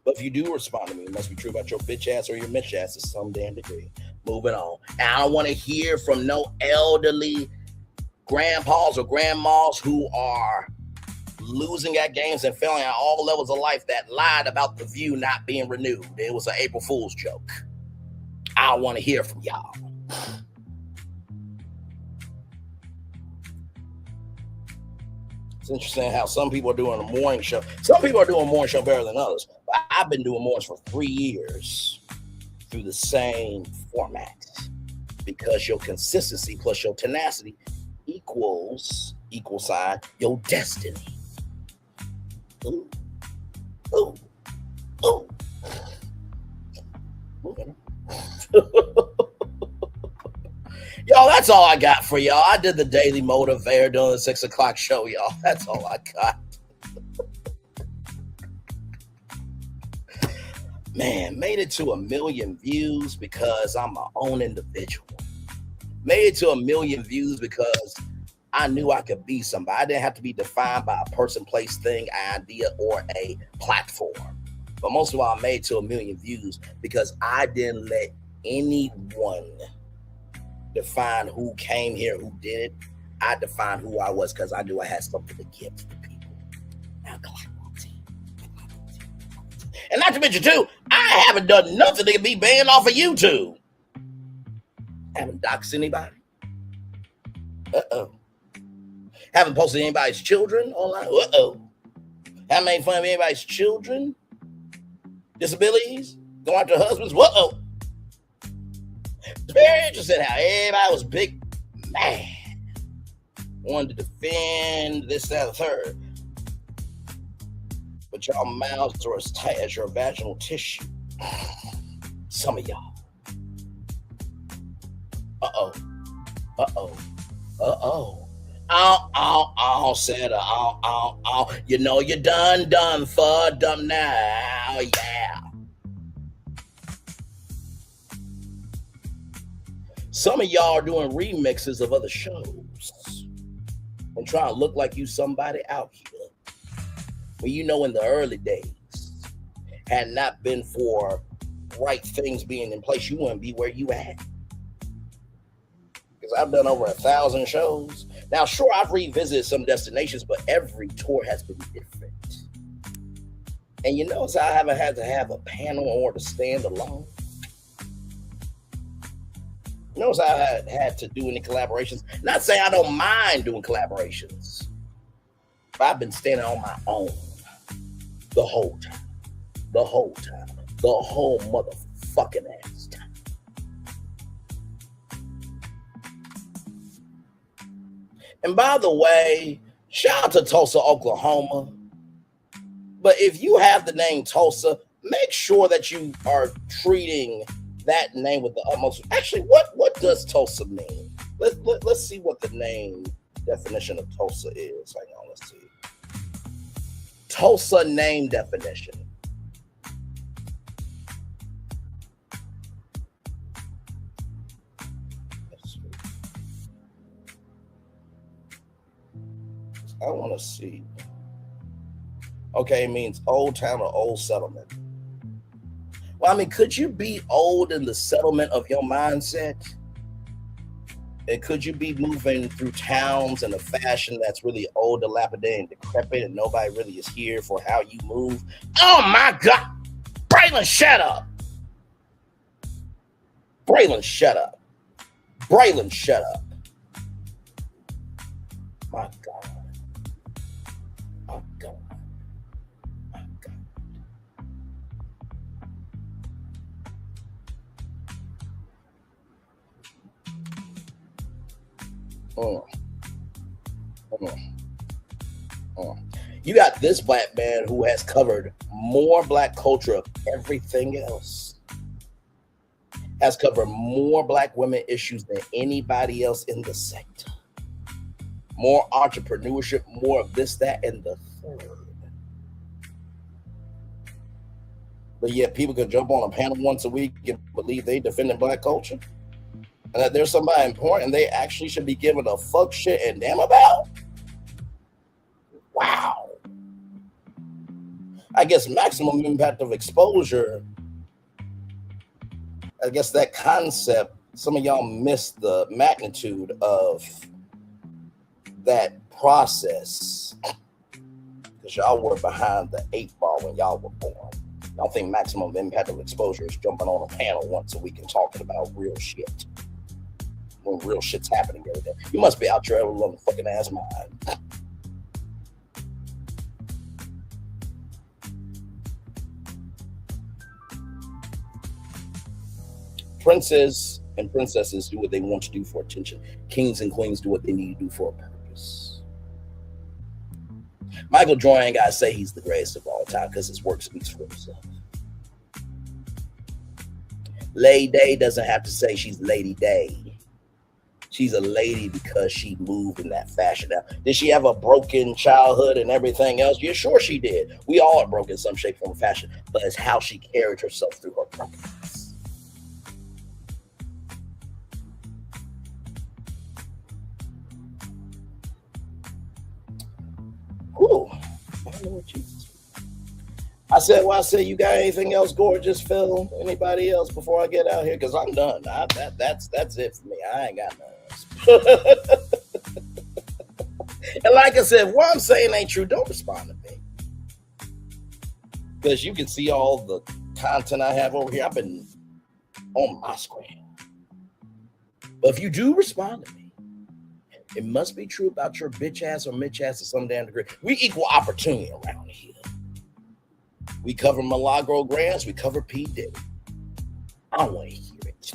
But if you do respond to me, it must be true about your bitch ass or your Mitch ass to some damn degree. Moving on. And I don't want to hear from no elderly grandpas or grandmas who are losing at games and failing at all levels of life that lied about the View not being renewed. It was an April Fool's joke. I don't want to hear from y'all. It's interesting how some people are doing a morning show. Some people are doing a morning show better than others. But I've been doing mornings for 3 years through the same format because your consistency plus your tenacity equals your destiny. Ooh. Y'all, that's all I got for y'all. I did the Daily Motivator during the 6 o'clock show, y'all. That's all I got. Man, made it to 1 million views because I'm my own individual. Made it to 1 million views because I knew I could be somebody. I didn't have to be defined by a person, place, thing, idea, or a platform. But most of all, I made it to 1 million views because I didn't let anyone define who came here, who did it. I defined who I was because I knew I had something to give to the people. Now, and not to mention, too, I haven't done nothing to be banned off of YouTube. Haven't doxed anybody. Haven't posted anybody's children online. Haven't made fun of anybody's children. Disabilities. Going after husbands. It's very interesting how everybody was big mad. Wanted to defend this, that, and the third. But y'all mouths are as tight as your vaginal tissue. Some of y'all. Uh-oh. Uh-oh. Oh, said oh. You know you're done for dumb now, yeah. Some of y'all are doing remixes of other shows and trying to look like you somebody out here. When you know in the early days, had not been for right things being in place, you wouldn't be where you at. Because I've done over 1,000 shows. Now, sure, I've revisited some destinations, but every tour has been different. And you notice I haven't had to have a panel or to stand alone. You notice I had to do any collaborations. Not saying I don't mind doing collaborations, but I've been standing on my own the whole time. The whole motherfucking ass time. And by the way, shout out to Tulsa, Oklahoma. But if you have the name Tulsa, make sure that you are treating that name with the utmost. Actually, what does Tulsa mean? Let's see what the name definition of Tulsa is. Hang on, let's see. Tulsa name definition. I want to see. Okay, it means old town or old settlement. Well, I mean, could you be old in the settlement of your mindset? And could you be moving through towns in a fashion that's really old, dilapidated, and decrepit, and nobody really is here for how you move? Oh my God! Braylon, shut up! Braylon, shut up! Braylon, shut up! My God. My God. My God. You got this black man who has covered more black culture of everything else, has covered more black women issues than anybody else in the sector, more entrepreneurship, more of this, that, and the third. But yet people can jump on a panel once a week and believe they defending black culture, and that there's somebody important they actually should be giving a fuck shit and damn about. Wow. I guess maximum impact of exposure, I guess that concept, some of y'all missed the magnitude of that process because y'all were behind the 8 ball when y'all were born. Y'all think maximum impact of exposure is jumping on a panel once a week and talking about real shit when real shit's happening every day. You must be out your ever loving fucking ass mind. Princes and princesses do what they want to do for attention. Kings and queens do what they need to do for a purpose. Michael Jordan ain't gotta say he's the greatest of all time because his work speaks for himself. Lady Day doesn't have to say she's Lady Day. She's a lady because she moved in that fashion. Now, did she have a broken childhood and everything else? Yeah, sure she did. We all are broken in some shape, form, or fashion, but it's how she carried herself through her brokenness. Ooh, Lord Jesus. I said, you got anything else, gorgeous Phil? Anybody else before I get out here? Because I'm done. That's it for me. I ain't got nothing else. And like I said, what I'm saying ain't true. Don't respond to me. Because you can see all the content I have over here. I've been on my screen. But if you do respond to me, it must be true about your bitch ass or Mitch ass to some damn degree. We equal opportunity around here. We cover Milagro Grants. We cover P. Diddy. I don't want to hear it.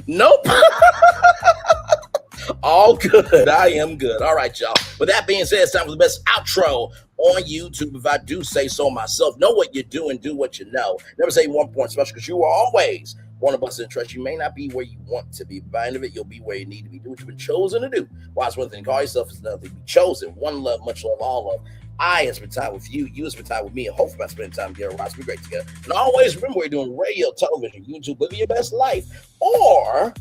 Nope. All good. I am good. All right, y'all. With that being said, it's time for the best outro on YouTube. If I do say so myself, know what you do and do what you know. Never say 1 point special because you are always want to bust in trust. You may not be where you want to be. By the end of it, you'll be where you need to be. Do what you've been chosen to do. Why it's one thing to call yourself, is another thing to be chosen. One love, much love, all love. I have spent time with you. You have spent time with me. And hopefully, I spend time together. We'll be great together. And always remember, we're doing radio, television, YouTube, living your best life. Or,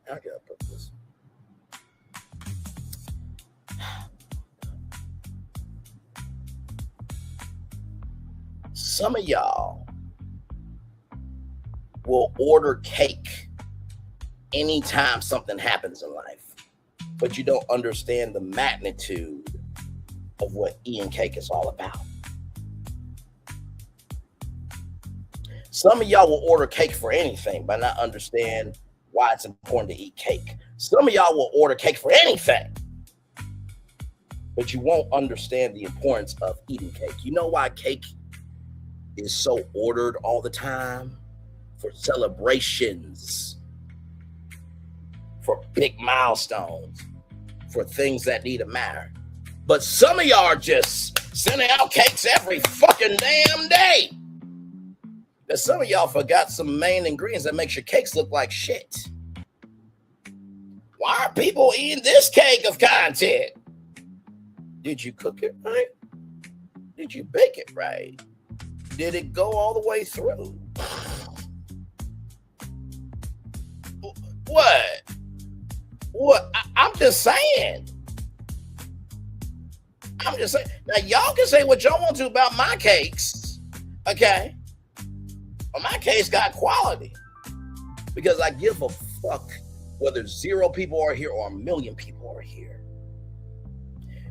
I gotta put this. Some of y'all will order cake anytime something happens in life, but you don't understand the magnitude of what eating cake is all about. Some of y'all will order cake for anything, but not understand why it's important to eat cake. Some of y'all will order cake for anything, but you won't understand the importance of eating cake. You know why cake is so ordered all the time? For celebrations, for big milestones, for things that need to matter. But some of y'all are just sending out cakes every fucking damn day. That some of y'all forgot some main ingredients that makes your cakes look like shit. Why are people eating this cake of content? Did you cook it right? Did you bake it right? Did it go all the way through? What? I'm just saying. Now, y'all can say what y'all want to about my cakes, okay? But my cakes got quality because I give a fuck whether 0 people are here or 1 million people are here.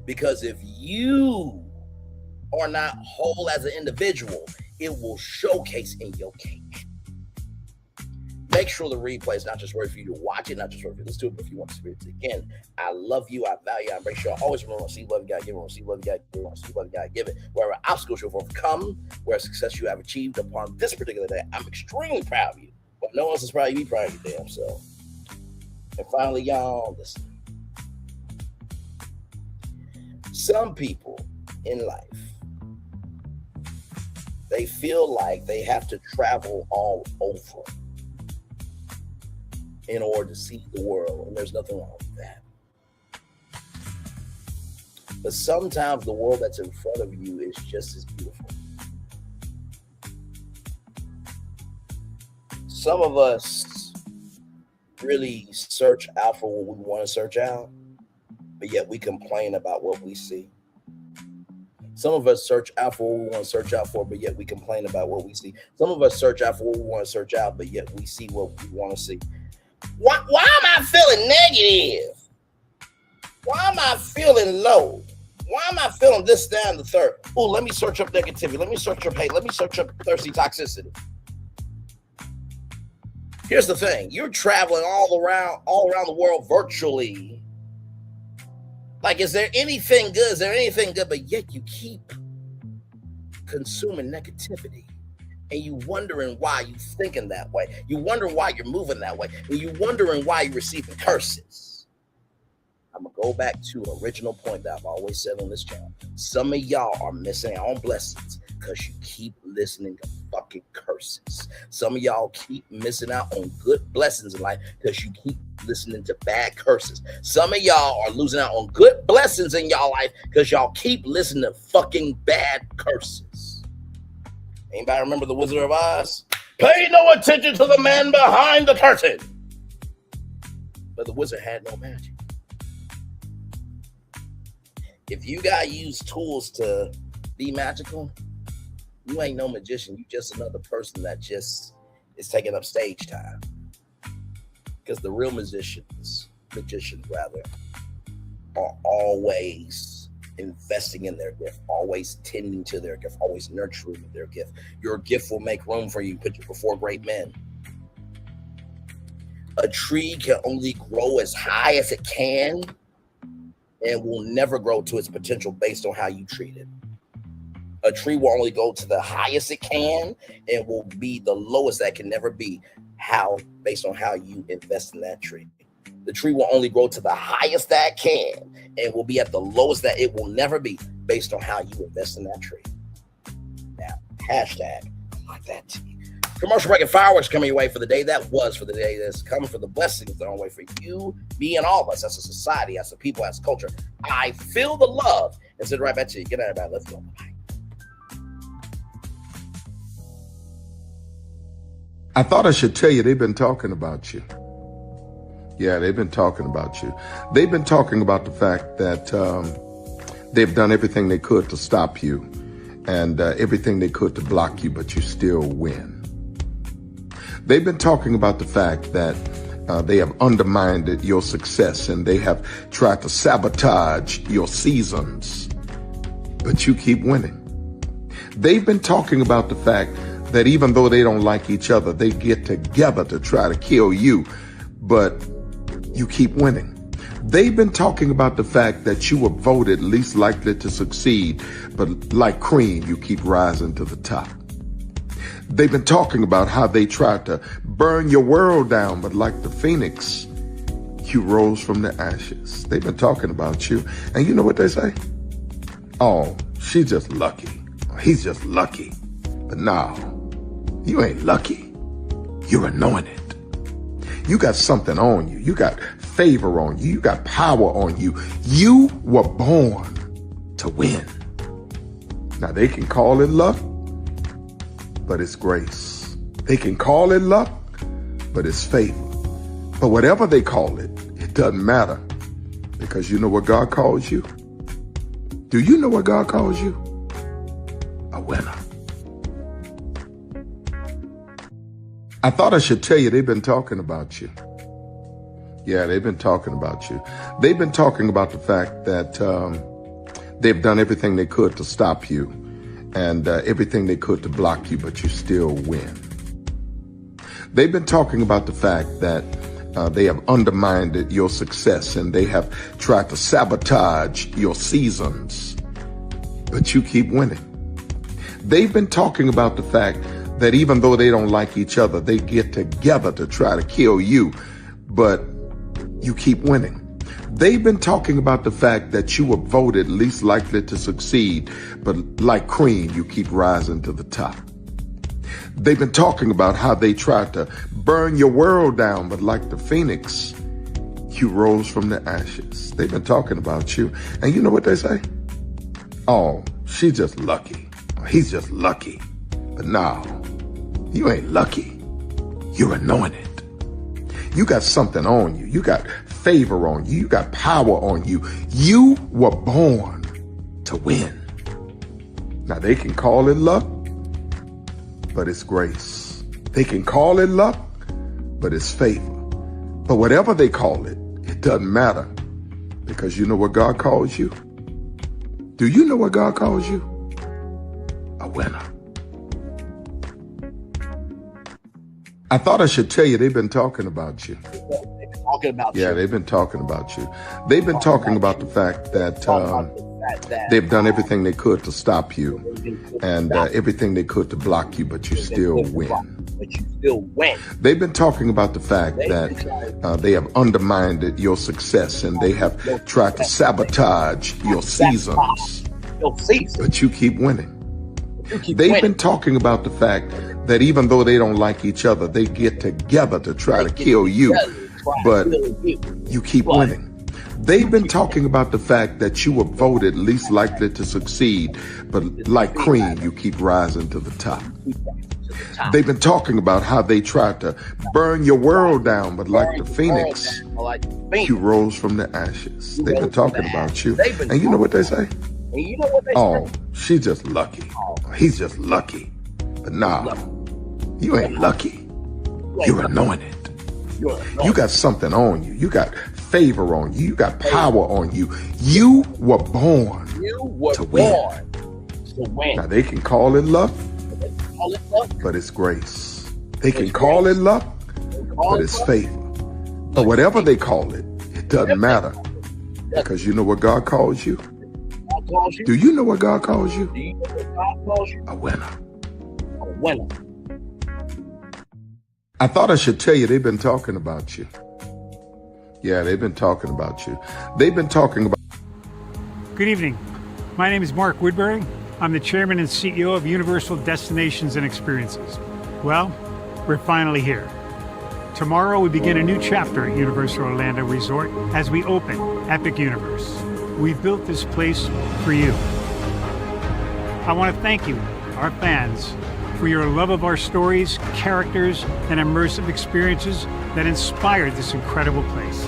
Because if you are not whole as an individual, it will showcase in your cake. Make sure the replay is not just ready for you to watch it, not just ready for you to listen to it, but if you want to experience it again. I love you, I value you, I make sure I always remember, see love you gotta give it, see love you gotta give it, see love you gotta give it. Wherever obstacles you've overcome, where success you have achieved upon this particular day, I'm extremely proud of you. But no one else is proud of you, be proud of your damn self. And finally, y'all, listen. Some people in life, they feel like they have to travel all over in order to see the world, and there's nothing wrong with that. But sometimes the world that's in front of you is just as beautiful. Some of us really search out for what we want to search out, but yet we complain about what we see. Some of us search out for what we want to search out for, but yet we complain about what we see. Some of us search out for what we want to search out, but yet we see what we want to see. Why am I feeling negative? Why am I feeling low? Why am I feeling this, that, and the third? Oh, let me search up negativity. Let me search up hate. Let me search up thirsty toxicity. Here's the thing. You're traveling all around the world virtually. Like, is there anything good? Is there anything good? But yet you keep consuming negativity. And you wondering why you thinking that way. You wondering why you're moving that way. And you wondering why you're receiving curses. I'm going to go back to an original point that I've always said on this channel. Some of y'all are missing out on blessings because you keep listening to fucking curses. Some of y'all keep missing out on good blessings in life because you keep listening to bad curses. Some of y'all are losing out on good blessings in y'all life because y'all keep listening to fucking bad curses. Anybody remember the Wizard of Oz? Pay no attention to the man behind the curtain. But the wizard had no magic. If you gotta use tools to be magical, you ain't no magician. You just another person that just is taking up stage time. Because the real magicians are always investing in their gift, always tending to their gift, always nurturing their gift. Your gift will make room for you, put you before great men. A tree can only grow as high as it can and will never grow to its potential based on how you treat it. A tree will only go to the highest it can and will be the lowest that can never be based on how you invest in that tree. The tree will only grow to the highest that can and will be at the lowest that it will never be based on how you invest in that tree. Hashtag like that tea. Commercial break and fireworks coming your way for the day that was, for the day that's coming, for the blessings that are on the way for you, me, and all of us as a society, as a people, as a culture. I feel the love and send it right back to you. Good night, everybody. Let's go. I thought I should tell you they've been talking about you. Yeah, they've been talking about you. They've been talking about the fact that they've done everything they could to stop you and everything they could to block you, but you still win. They've been talking about the fact that they have undermined your success and they have tried to sabotage your seasons, but you keep winning. They've been talking about the fact that even though they don't like each other, they get together to try to kill you, but you keep winning. They've been talking about the fact that you were voted least likely to succeed, but like cream, you keep rising to the top. They've been talking about how they tried to burn your world down, but like the phoenix, you rose from the ashes. They've been talking about you, and you know what they say? Oh, she's just lucky. He's just lucky. But no, you ain't lucky. You're anointed. You got something on you. You got favor on you. You got power on you. You were born to win. Now they can call it luck, but it's grace. They can call it luck, but it's favor. But whatever they call it, it doesn't matter, because you know what God calls you? Do you know what God calls you? A winner. I thought I should tell you they've been talking about you. Yeah, they've been talking about you. They've been talking about the fact that they've done everything they could to stop you and everything they could to block you, but you still win. They've been talking about the fact that they have undermined your success and they have tried to sabotage your seasons, but you keep winning. They've been talking about the fact that even though they don't like each other, they get together to try to kill you, but you keep winning. They've been talking about the fact that you were voted least likely to succeed, but like cream, you keep rising to the top. They've been talking about how they tried to burn your world down, but like the phoenix, you rose from the ashes. They've been talking about you, and you know what they say? Oh, she's just lucky. He's just lucky. But no, you ain't lucky. You're anointed. You got something on you. You got favor on you. You got power on you. You were born to win. Now they can call it luck, but it's grace. They can call it luck, but it's favor. But whatever they call it, it doesn't matter, because you know what God calls you? Do you know what God calls you? A winner. I thought I should tell you they've been talking about you. Yeah, they've been talking about you. They've been talking about the fact that they've done everything they could to stop you and everything they could to block you, but you still win. They've been talking about the fact that they have undermined your success and they have tried to sabotage your seasons, but you keep winning. They've been talking about the fact that even though they don't like each other, they get together to try to kill you, but you keep winning. They've been talking about the fact that you were voted least likely to succeed, but like cream, you keep rising to the top. They've been talking about how they tried to burn your world down, but like the phoenix, you rose from the ashes. They've been talking about you, and you know what they say? Oh, she's just lucky. He's just lucky. But no, you ain't lucky. You're anointed. You got something on you. You got favor on you. You got power on you. You were born to win. Now they can call it luck, but it's grace. They can call it luck, but it's favor. But whatever they call it, it doesn't matter, because you know what God calls you? Do you know what God calls you? A winner. A winner. I thought I should tell you they've been talking about you. Yeah, they've been talking about you. They've been talking about... Good evening. My name is Mark Woodbury. I'm the chairman and CEO of Universal Destinations and Experiences. Well, we're finally here. Tomorrow we begin a new chapter at Universal Orlando Resort as we open Epic Universe. We built this place for you. I want to thank you, our fans, for your love of our stories, characters, and immersive experiences that inspired this incredible place.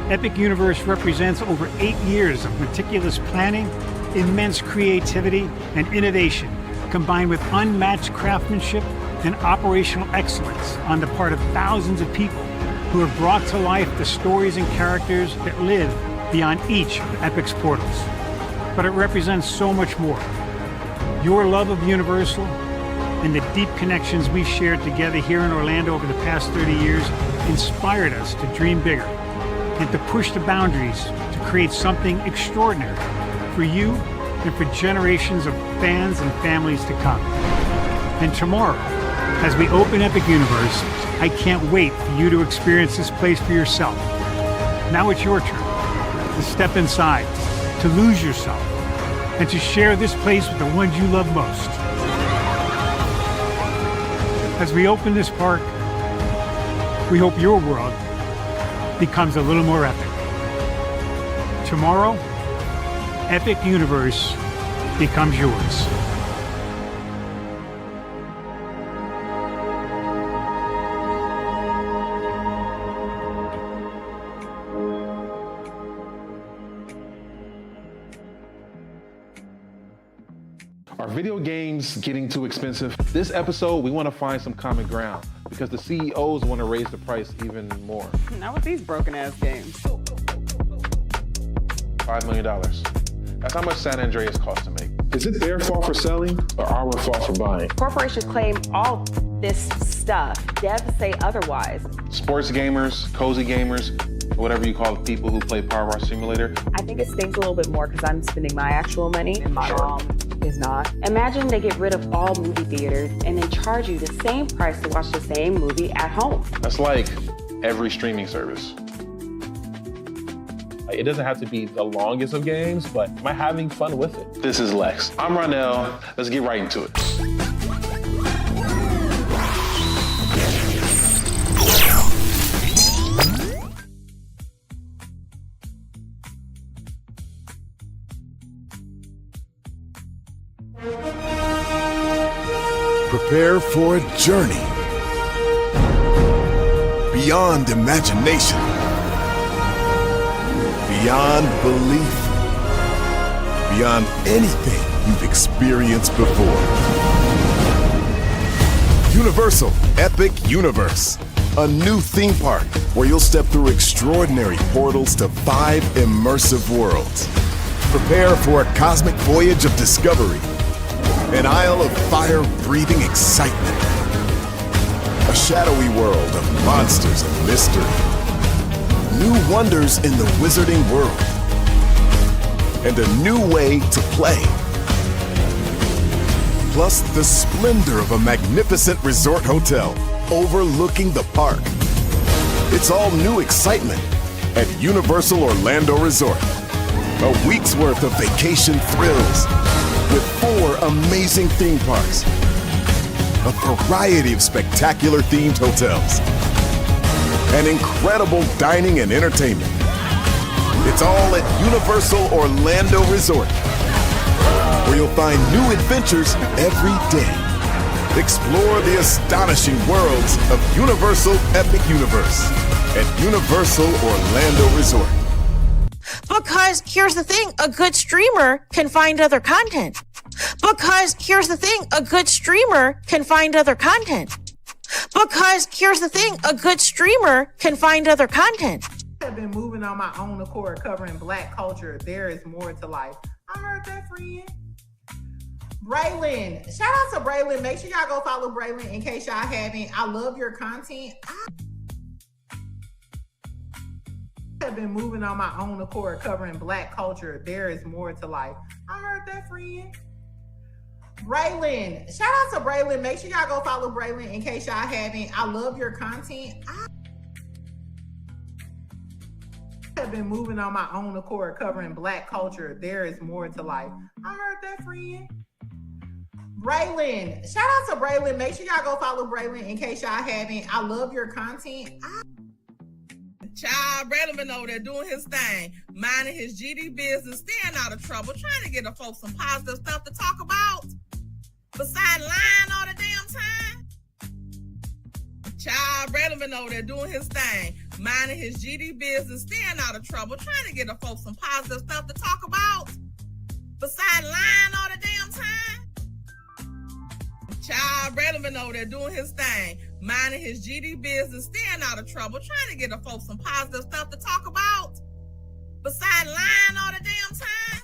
Epic Universe represents over 8 years of meticulous planning, immense creativity, and innovation, combined with unmatched craftsmanship and operational excellence on the part of thousands of people who have brought to life the stories and characters that live beyond each of Epic's portals. But it represents so much more. Your love of Universal and the deep connections we've shared together here in Orlando over the past 30 years inspired us to dream bigger and to push the boundaries to create something extraordinary for you and for generations of fans and families to come. And tomorrow, as we open Epic Universe, I can't wait for you to experience this place for yourself. Now it's your turn to step inside, to lose yourself, and to share this place with the ones you love most. As we open this park, we hope your world becomes a little more epic. Tomorrow, Epic Universe becomes yours. Are video games getting too expensive? This episode, we want to find some common ground because the CEOs want to raise the price even more. Not with these broken ass games. $5 million. That's how much San Andreas costs to make. Is it their fault for selling or our fault for buying? Corporations claim all this stuff. Devs say otherwise. Sports gamers, cozy gamers, whatever you call the people who play Power Wash Simulator. I think it stings a little bit more because I'm spending my actual money and my mom is not. Imagine they get rid of all movie theaters and then charge you the same price to watch the same movie at home. That's like every streaming service. It doesn't have to be the longest of games, but am I having fun with it? This is Lex. I'm Ronell. Let's get right into it. Prepare for a journey beyond imagination, beyond belief, beyond anything you've experienced before. Universal Epic Universe, a new theme park where you'll step through extraordinary portals to 5 immersive worlds. Prepare for a cosmic voyage of discovery, an isle of fire-breathing excitement, a shadowy world of monsters and mystery, new wonders in the wizarding world, and a new way to play. Plus the splendor of a magnificent resort hotel overlooking the park. It's all new excitement at Universal Orlando Resort. A week's worth of vacation thrills with 4 amazing theme parks, a variety of spectacular themed hotels, and incredible dining and entertainment. It's all at Universal Orlando Resort, where you'll find new adventures every day. Explore the astonishing worlds of Universal Epic Universe at Universal Orlando Resort. Because here's the thing, a good streamer can find other content. Because here's the thing, a good streamer can find other content. Because here's the thing, a good streamer can find other content. I've been moving on my own accord, covering Black culture. There is more to life. I heard that, friend. Braylon, shout out to Braylon. Make sure y'all go follow Braylon in case y'all haven't. I love your content. I've been moving on my own accord, covering Black culture. There is more to life. I heard that, friend. Braylon, shout out to Braylon. Make sure y'all go follow Braylon in case y'all haven't. I love your content. I've been moving on my own accord, covering Black culture. There is more to life. I heard that, friend. Braylon. Shout out to Braylon. Make sure y'all go follow Braylon in case y'all haven't. I love your content. Child, Braylon been over there doing his thing, minding his GD business, staying out of trouble, trying to get the folks some positive stuff to talk about. Besides lying all the damn time. Child, Braylon been over there doing his thing, minding his GD business, staying out of trouble, trying to get the folks some positive stuff to talk about. Besides lying all the damn time. Child, Braylon been over there doing his thing, minding his GD business, staying out of trouble, trying to get the folks some positive stuff to talk about. Besides lying all the damn time.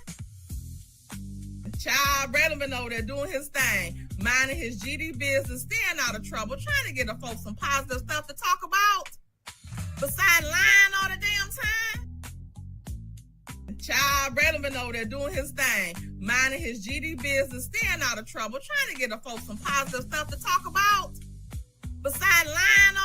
Child, Braylon been over there doing his thing, minding his GD business, staying out of trouble, trying to get the folks some positive stuff to talk about. Besides lying all the damn time. Child, Braylon been over there doing his thing, minding his GD business, staying out of trouble, trying to get the folks some positive stuff to talk about. Besides lying